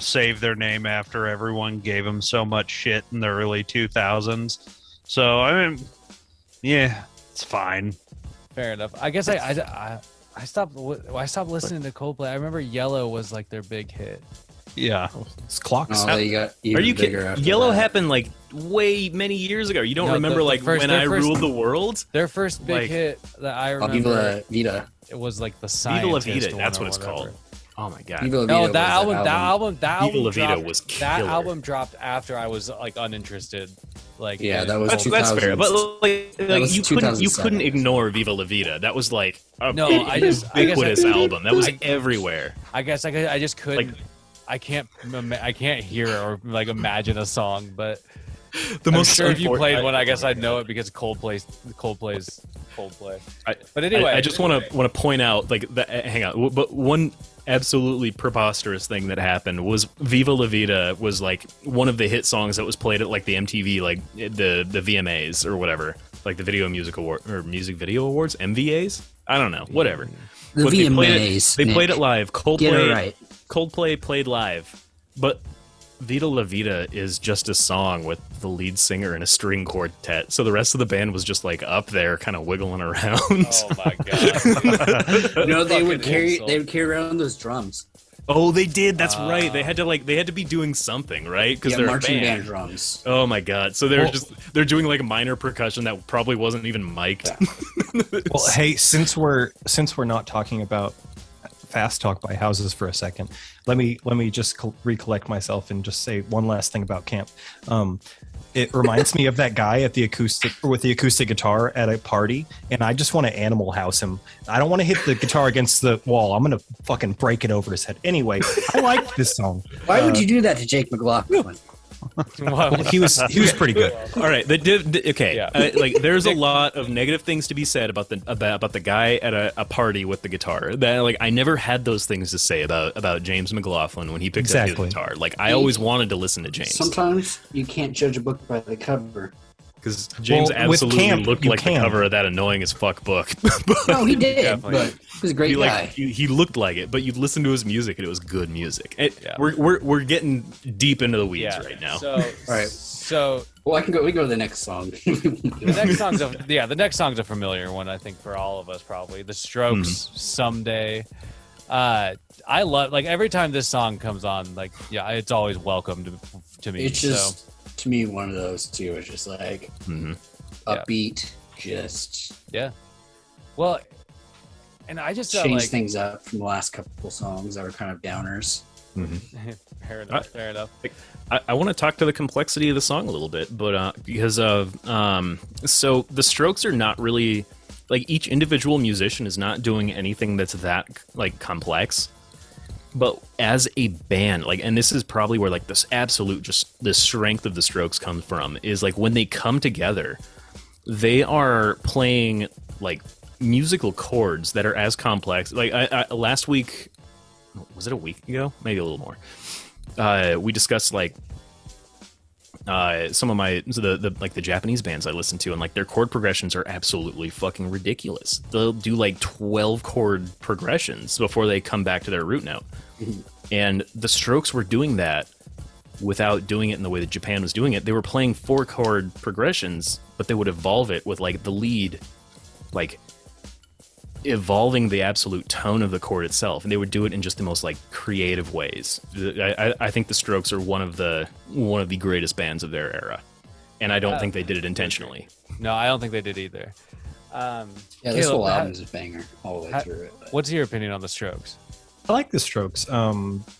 save their name after everyone gave them so much shit in the early 2000s. So I mean, yeah, it's fine. Fair enough. I guess I stopped listening to Coldplay. I remember Yellow was like their big hit. Yeah, it's Clocks. Oh, they got even Are you bigger kidding? after Yellow that. happened like way many years ago. You don't No, remember their I first- ruled the world? Their first big hit that I remember. Viva Vida. It was like the Viva La Scientist Vida. one That's or what it's whatever. called. Oh my god. Viva La No, Vida that was album Viva La Vida dropped, was that killer. album dropped after I was like uninterested. Like Yeah, that was That's fair, but was you 2007. couldn't ignore Viva La Vida. That was like a guess ubiquitous album. That was everywhere. I guess I just couldn't. I can't hear or like imagine a song, but I'm sure if you played one, I guess I'd know it because Coldplay's Coldplay. But anyway, I just want to point out hang on, but one absolutely preposterous thing that happened was Viva La Vida was like one of the hit songs that was played at like the MTV the VMAs or whatever, like the Video Music Award or Music Video Awards, MVAs. I don't know, whatever. The But VMAs. they played it live. Get it right. Coldplay played live, but Viva La Vida is just a song with the lead singer and a string quartet. So the rest of the band was just like up there, kind of wiggling around. oh my god! They would carry around those drums. Oh, they did. That's right. They had to be doing something, right? Because they're marching a band. band drums. Oh my god! So they're doing like minor percussion that probably wasn't even mic'd. Well, hey, since we're not talking about Fast Talk by Houses for a second, let me just recollect myself and just say one last thing about camp. It reminds me of that guy with the acoustic guitar at a party, and I just want to Animal House him. I don't want to hit the guitar against the wall. I'm gonna fucking break it over his head. Anyway, I like this song. Why would you do that to Jake McLaughlin? Well, he was pretty good. All right, okay. Yeah. There's a lot of negative things to be said about the guy at a party with the guitar. That I never had those things to say about James McLaughlin when he picked up his guitar. I always wanted to listen to James. Sometimes you can't judge a book by the cover. Because James absolutely Camp, looked like the cover of that annoying as fuck book. No, he did, but he was a great guy. He looked like it, but you'd listen to his music and it was good music. We're getting deep into the weeds right now. So, all right. So we can go to the next song. the next song's a familiar one, I think, for all of us probably. The Strokes, Someday. I love every time this song comes on, it's always welcome to me. It's just to me one of those too. It's just upbeat, Well, and I just change things up from the last couple songs that were kind of downers. Fair enough. I want to talk to the complexity of the song a little bit, but because of so the Strokes are not really each individual musician is not doing anything that's that complex. But as a band, and this is probably where this absolute the strength of the Strokes comes from, is when they come together, they are playing musical chords that are as complex. I last week, was it a week ago? Maybe a little more. We discussed some of the Japanese bands I listen to, and their chord progressions are absolutely fucking ridiculous. They'll do 12 chord progressions before they come back to their root note. And the Strokes were doing that without doing it in the way that Japan was doing it. They were playing 4 chord progressions, but they would evolve it with the lead, evolving the absolute tone of the chord itself, and they would do it in just the most creative ways. I think the Strokes are one of the greatest bands of their era, and I don't think they did it intentionally. No, I don't think they did either. This whole album is a banger all the way through it. What's your opinion on the Strokes? I like the Strokes.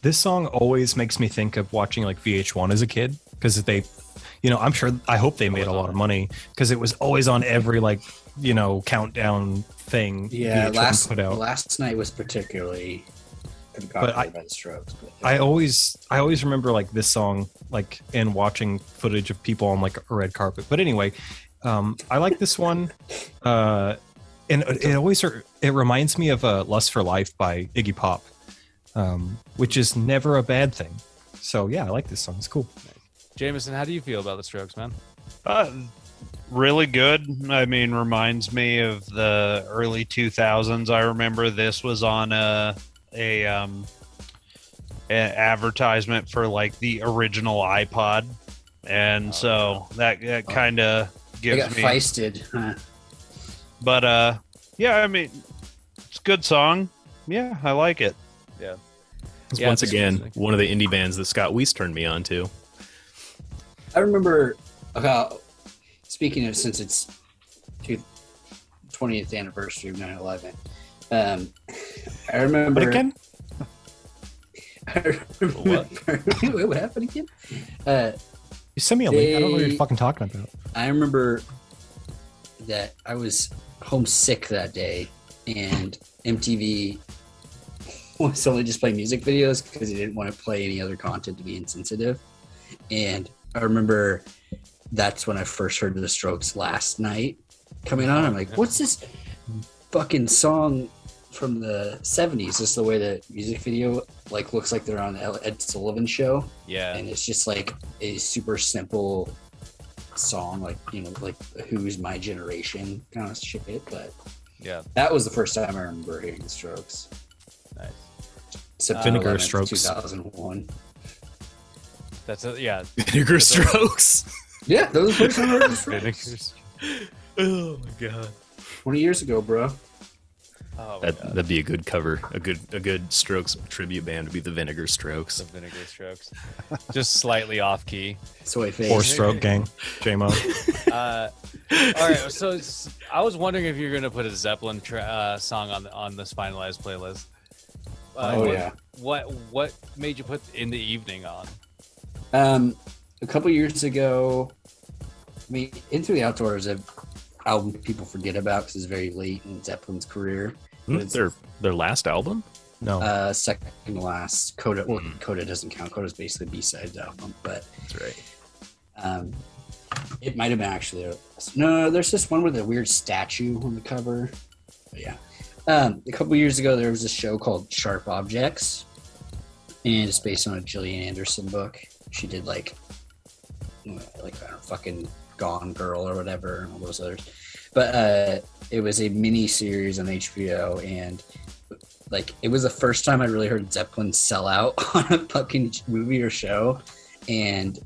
This song always makes me think of watching VH1 as a kid, because they, I hope they made a lot of money, because it was always on every countdown thing. Yeah, VH1 put out. last night was particularly Pretty But popular by the Strokes. But, I always remember like this song, like, and watching footage of people on like a red carpet. But anyway, I like this one, and it always it reminds me of "Lust for Life" by Iggy Pop, which is never a bad thing. So yeah, I like this song. It's cool. Jameson, how do you feel about the Strokes, man? Really good. I mean, reminds me of the early 2000s. I remember this was on a advertisement for like the original iPod, and that kind of gives they got me feisted. Huh? But yeah, I mean, it's a good song. Yeah, I like it. Yeah. Once again, one of the indie bands that Scott Weiss turned me on to. I remember speaking of, since it's 20th anniversary of 9/11. I remember. What again? I remember, what happened again? You sent me a link. I don't know what you're fucking talking about. I remember that I was homesick that day, and MTV was only just playing music videos because he didn't want to play any other content to be insensitive. And I remember that's when I first heard the Strokes Last Night coming on. I'm like, what's this fucking song from the 70s? Just the way the music video like looks like they're on the Ed Sullivan show. Yeah. And it's just like a super simple song, like, you know, like Who's My Generation kind of shit. But yeah, that was the first time I remember hearing the Strokes. Nice. Vinegar Strokes. 2001. That's yeah. Vinegar Strokes. Yeah, that was the first time I heard the Strokes. Oh my god. 20 years ago, bro. Oh, That'd be a good cover. A good Strokes tribute band would be the Vinegar Strokes. the Vinegar Strokes. Just slightly off key. Soy face. Four Stroke Gang, JMO. All right, so I was wondering if you're gonna put a Zeppelin song on this finalized playlist. What made you put In the Evening on? A couple years ago, I mean, Into the Outdoors, an album people forget about because it's very late in Zeppelin's career. It's their last album? No. Second to last. Coda. Well, Coda doesn't count. Coda's basically B-sides album, but That's right. it might have been actually. No, there's this one with a weird statue on the cover. But yeah. A couple years ago, there was a show called Sharp Objects, and it's based on a Gillian Anderson book. She did like I don't know, fucking Gone Girl or whatever, and all those others. But it was a mini series on HBO, and like it was the first time I really heard Zeppelin sell out on a fucking movie or show. And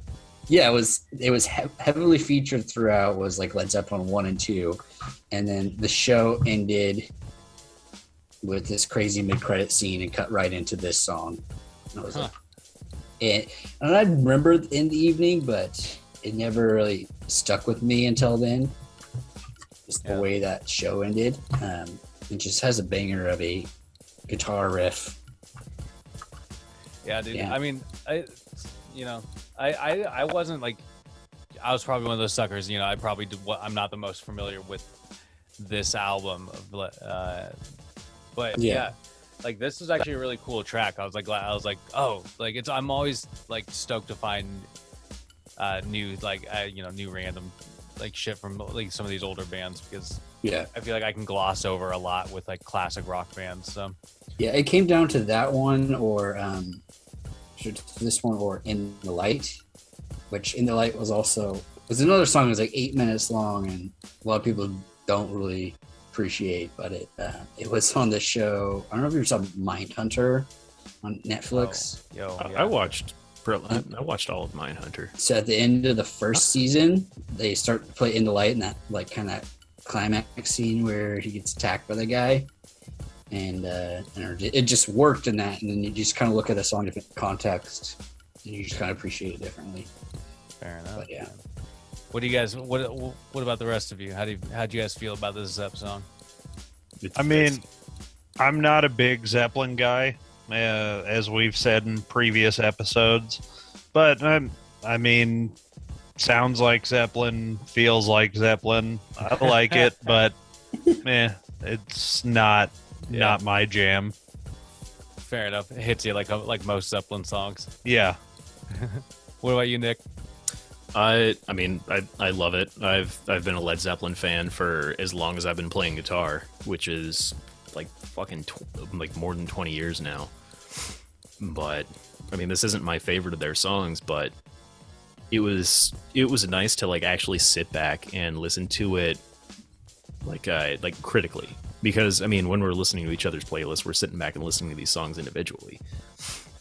yeah, it was heavily featured throughout. Was like Led Zeppelin 1 and 2, and then the show ended with this crazy mid-credit scene and cut right into this song. And I was like, and I remember In the Evening, but it never really stuck with me until then. Just the way that show ended. It just has a banger of a guitar riff. Yeah, dude. Yeah. I mean, I wasn't like, I was probably one of those suckers. You know, I'm not the most familiar with this album, but yeah, like this is actually a really cool track. I was like, oh, like I'm always like stoked to find new new random like shit from like some of these older bands, because I feel like I can gloss over a lot with like classic rock bands. So yeah, it came down to that one or this one or In the Light, which In the Light was another song that was like 8 minutes long, and a lot of people don't really appreciate, but it was on the show. I don't know if you saw Mindhunter on Netflix. I watched all of Mindhunter. So at the end of the first season, they start to play In the Light, and that like kind of climax scene where he gets attacked by the guy, and it just worked in that. And then you just kind of look at the song in different context, and you just kind of appreciate it differently. Fair enough. But yeah. What do you guys? What about the rest of you? How'd you guys feel about this Zepp song? I mean, I'm not a big Zeppelin guy, as we've said in previous episodes, but I mean, sounds like Zeppelin, feels like Zeppelin. I like it, but it's not my jam. Fair enough. It hits you like most Zeppelin songs. Yeah. What about you, Nick? I mean, I love it. I've been a Led Zeppelin fan for as long as I've been playing guitar, which is like fucking like more than 20 years now. But I mean, this isn't my favorite of their songs, but it was nice to like actually sit back and listen to it like critically, because I mean, when we're listening to each other's playlists, we're sitting back and listening to these songs individually.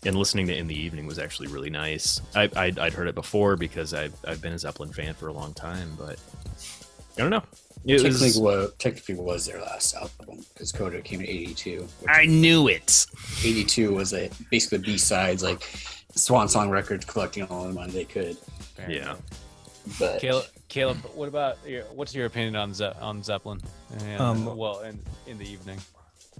And listening to In the Evening was actually really nice. I'd heard it before because I've been a Zeppelin fan for a long time, but I don't know. Technically was their last album because Coda came in '82. I knew it. '82 was basically B-sides, like Swan Song Records collecting all the money they could. Fair Yeah. enough. But Caleb, what's your opinion on Zeppelin? And, in the Evening.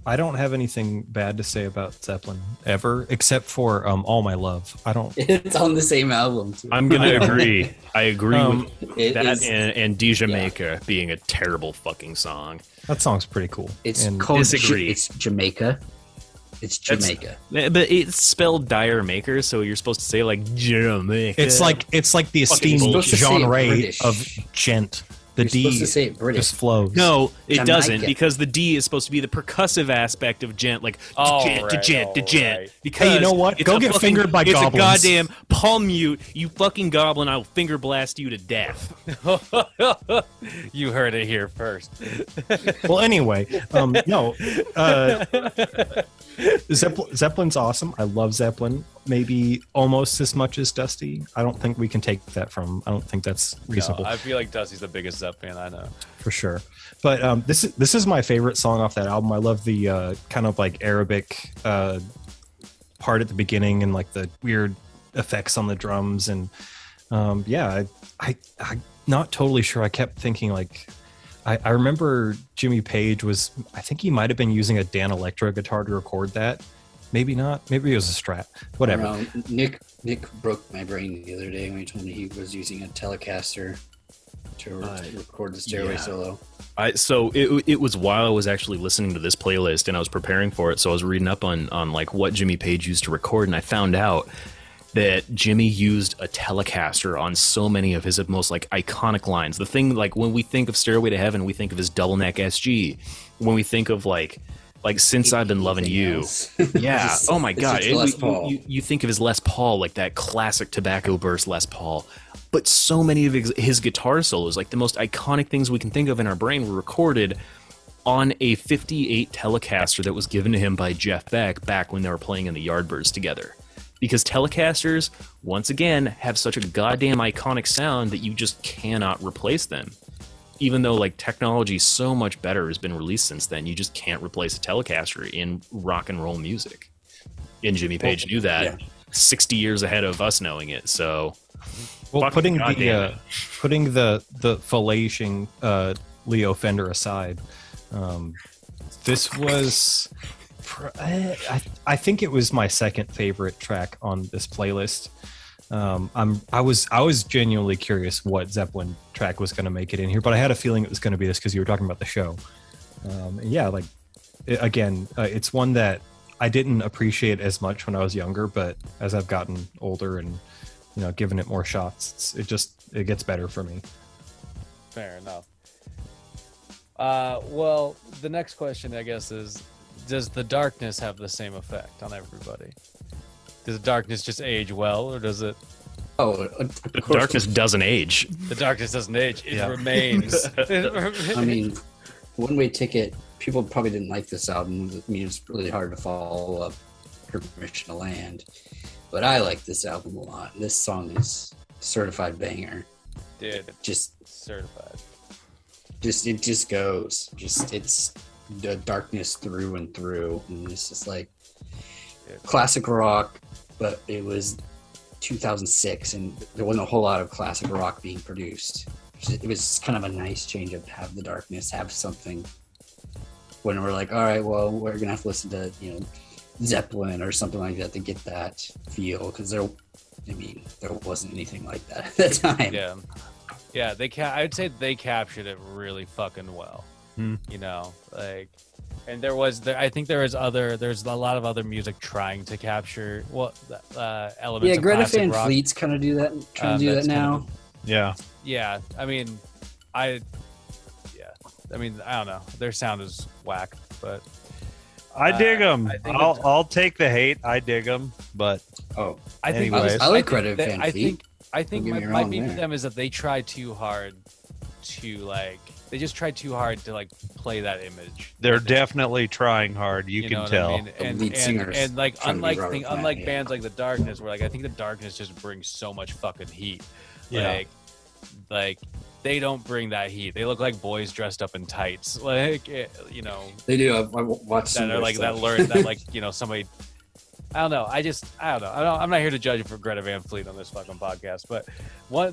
I don't have anything bad to say about Zeppelin ever, except for All My Love. I don't. it's on the same album too. I'm gonna agree. I agree with It that is- and De Jamaica being a terrible fucking song. That song's pretty cool. It's And called disagree. It's Jamaica. It's Jamaica. But it's spelled Dire Maker, so you're supposed to say like Jamaica. It's like the esteemed supposed to say it genre British. of gent. The You're D supposed to say it British. just flows. no, it Jamaica. doesn't, because the D is supposed to be the percussive aspect of gent, like gent, right. Because Hey, you know what? it's Go a get fucking- fingered by it's goblins. a goddamn palm mute. You fucking goblin! I will finger blast you to death. You heard it here first. Well, anyway, no. Zeppelin's awesome. I love Zeppelin. Maybe almost as much as Dusty. I don't think we can take that from. I don't think that's reasonable. No, I feel like Dusty's the biggest Zepp fan I know. For sure. But this is my favorite song off that album. I love the kind of like Arabic part at the beginning and like the weird effects on the drums and I'm not totally sure. I kept thinking like I remember Jimmy Page I think he might have been using a Dan Electro guitar to record that. Maybe not. Maybe it was a Strat. Whatever. Nick broke my brain the other day when he told me he was using a Telecaster to record the Stairway solo. So it was while I was actually listening to this playlist and I was preparing for it, so I was reading up on like what Jimmy Page used to record, and I found out that Jimmy used a Telecaster on so many of his most like iconic lines. The thing, like when we think of Stairway to Heaven, we think of his double neck SG. When we think of like Since I've Been Loving You, yeah. Oh my God, you think of his Les Paul, like that classic tobacco burst Les Paul. But so many of his guitar solos, like the most iconic things we can think of in our brain, were recorded on a 58 Telecaster that was given to him by Jeff Beck back when they were playing in the Yardbirds together. Because Telecasters, once again, have such a goddamn iconic sound that you just cannot replace them. Even though like technology so much better has been released since then, you just can't replace a Telecaster in rock and roll music. And Jimmy Page knew that 60 years ahead of us knowing it. So, Well, putting the fellation Leo Fender aside, this was I think it was my second favorite track on this playlist. I was genuinely curious what Zeppelin track was going to make it in here, but I had a feeling it was going to be this because you were talking about the show. It's one that I didn't appreciate as much when I was younger, but as I've gotten older and given it more shots, it gets better for me. Fair enough. Well, the next question, I guess, is: does the darkness have the same effect on everybody? Does the darkness just age well, or does it? Oh, the darkness doesn't age. The darkness doesn't age; it remains. I mean, One Way Ticket. People probably didn't like this album. I mean, it's really hard to follow up Permission to Land, but I like this album a lot. This song is certified banger. Dude, just certified. It just goes. It's the darkness through and through, and it's just like classic rock. But it was 2006, and there wasn't a whole lot of classic rock being produced. It was kind of a nice change of have the darkness, have something. When we're like, all right, well, we're gonna have to listen to Zeppelin or something like that to get that feel, because there wasn't anything like that at the time. Yeah. I'd say they captured it really fucking well. Like And I think there's a lot of other music trying to capture elements. Yeah, of Greta classic Van rock. Fleet's kind of trying to do that that's kind now. of Yeah. Yeah, I mean, I don't know. Their sound is whack, but I dig them. I think I'll take the hate. I dig them, but Oh, I think Anyways. I like Greta Van Fleet. I think Don't get me my wrong beef with there. them is that they try too hard to they just try too hard to play that image. they're definitely trying hard. You know can what tell. I mean? The And, lead singer's and like trying to be unlike Robert Plant, unlike yeah. bands like the Darkness, where I think the Darkness just brings so much fucking heat. Yeah. Like they don't bring that heat. They look like boys dressed up in tights. They do. I watched some That of are their that stuff. learn that somebody. I don't know. I don't know. I'm not here to judge for Greta Van Fleet on this fucking podcast, but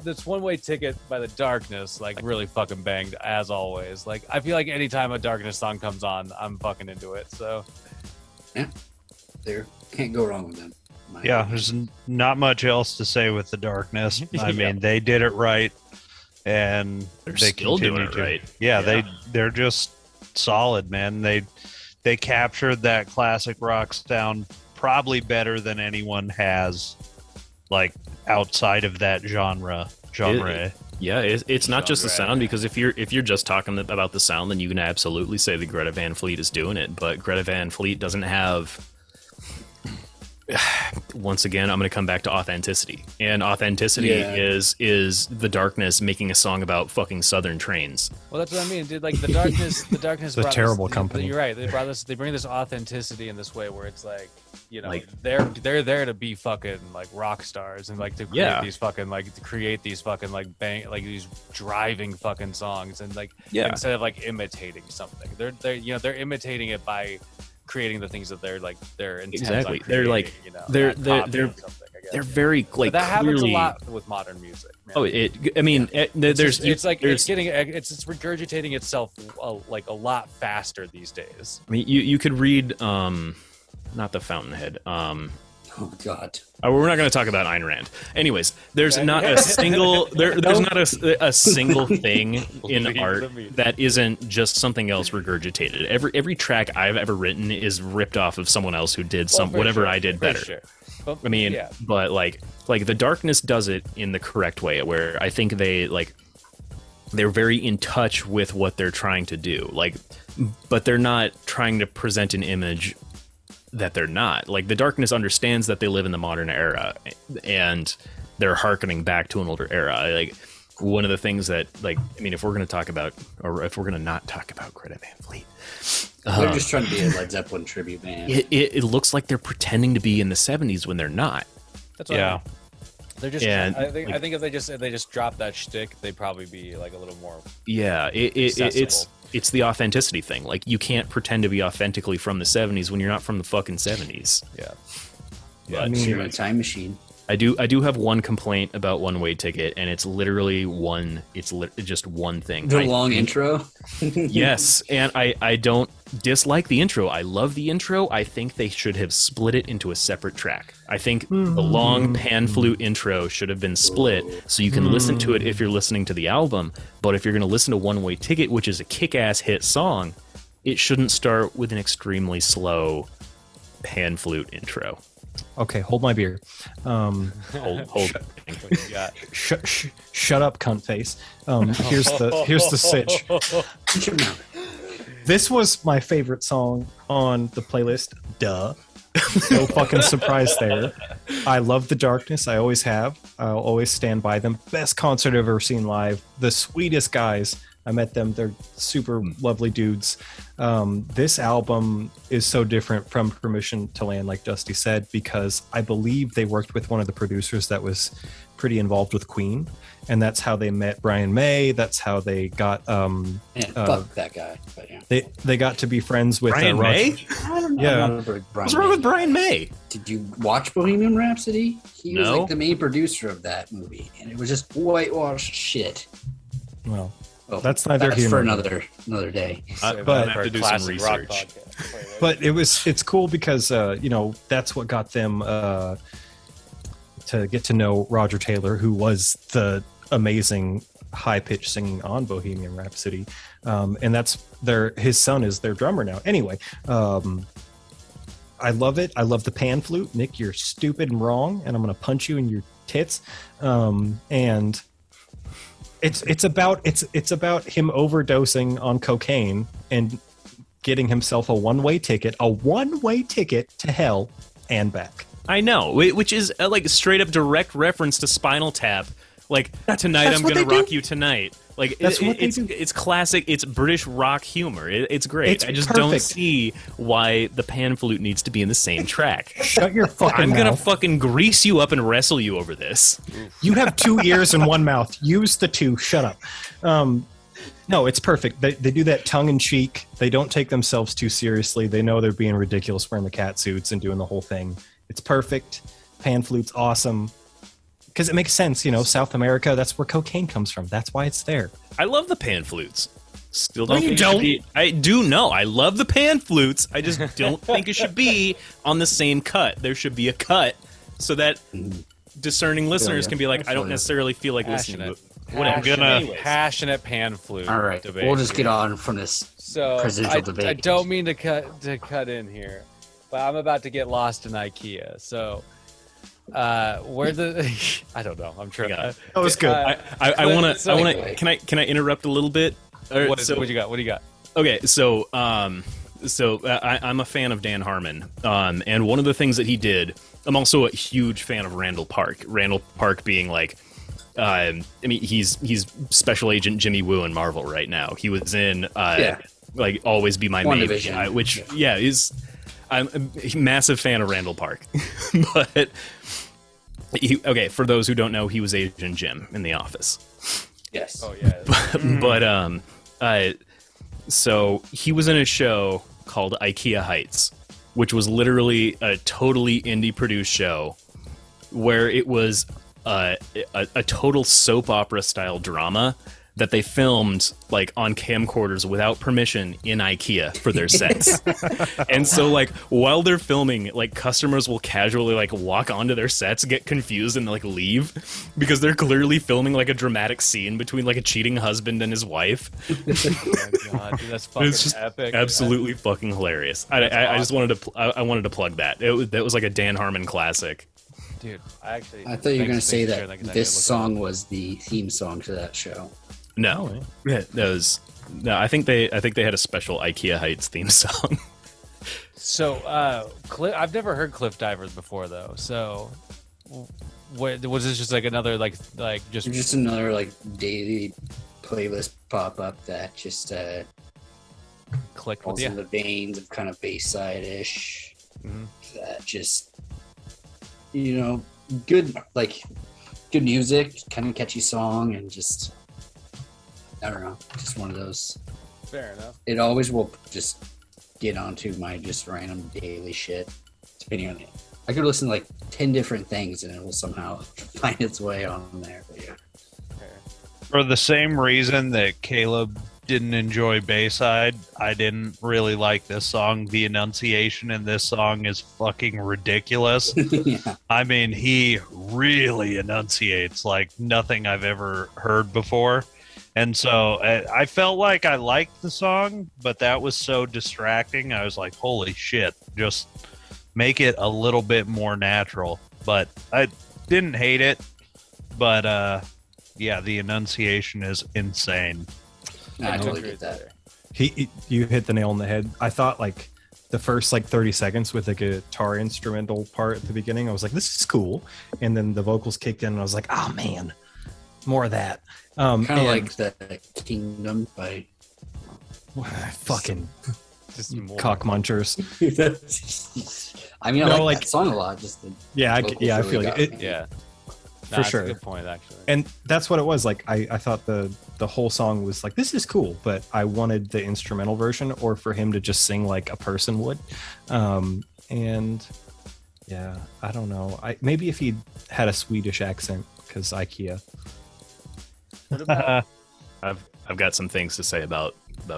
this one-way ticket by the Darkness really fucking banged as always. I feel like anytime a Darkness song comes on, I'm fucking into it. So There can't go wrong with them. Yeah, there's not much else to say with the Darkness. I mean, they did it right, and They're they still doing continue it to. right. Yeah, Yeah. they're just solid, man. They captured that classic rock sound probably better than anyone has, outside of that genre. Yeah, it's not just the Genre. sound, because if you're just talking about the sound, then you can absolutely say that Greta Van Fleet is doing it. But Greta Van Fleet doesn't have. Once again, I'm going to come back to authenticity, and authenticity is the Darkness making a song about fucking Southern trains. well, that's what I mean, dude. The Darkness, the Darkness. It's a brought terrible this, company. You're right. They bring this authenticity in this way where it's Like- they're there to be fucking rock stars and to create Yeah. these fucking bang these driving fucking songs and Yeah. instead of imitating something, they're imitating it by creating the things that they're intent Exactly. on They're, creating, they're- not they're- copying they're- something, I guess. They're very But that happens a clearly. lot with modern music. Man. Oh, I mean, there's it's there's it's regurgitating itself a lot faster these days. I mean, you could read not the Fountainhead. Oh God. We're not going to talk about Ayn Rand. Anyways, there's not a single there's not a single thing in Leave art the meat. that isn't just something else regurgitated. Every track I've ever written is ripped off of someone else who did Well, for whatever sure, I did for better. sure. But, I mean, yeah. but like the Darkness does it in the correct way, where I think they're very in touch with what they're trying to do. But they're not trying to present an image that they're not. The Darkness understands that they live in the modern era, and they're hearkening back to an older era. One of the things that, I mean, if we're going to talk about, or if we're going to not talk about Greta Van Fleet, They're just trying to be a Led Zeppelin tribute band. it looks like they're pretending to be in the 70s when they're not. That's what I Yeah. mean. They're just. And, I think if they just drop that shtick, they'd probably be a little more. Yeah, Accessible. it's the authenticity thing. You can't pretend to be authentically from the 70s when you're not from the fucking 70s. Yeah. But So you're in a time machine. I do have one complaint about One Way Ticket, and it's literally just one thing. The I long think- intro. Yes, and I don't dislike the intro. I love the intro. I think they should have split it into a separate track. I think the long pan flute intro should have been split so you can listen to it if you're listening to the album. But if you're going to listen to One Way Ticket, which is a kick-ass hit song, it shouldn't start with an extremely slow pan flute intro. Okay, hold my beer. Hold. Yeah. Shut up, cunt face. Here's the sitch. Shut your mouth. This was my favorite song on the playlist. Duh. No fucking surprise there. I love the Darkness. I always have. I'll always stand by them. Best concert I've ever seen live. The sweetest guys. I met them. They're super lovely dudes. This album is so different from Permission to Land, like Dusty said, because I believe they worked with one of the producers that was pretty involved with Queen, and that's how they met Brian May. That's how they got Fuck that guy. But yeah. they got to be friends with Brian Roger- May? I don't know. Yeah. I'm not a big Brian What's wrong May with Brian May? Did you watch Bohemian Rhapsody? He was No. the main producer of that movie, and it was just whitewashed shit. Well, Oh, That's neither here for nor another day. Save but- that for have a to do some classic rock research. podcast. but it's cool because that's what got them to get to know Roger Taylor, who was the amazing high pitched singing on Bohemian Rhapsody, and that's his son is their drummer now. Anyway, I love it. I love the pan flute. Nick, you're stupid and wrong, and I'm gonna punch you in your tits. And it's about him overdosing on cocaine and getting himself a one-way ticket to hell and back. I know, which is like straight up direct reference to Spinal Tap. Like, tonight I'm gonna rock you tonight. Like, it's classic. It's British rock humor. It's great. I just don't see why the pan flute needs to be in the same track. Shut your fucking mouth. I'm gonna fucking grease you up and wrestle you over this. You have 2 ears and 1 mouth. Use the 2. Shut up. No, it's perfect. They do that tongue in cheek. They don't take themselves too seriously. They know they're being ridiculous wearing the cat suits and doing the whole thing. It's perfect. Pan flute's awesome. Because it makes sense, South America, that's where cocaine comes from. That's why it's there. I love the pan flutes. Still don't think it should be. I do know. I love the pan flutes. I just don't think it should be on the same cut. There should be a cut so that discerning listeners can be like, I don't necessarily feel like listening to it. Whatever. Passionate pan flute. All right, debate we'll just get on from this presidential debate. I don't mean to cut in here, but I'm about to get lost in IKEA. So, where the I don't know. I'm trying. That was good. I want to. Can I interrupt a little bit? What do you got? What do you got? Okay, so I'm a fan of Dan Harmon, and one of the things that he did. I'm also a huge fan of Randall Park. Randall Park being like. He's Special Agent Jimmy Woo in Marvel right now. He was in like Always Be My Maybe, which is I'm a massive fan of Randall Park. But for those who don't know, he was Agent Jim in The Office. Yes. Oh yeah. But so he was in a show called IKEA Heights, which was literally a totally indie produced show where it was a total soap opera style drama that they filmed like on camcorders without permission in IKEA for their sets. And so like while they're filming, like customers will casually like walk onto their sets, get confused and like leave because they're clearly filming like a dramatic scene between like a cheating husband and his wife. Oh my God, dude, that's fucking it's just epic. Absolutely fucking hilarious. I just wanted to plug that. That was like a Dan Harmon classic. Dude, I thought you were going to say that this song was the theme song to that show. No, I think they had a special IKEA Heights theme song. So, I've never heard Cliff Divers before though. So, what was this? Just like another just another like daily playlist pop up that just clicked falls in the veins of kind of Bayside-ish. Mm-hmm. That just good music, kind of catchy song, and just I don't know, just one of those. Fair enough. It always will just get onto my just random daily shit, depending on it. I could listen to like 10 different things and it will somehow find its way on there. But yeah. For the same reason that Caleb didn't enjoy Bayside, I didn't really like this song. The enunciation in this song is fucking ridiculous. Yeah. I mean, he really enunciates like nothing I've ever heard before. And so I felt like I liked the song, but that was so distracting. I was like, holy shit, just make it a little bit more natural. But I didn't hate it. But yeah, the enunciation is insane. No, I totally get that. You hit the nail on the head. I thought like the first like 30 seconds with the guitar instrumental part at the beginning, I was like, this is cool. And then the vocals kicked in and I was like, oh man, more of that. Kind of like the Kingdom by fucking just cock munchers. I mean, I like that song a lot. Just I feel like it. Yeah. For sure. That's a good point, actually. And that's what it was. Like, I thought the whole song was like, this is cool, but I wanted the instrumental version or for him to just sing like a person would. And yeah, I don't know. Maybe if he had a Swedish accent, because IKEA. I've got some things to say about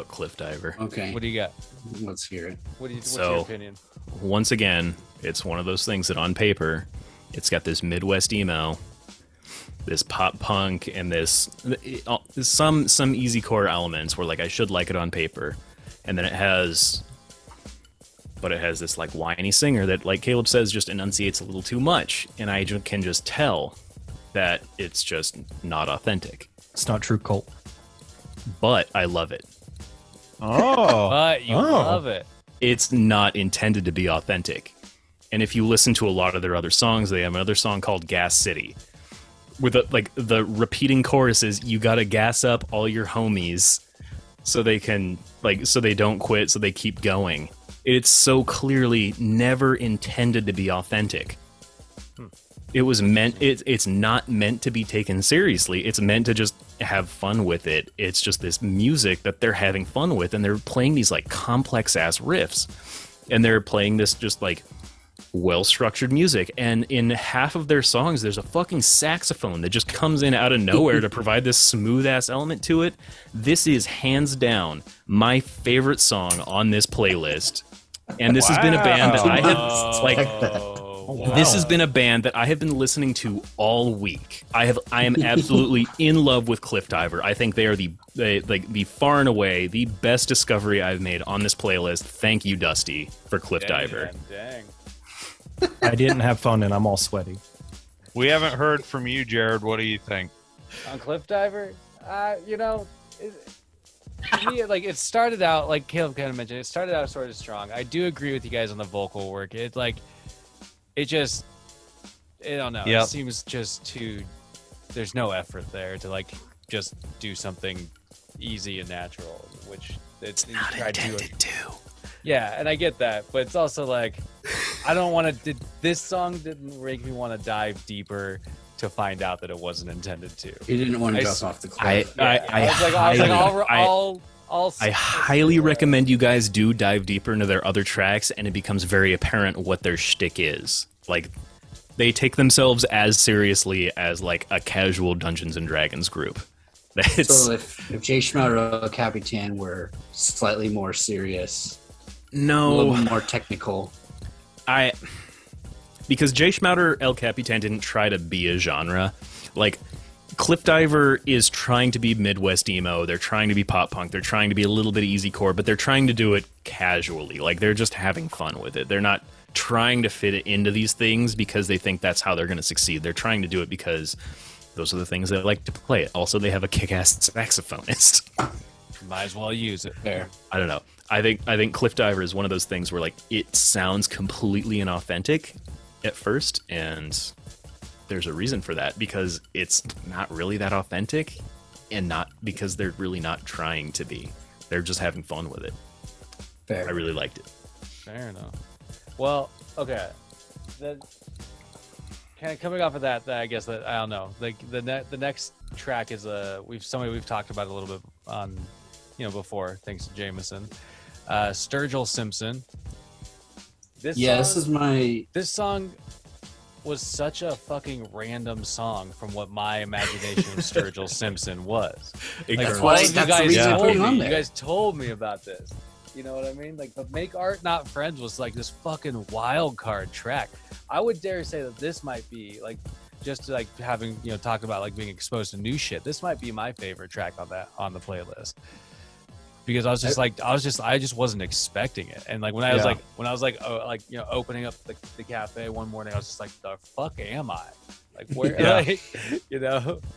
Cliff Diver. Okay. What do you got? Let's hear it. What's your opinion? Once again, it's one of those things that on paper, it's got this Midwest emo, this pop punk and this some easy core elements where like I should like it on paper, and then it has this like whiny singer that, like Caleb says, just enunciates a little too much, and I can just tell that it's just not authentic. It's not true cult. But I love it. Oh, But you love it. It's not intended to be authentic. And if you listen to a lot of their other songs, they have another song called Gas City, with the repeating chorus is, you gotta gas up all your homies so they can, like, so they don't quit, so they keep going. It's so clearly never intended to be authentic. It was meant, it's not meant to be taken seriously. It's meant to just have fun with it. It's just this music that they're having fun with, and they're playing these like complex ass riffs, and they're playing this just like well-structured music, and in half of their songs there's a fucking saxophone that just comes in out of nowhere to provide this smooth ass element to it. This is hands down my favorite song on this playlist, and this has been a band that I have like this has been a band that I have been listening to all week. I am absolutely in love with Cliff Diver. I think they are the far and away the best discovery I've made on this playlist. Thank you, Dusty, for Cliff Diver. Dang. I didn't have fun, and I'm all sweaty. we haven't heard from you, Jared. What do you think? On Cliff Diver, you know, to me, like, it started out, like Caleb kind of mentioned, it started out sort of strong. I do agree with you guys on the vocal work. It just, I don't know. Yep. It seems just too, there's no effort there to like just do something easy and natural, which it's not intended to. Yeah, and I get that, but it's also like, I don't want to. This song didn't make me want to dive deeper to find out that it wasn't intended to. He didn't want to drop off the cliff. I highly recommend you guys do dive deeper into their other tracks, and it becomes very apparent what their shtick is. Like, they take themselves as seriously as like a casual Dungeons and Dragons group. So if Jay Schmauder or Capitan were slightly more serious, a little more technical. Because Jay Schmauder El Capitan didn't try to be a genre. Like, Cliff Diver is trying to be Midwest emo. They're trying to be pop punk. They're trying to be a little bit easy core, but they're trying to do it casually. Like, they're just having fun with it. They're not trying to fit it into these things because they think that's how they're going to succeed. They're trying to do it because those are the things they like to play it. Also, they have a kick-ass saxophonist. Might as well use it. Fair. I don't know. I think Cliff Diver is one of those things where like it sounds completely inauthentic at first, and there's a reason for that, because it's not really that authentic, and not because they're really not trying to be. They're just having fun with it. Fair. I really liked it. Fair enough. Well, okay. Kind of coming off of that, I guess that I don't know. Like the next track is we've talked about it a little bit on, before, thanks to Jameson. Sturgill Simpson. This song was such a fucking random song from what my imagination of Sturgill Simpson was. Like, you guys told me about this. You know what I mean? Like, but Make Art Not Friends was like this fucking wild card track. I would dare say that this might be like, just like having talked about like being exposed to new shit. This might be my favorite track on the playlist. Because I just wasn't expecting it, and like when I was opening up the cafe one morning, I was just like, the fuck am I? Like, where?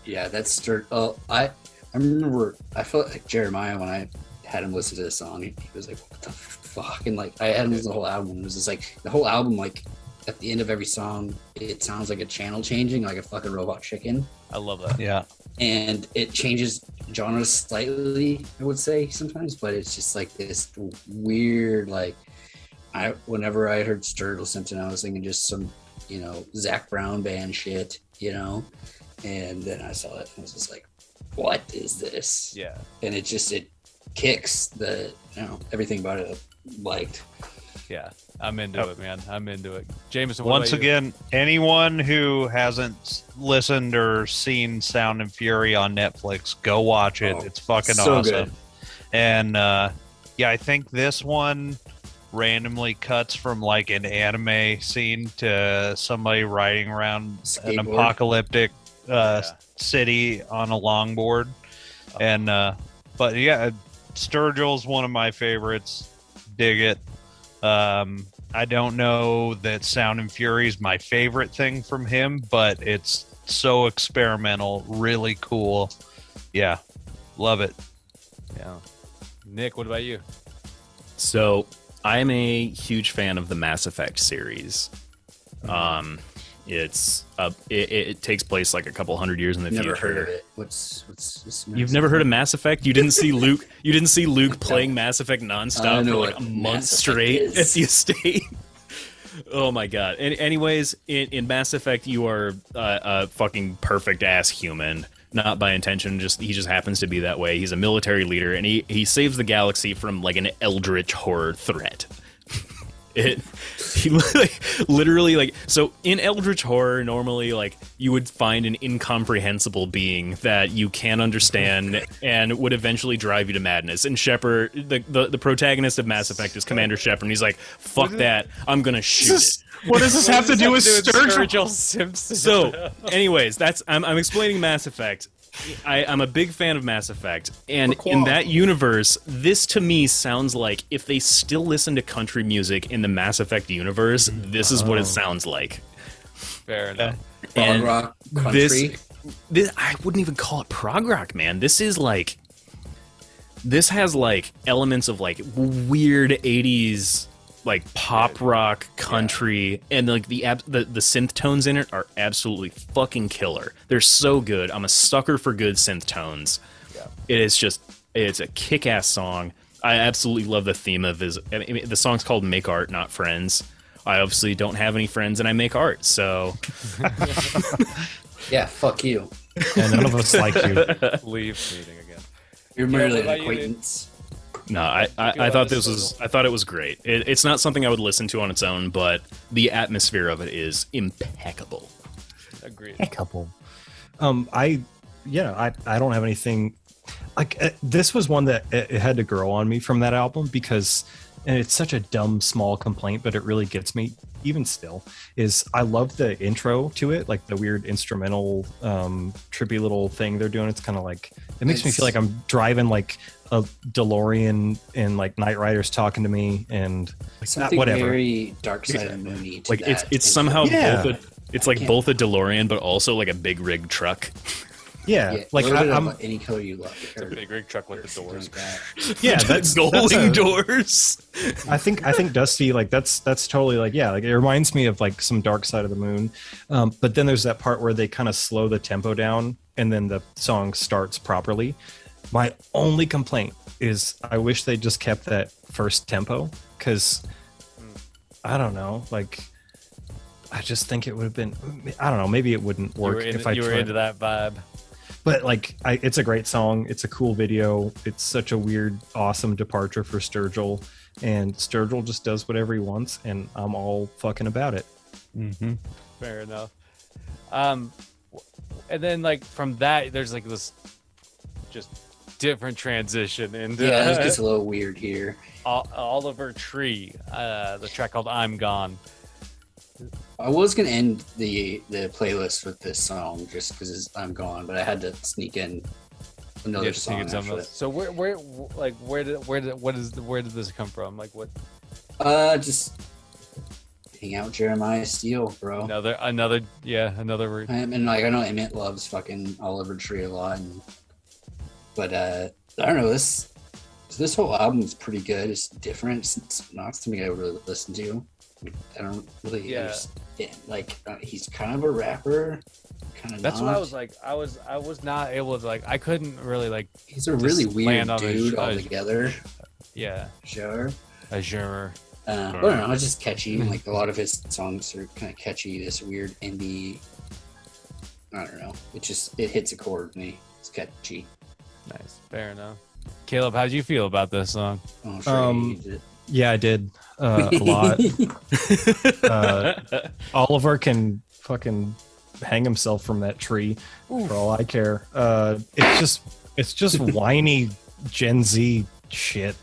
Yeah, that's stirred. Oh, I remember. I felt like Jeremiah when I had him listen to this song. He was like, "What the fuck?" And like I had him listen to the whole album. It was just like the whole album. Like at the end of every song, it sounds like a channel changing, like a fucking Robot Chicken. I love that. Yeah, and it changes genres slightly, I would say sometimes, but it's just like this weird, like whenever I heard Sturgill Simpson, I was thinking just some, Zach Brown band shit, and then I saw it and was just like, what is this? Yeah. And it kicks everything about it I liked. Yeah, I'm into it, man. I'm into it. Jameson, once again, anyone who hasn't listened or seen Sound and Fury on Netflix, go watch it. It's fucking so awesome. Good. And I think this one randomly cuts from like an anime scene to somebody riding around an apocalyptic city on a longboard. And but yeah, Sturgill's one of my favorites. Dig it. I don't know that Sound and Fury is my favorite thing from him, but it's so experimental, really cool. Yeah, love it. Yeah. Nick, what about you? So I'm a huge fan of the Mass Effect series. It takes place like a couple hundred years in the Never future. heard of it. What's this? You've never heard of Mass Effect? You didn't see Luke. You didn't see Luke playing Mass Effect nonstop for like a month straight at the estate. Oh my god. Anyways, in Mass Effect, you are a fucking perfect ass human. Not by intention, he just happens to be that way. He's a military leader, and he saves the galaxy from like an eldritch horror threat. He literally like, so in eldritch horror, normally like you would find an incomprehensible being that you can't understand and would eventually drive you to madness. And Shepard, the protagonist of Mass Effect, is Commander Shepard, and he's like, fuck that, I'm gonna shoot it. What does this have to do with Sturgill Simpson? So, anyways, I'm explaining Mass Effect. I'm a big fan of Mass Effect, and in that universe, this to me sounds like if they still listen to country music in the Mass Effect universe, this is what it sounds like. Fair enough. Prog rock country. This I wouldn't even call it prog rock, man. This has like elements of like weird 80s like pop rock country, and like the synth tones in it are absolutely fucking killer. They're so good. I'm a sucker for good synth tones. It's a kick-ass song. I absolutely love the theme of the song's called Make Art Not Friends. I obviously don't have any friends, and I make art, so Yeah, fuck you. And none of us like you. Leave meeting again. You're merely an acquaintance. No, I thought it was great. It's not something I would listen to on its own, but the atmosphere of it is impeccable. Agreed. Impeccable. I don't have anything like this was one that it had to grow on me from that album because, and it's such a dumb small complaint, but it really gets me even still, is I love the intro to it, like the weird instrumental trippy little thing they're doing. It's kind of like, it makes me feel like I'm driving like a DeLorean and like Knight Rider's talking to me and like, something whatever. very Dark Side of the Moon-y to Like that. it's somehow Yeah. both a DeLorean but also like a big rig truck. Yeah, like I'm any color you like. It's a big rig truck with the doors. yeah, that's Rolling doors. I think Dusty, like that's totally like, yeah, like it reminds me of like some Dark Side of the Moon. But then there's that part where they kind of slow the tempo down and then the song starts properly. My only complaint is I wish they just kept that first tempo, because I don't know, like I just think it would have been, I don't know, maybe it wouldn't work if I you were tried. into that vibe. But like, it's a great song. It's a cool video. It's such a weird, awesome departure for Sturgill, and Sturgill just does whatever he wants, and I'm all fucking about it. Mm-hmm. Fair enough. And then like from that, there's like this just different transition into Yeah, it gets a little weird here. Oliver Tree, the track called "I'm Gone." I was gonna end the playlist with this song just because I'm gone, but I had to sneak in another Yeah, song. After that. So where did this come from? Like what? Just hang out with Jeremiah Steele, bro. Another. And like I know Emmett loves fucking Oliver Tree a lot, but I don't know, this whole album is pretty good. It's different. It's not something I would really listen to. I don't really understand. Like he's kind of a rapper, kind of. That's what I was like. I was not able to like. I couldn't really like. He's a really weird land on dude altogether. Yeah. Sure. A genre. But I don't know. It's just catchy. Like a lot of his songs are kind of catchy. This weird indie. I don't know. It hits a chord with me. It's catchy. Nice. Fair enough. Caleb, how'd you feel about this song? Oh, sure. You did. Yeah, I did a lot. Oliver can fucking hang himself from that tree for all I care. It's just whiny Gen Z shit.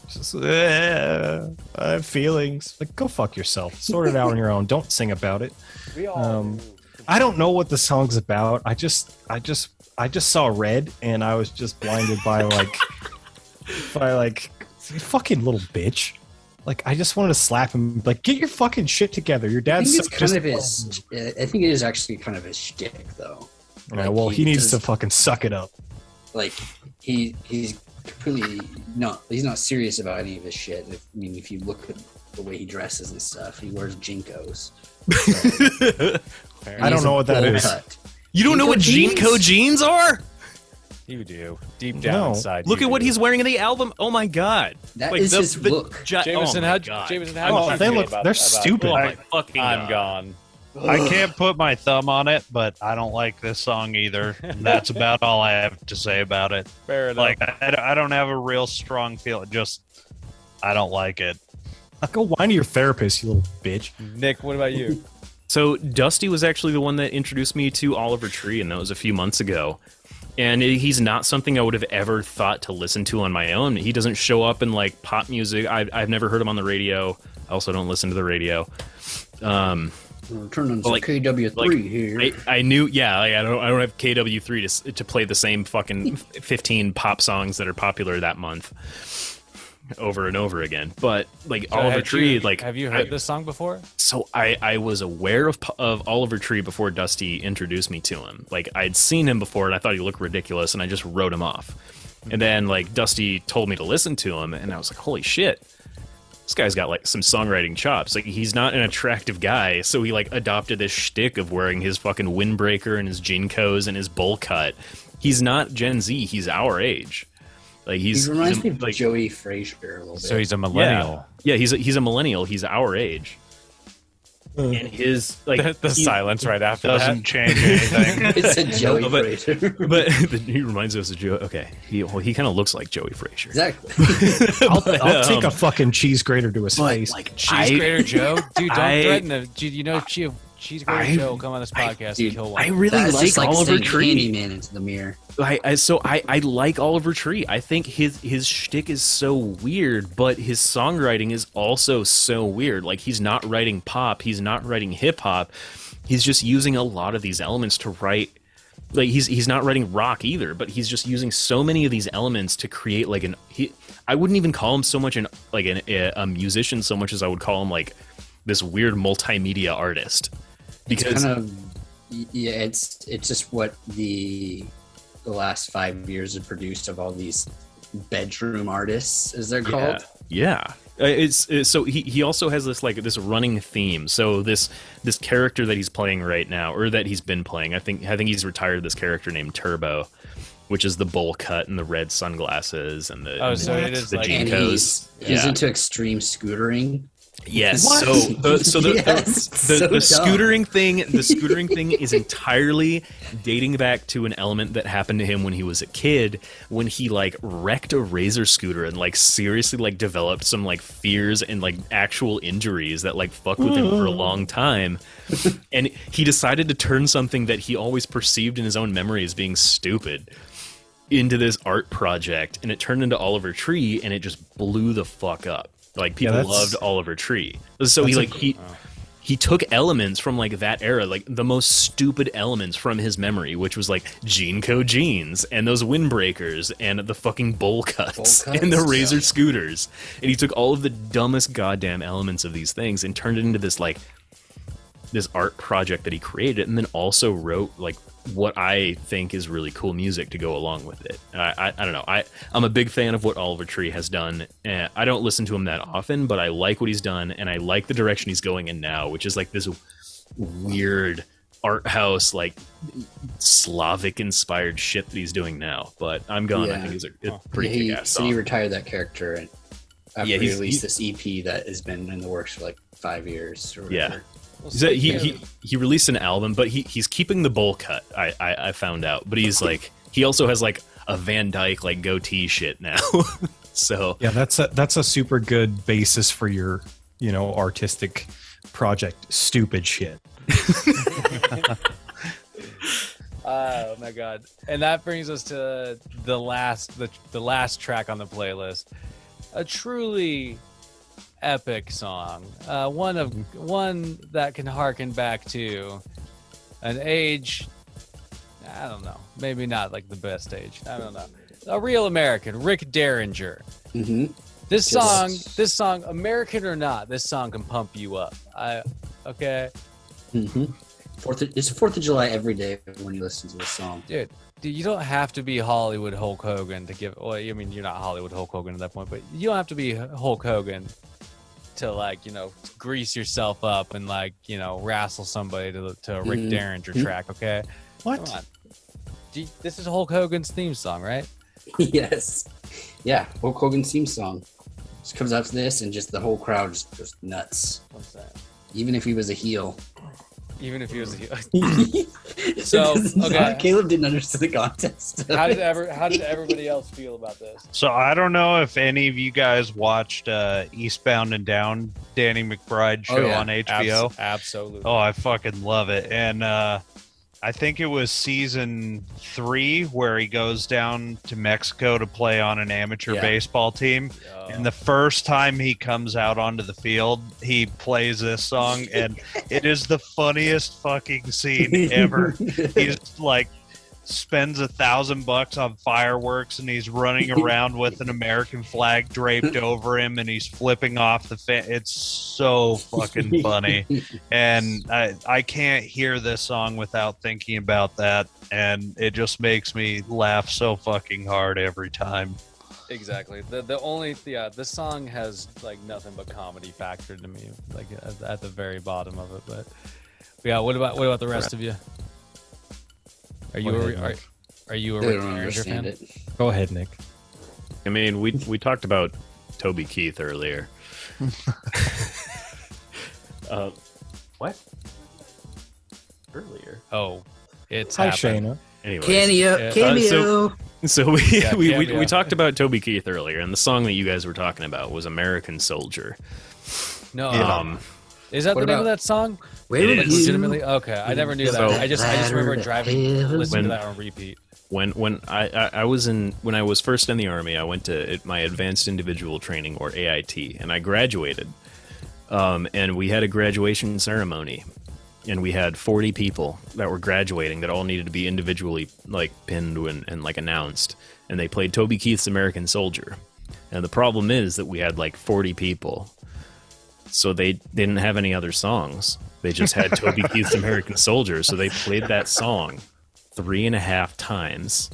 Just I have feelings. Like, go fuck yourself. Sort it out on your own. Don't sing about it. We all I don't know what the song's about. I just saw red, and I was just blinded by you fucking little bitch. Like, I just wanted to slap him. Like, get your fucking shit together. Your dad's I think it is actually kind of his shtick, though. Yeah, well, he needs to fucking suck it up. Like, he's completely he's not serious about any of his shit. If you look at the way he dresses and stuff, he wears Jinkos. So, I don't know what that is. You don't know what Jinko jeans are? You do. Deep down inside. Look at what he's wearing in the album. Oh my god. That is his look. Jameson, they're stupid. I'm gone. I can't put my thumb on it, but I don't like this song either. And that's about all I have to say about it. Fair enough. Like, I don't have a real strong feel. Just, I don't like it. Go whine to your therapist, you little bitch. Nick, what about you? So Dusty was actually the one that introduced me to Oliver Tree, and that was a few months ago. And he's not something I would have ever thought to listen to on my own. He doesn't show up in like pop music. I've never heard him on the radio. I also don't listen to the radio. Turn on some KW3 here. I knew, I don't have KW3 to play the same fucking 15 pop songs that are popular that month over and over again. But like Oliver Tree, have you heard this song before? So I was aware of Oliver Tree before Dusty introduced me to him. Like, I'd seen him before and I thought he looked ridiculous, and I just wrote him off. And then like Dusty told me to listen to him, and I was like, holy shit, this guy's got like some songwriting chops. Like, he's not an attractive guy, so he like adopted this shtick of wearing his fucking windbreaker and his Jinkos and his bowl cut. He's not Gen Z, he's our age. Like, he reminds me of like Joey Frazier a little bit. So he's a millennial. Yeah, he's a millennial. He's our age. And his like the silence right after Doesn't change anything. It's a Joey Frazier. But he reminds us of Joe. Okay, he kind of looks like Joey Frazier. Exactly. I'll take a fucking cheese grater to his face. Like cheese grater Joe, dude, don't threaten him. Dude, you know cheese grater Joe will come on this podcast and kill one. I really like Oliver Tree. Man into the mirror. I like Oliver Tree. I think his shtick is so weird, but his songwriting is also so weird. Like, he's not writing pop, he's not writing hip hop. He's just using a lot of these elements to write. Like, he's not writing rock either, but he's just using so many of these elements to create like I wouldn't even call him so much a musician so much as I would call him like this weird multimedia artist. Because it's just what the last 5 years have produced of all these bedroom artists, as they're called. Yeah. So he also has this running theme. So this character that he's playing right now, or that he's been playing, I think he's retired this character named Turbo, which is the bowl cut and the red sunglasses and the Jinkos. He's into extreme scootering. Yes. What? So the scootering thing is entirely dating back to an element that happened to him when he was a kid, when he like wrecked a razor scooter and like seriously like developed some like fears and like actual injuries that like fucked with him for a long time. And he decided to turn something that he always perceived in his own memory as being stupid into this art project, and it turned into Oliver Tree, and it just blew the fuck up. Like, people loved Oliver Tree. So he took elements from like that era, like the most stupid elements from his memory, which was like Jinko jeans and those windbreakers and the fucking bowl cuts and the razor scooters. And he took all of the dumbest goddamn elements of these things and turned it into this like this art project that he created, and then also wrote like what I think is really cool music to go along with it. I don't know. I'm a big fan of what Oliver Tree has done. I don't listen to him that often, but I like what he's done, and I like the direction he's going in now, which is like this weird art house, like Slavic inspired shit that he's doing now. But I'm gone. I think he's a pretty kick-ass song. So he retired that character and after he released this EP that has been in the works for like 5 years or whatever. Yeah. He released an album, but he's keeping the bowl cut. I found out, but he's like, he also has like a Van Dyke like goatee shit now. So yeah, that's a super good basis for your artistic project. Stupid shit. Oh my god! And that brings us to the last track on the playlist, a truly epic song, one that can harken back to an age, I don't know, maybe not like the best age. I don't know. A real American, Rick Derringer. Mm-hmm. This song, American or not, this song can pump you up. Okay. Mm-hmm. It's 4th of July every day when you listen to this song. Dude, you don't have to be Hollywood Hulk Hogan to give. Well, I mean, you're not Hollywood Hulk Hogan at that point, but you don't have to be Hulk Hogan to, like, you know, grease yourself up and, like, you know, wrestle somebody to a Rick Derringer track. Okay. What? Come on. This is Hulk Hogan's theme song, right? Yes. Yeah, Hulk Hogan's theme song. Just comes out to this, and just the whole crowd just goes nuts. What's that? Even if he was a heel. Even if he was a heel. So, okay. Caleb didn't understand the context. How did everybody else feel about this? So I don't know if any of you guys watched Eastbound and Down, Danny McBride show on HBO. Absolutely. Oh, I fucking love it. And I think it was season 3 where he goes down to Mexico to play on an amateur baseball team. And the first time he comes out onto the field, he plays this song, and it is the funniest fucking scene ever. He's like spends $1,000 on fireworks, and he's running around with an American flag draped over him, and he's flipping off the fan. It's so fucking funny, and I can't hear this song without thinking about that, and it just makes me laugh so fucking hard every time. Exactly. This song has like nothing but comedy factor to me, like at the very bottom of it. But yeah, what about the rest of you? Are you a Rick Derringer fan? It. Go ahead, Nick. I mean, we talked about Toby Keith earlier. What? Earlier? Oh, it's Hi, happened. Shayna. Anyways, Cameo. so we talked about Toby Keith earlier, and the song that you guys were talking about was "American Soldier." No, Yeah. Is that the name of that song? Wait, It is. Legitimately? Okay, I never knew that. So- I just remember listening to that on repeat. When I was first in the Army, I went to my Advanced Individual Training, or AIT, and I graduated. And we had a graduation ceremony, and we had 40 people that were graduating that all needed to be individually like pinned and like announced, and they played Toby Keith's American Soldier. And the problem is that we had like 40 people, so they didn't have any other songs. They just had Toby Keith's American Soldier, so they played that song 3.5 times.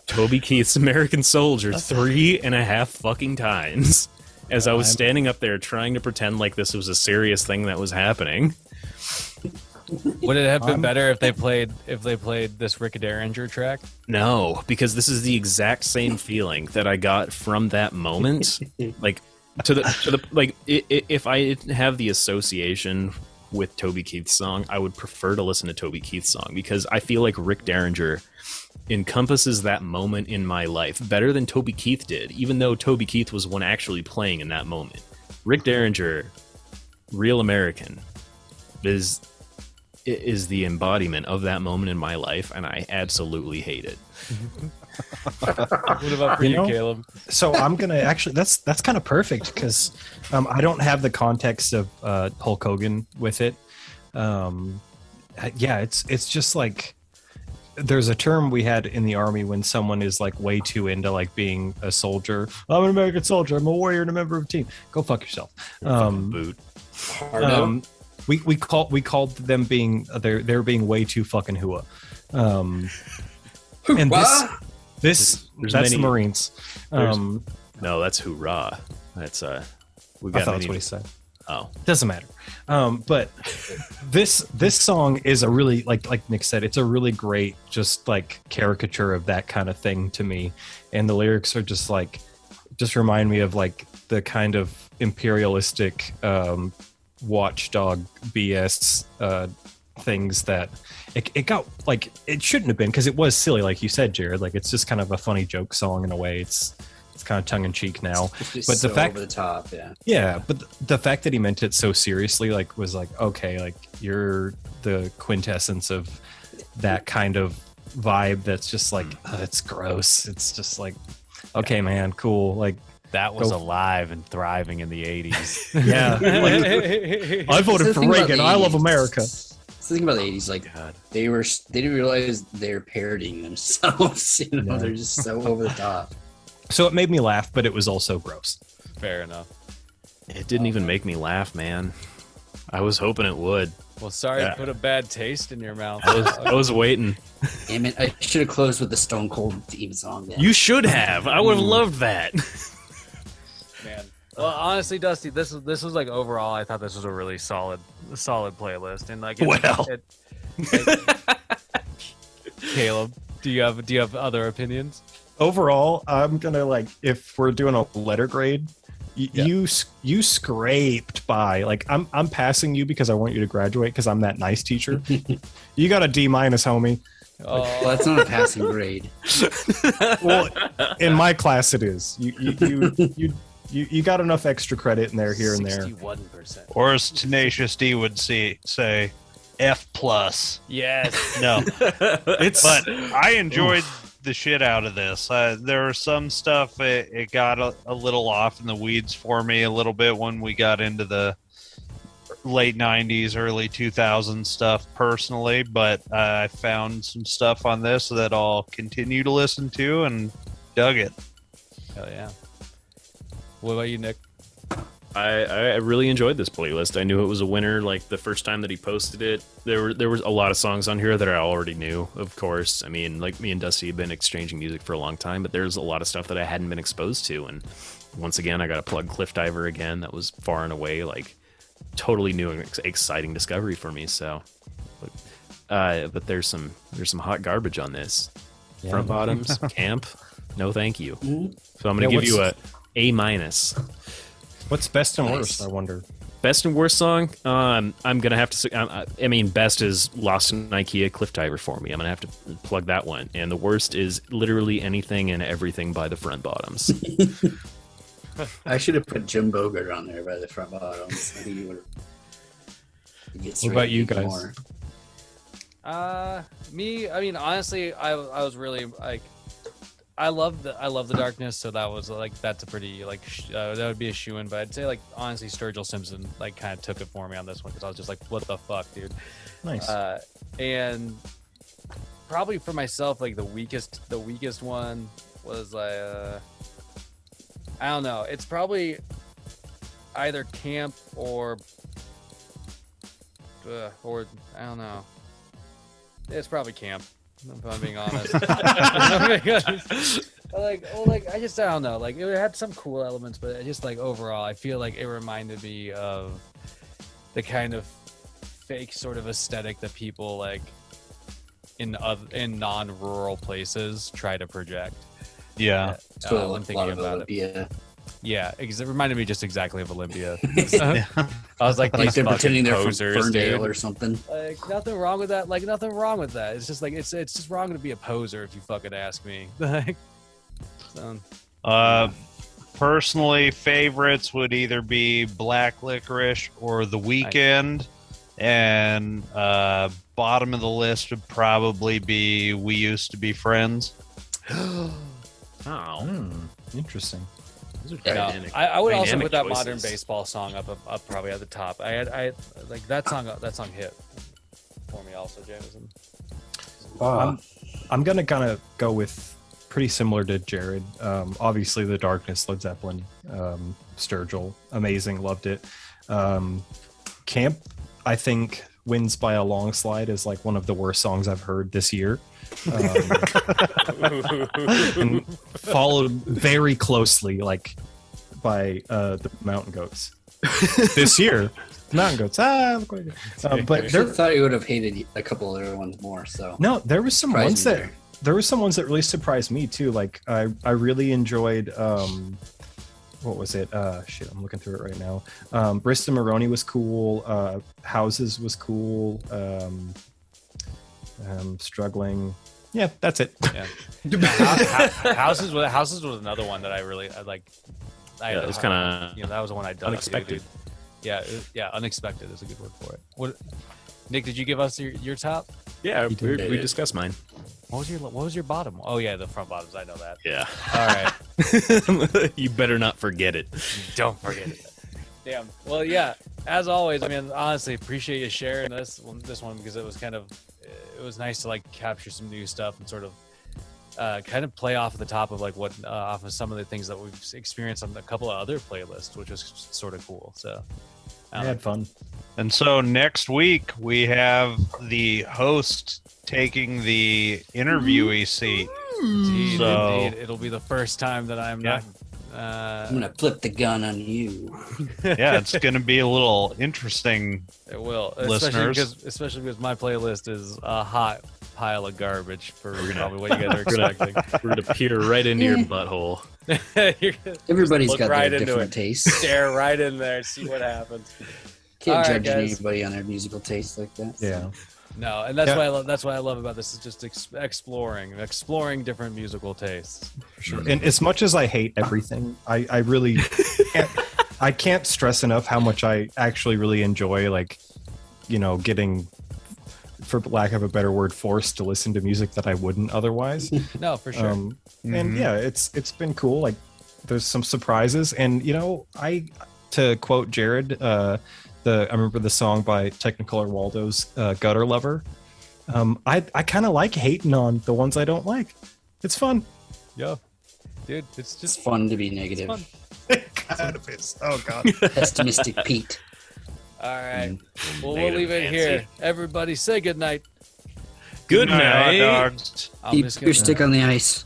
Toby Keith's American Soldier 3.5 fucking times. As I was standing up there trying to pretend like this was a serious thing that was happening. Would it have been better if they played this Rick Derringer track? No, because this is the exact same feeling that I got from that moment. Like if I didn't have the association with Toby Keith's song, I would prefer to listen to Toby Keith's song, because I feel like Rick Derringer encompasses that moment in my life better than Toby Keith did, even though Toby Keith was one actually playing in that moment. Rick Derringer, Real American, is the embodiment of that moment in my life, and I absolutely hate it. What about for you, Caleb? So I'm gonna actually that's kind of perfect, because I don't have the context of Hulk Hogan with it. Yeah, it's just like there's a term we had in the Army when someone is like way too into like being a soldier. I'm an American soldier. I'm a warrior and a member of a team. Go fuck yourself. Boot. We called them being they're being way too fucking hooah. And this There's that's many- the Marines. No, that's hoorah. That's we I got thought many. that's what he said. Oh, Doesn't matter. But this song is a really like Nick said, it's a really great just like caricature of that kind of thing to me. And the lyrics are just remind me of like the kind of imperialistic watchdog BS things that it got like it shouldn't have been, because it was silly, like you said, Jared. Like it's just kind of a funny joke song in a way. It's kind of tongue in cheek now, but the fact over the top, but the fact that he meant it so seriously, like, was like, okay, like you're the quintessence of that kind of vibe. That's just like it's gross. It's just like, okay, man, cool. Like That was alive and thriving in the 80s. yeah, like, I voted for Reagan. I love America. Think about the 80s, like they didn't realize they're parodying themselves. No. They're just so over the top. So it made me laugh, but it was also gross. Fair enough. It didn't even make me laugh, man. I was hoping it would. Well, sorry to put a bad taste in your mouth. I was waiting. Damn it! I should have closed with the Stone Cold theme song. Then. You should have. I would have loved that. Man. Well, honestly, Dusty, this was like overall, I thought this was a really solid playlist, and like, Caleb, do you have other opinions? Overall, I'm gonna like, if we're doing a letter grade, you scraped by. Like I'm passing you because I want you to graduate because I'm that nice teacher. You got a D-, homie. Well, that's not a passing grade. Well, in my class it is. You got enough extra credit in there here and there. 61%. Or as Tenacious D would say F+. Yes. No. But I enjoyed the shit out of this. There was some stuff it got a little off in the weeds for me a little bit when we got into the late 90s, early 2000s stuff personally, but I found some stuff on this that I'll continue to listen to and dug it. Hell yeah. What about you, Nick? I really enjoyed this playlist. I knew it was a winner like the first time that he posted it. There was a lot of songs on here that I already knew, of course. I mean, like me and Dusty have been exchanging music for a long time, but there's a lot of stuff that I hadn't been exposed to. And once again, I got to plug Cliff Diver again. That was far and away like totally new and exciting discovery for me. So, but there's some hot garbage on this. Yeah. Front bottoms, camp, no thank you. Mm-hmm. So I'm gonna give you a A-. What's best and Nice. worst, I wonder? Best and worst song? I'm gonna have to say. I mean, best is Lost in IKEA, Cliff Diver for me. I'm gonna have to plug that one. And the worst is literally anything and everything by the Front Bottoms. I should have put Jim Bogart on there by the Front Bottoms. I think he would. What about you guys? More. Me. I mean, honestly, I was really like, I love the darkness. So that was like, that's a pretty like that would be a shoo-in. But I'd say like honestly, Sturgill Simpson like kind of took it for me on this one because I was just like, what the fuck, dude. Nice. And probably for myself, like the weakest one was I don't know. It's probably either camp or I don't know. It's probably camp. If I'm being honest. I don't know. Like it had some cool elements, but just like overall, I feel like it reminded me of the kind of fake sort of aesthetic that people like in non-rural places try to project. Yeah. So when a thinking lot of about Olympia. Yeah, it reminded me just exactly of Olympia. I was like, Like these they're fucking pretending they're from posers, Ferndale dude. or something. Like nothing wrong with that. Like nothing wrong with that. It's just like it's just wrong to be a poser if you fucking ask me. Like, so, Personally, favorites would either be Black Licorice or The Weeknd, and bottom of the list would probably be We Used to Be Friends. Interesting. I would also put that choices. modern baseball song up probably at the top. I like that song hit for me also, Jameson. I'm gonna kind of go with pretty similar to Jared. Obviously, The Darkness, Led Zeppelin, Sturgill, amazing, loved it. Camp, I think, wins by a long slide as like one of the worst songs I've heard this year. And followed very closely like by the Mountain Goats this year. Mountain Goats, look what I did. But I there, thought you would have hated a couple other ones more. So no, there was some Surprised ones me that there. there were some ones that really surprised me too. Like I really enjoyed what was it? Shit, I'm looking through it right now. Bristol Maroney was cool. Houses was cool. Struggling. Yeah, that's it. Yeah. Houses was another one that I like. It's kind of that was the one I done unexpected. Yeah, unexpected is a good word for it. What, Nick? Did you give us your top? Yeah, You did. we discussed mine. What was your bottom? Oh yeah, the front bottoms. I know that. Yeah. All right. You better not forget it. Don't forget it. Damn. Well, yeah. as always, I mean, honestly, appreciate you sharing this one because it was nice to like capture some new stuff and sort of kind of play off the top of like what off of some of the things that we've experienced on a couple of other playlists, which was sort of cool. So I had fun. And so next week we have the host taking the interviewee seat. Indeed, So- indeed. It'll be the first time that I'm not. I'm gonna flip the gun on you. Yeah, it's going to be a little interesting. It will, Listeners. especially because my playlist is a hot pile of garbage for probably what you guys are expecting. We're gonna peer right into your butthole. You're gonna Everybody's look got right their into different it. tastes. Stare right in there, see what happens. Can't All right, judge guys. anybody on their musical taste like that. Yeah. No, and that's Yeah. what I love about this is just exploring different musical tastes. Sure. And as much as I hate everything, I really can't stress enough how much I actually really enjoy, like, you know, getting, for lack of a better word, forced to listen to music that I wouldn't otherwise. No, for sure. And yeah, it's been cool. Like, there's some surprises, and you know, to quote Jared, I remember the song by Technicolor Waldo's Gutter Lover. I kind of like hating on the ones I don't like. It's fun. Yeah, dude, it's It's just fun to be it's negative. fun. kind of is. Oh god. Pessimistic Pete. All right, well, we'll Negative leave it Nancy. here. Everybody, say good night. Good Hot night. dogs. I'm Keep just your gonna- stick on the ice.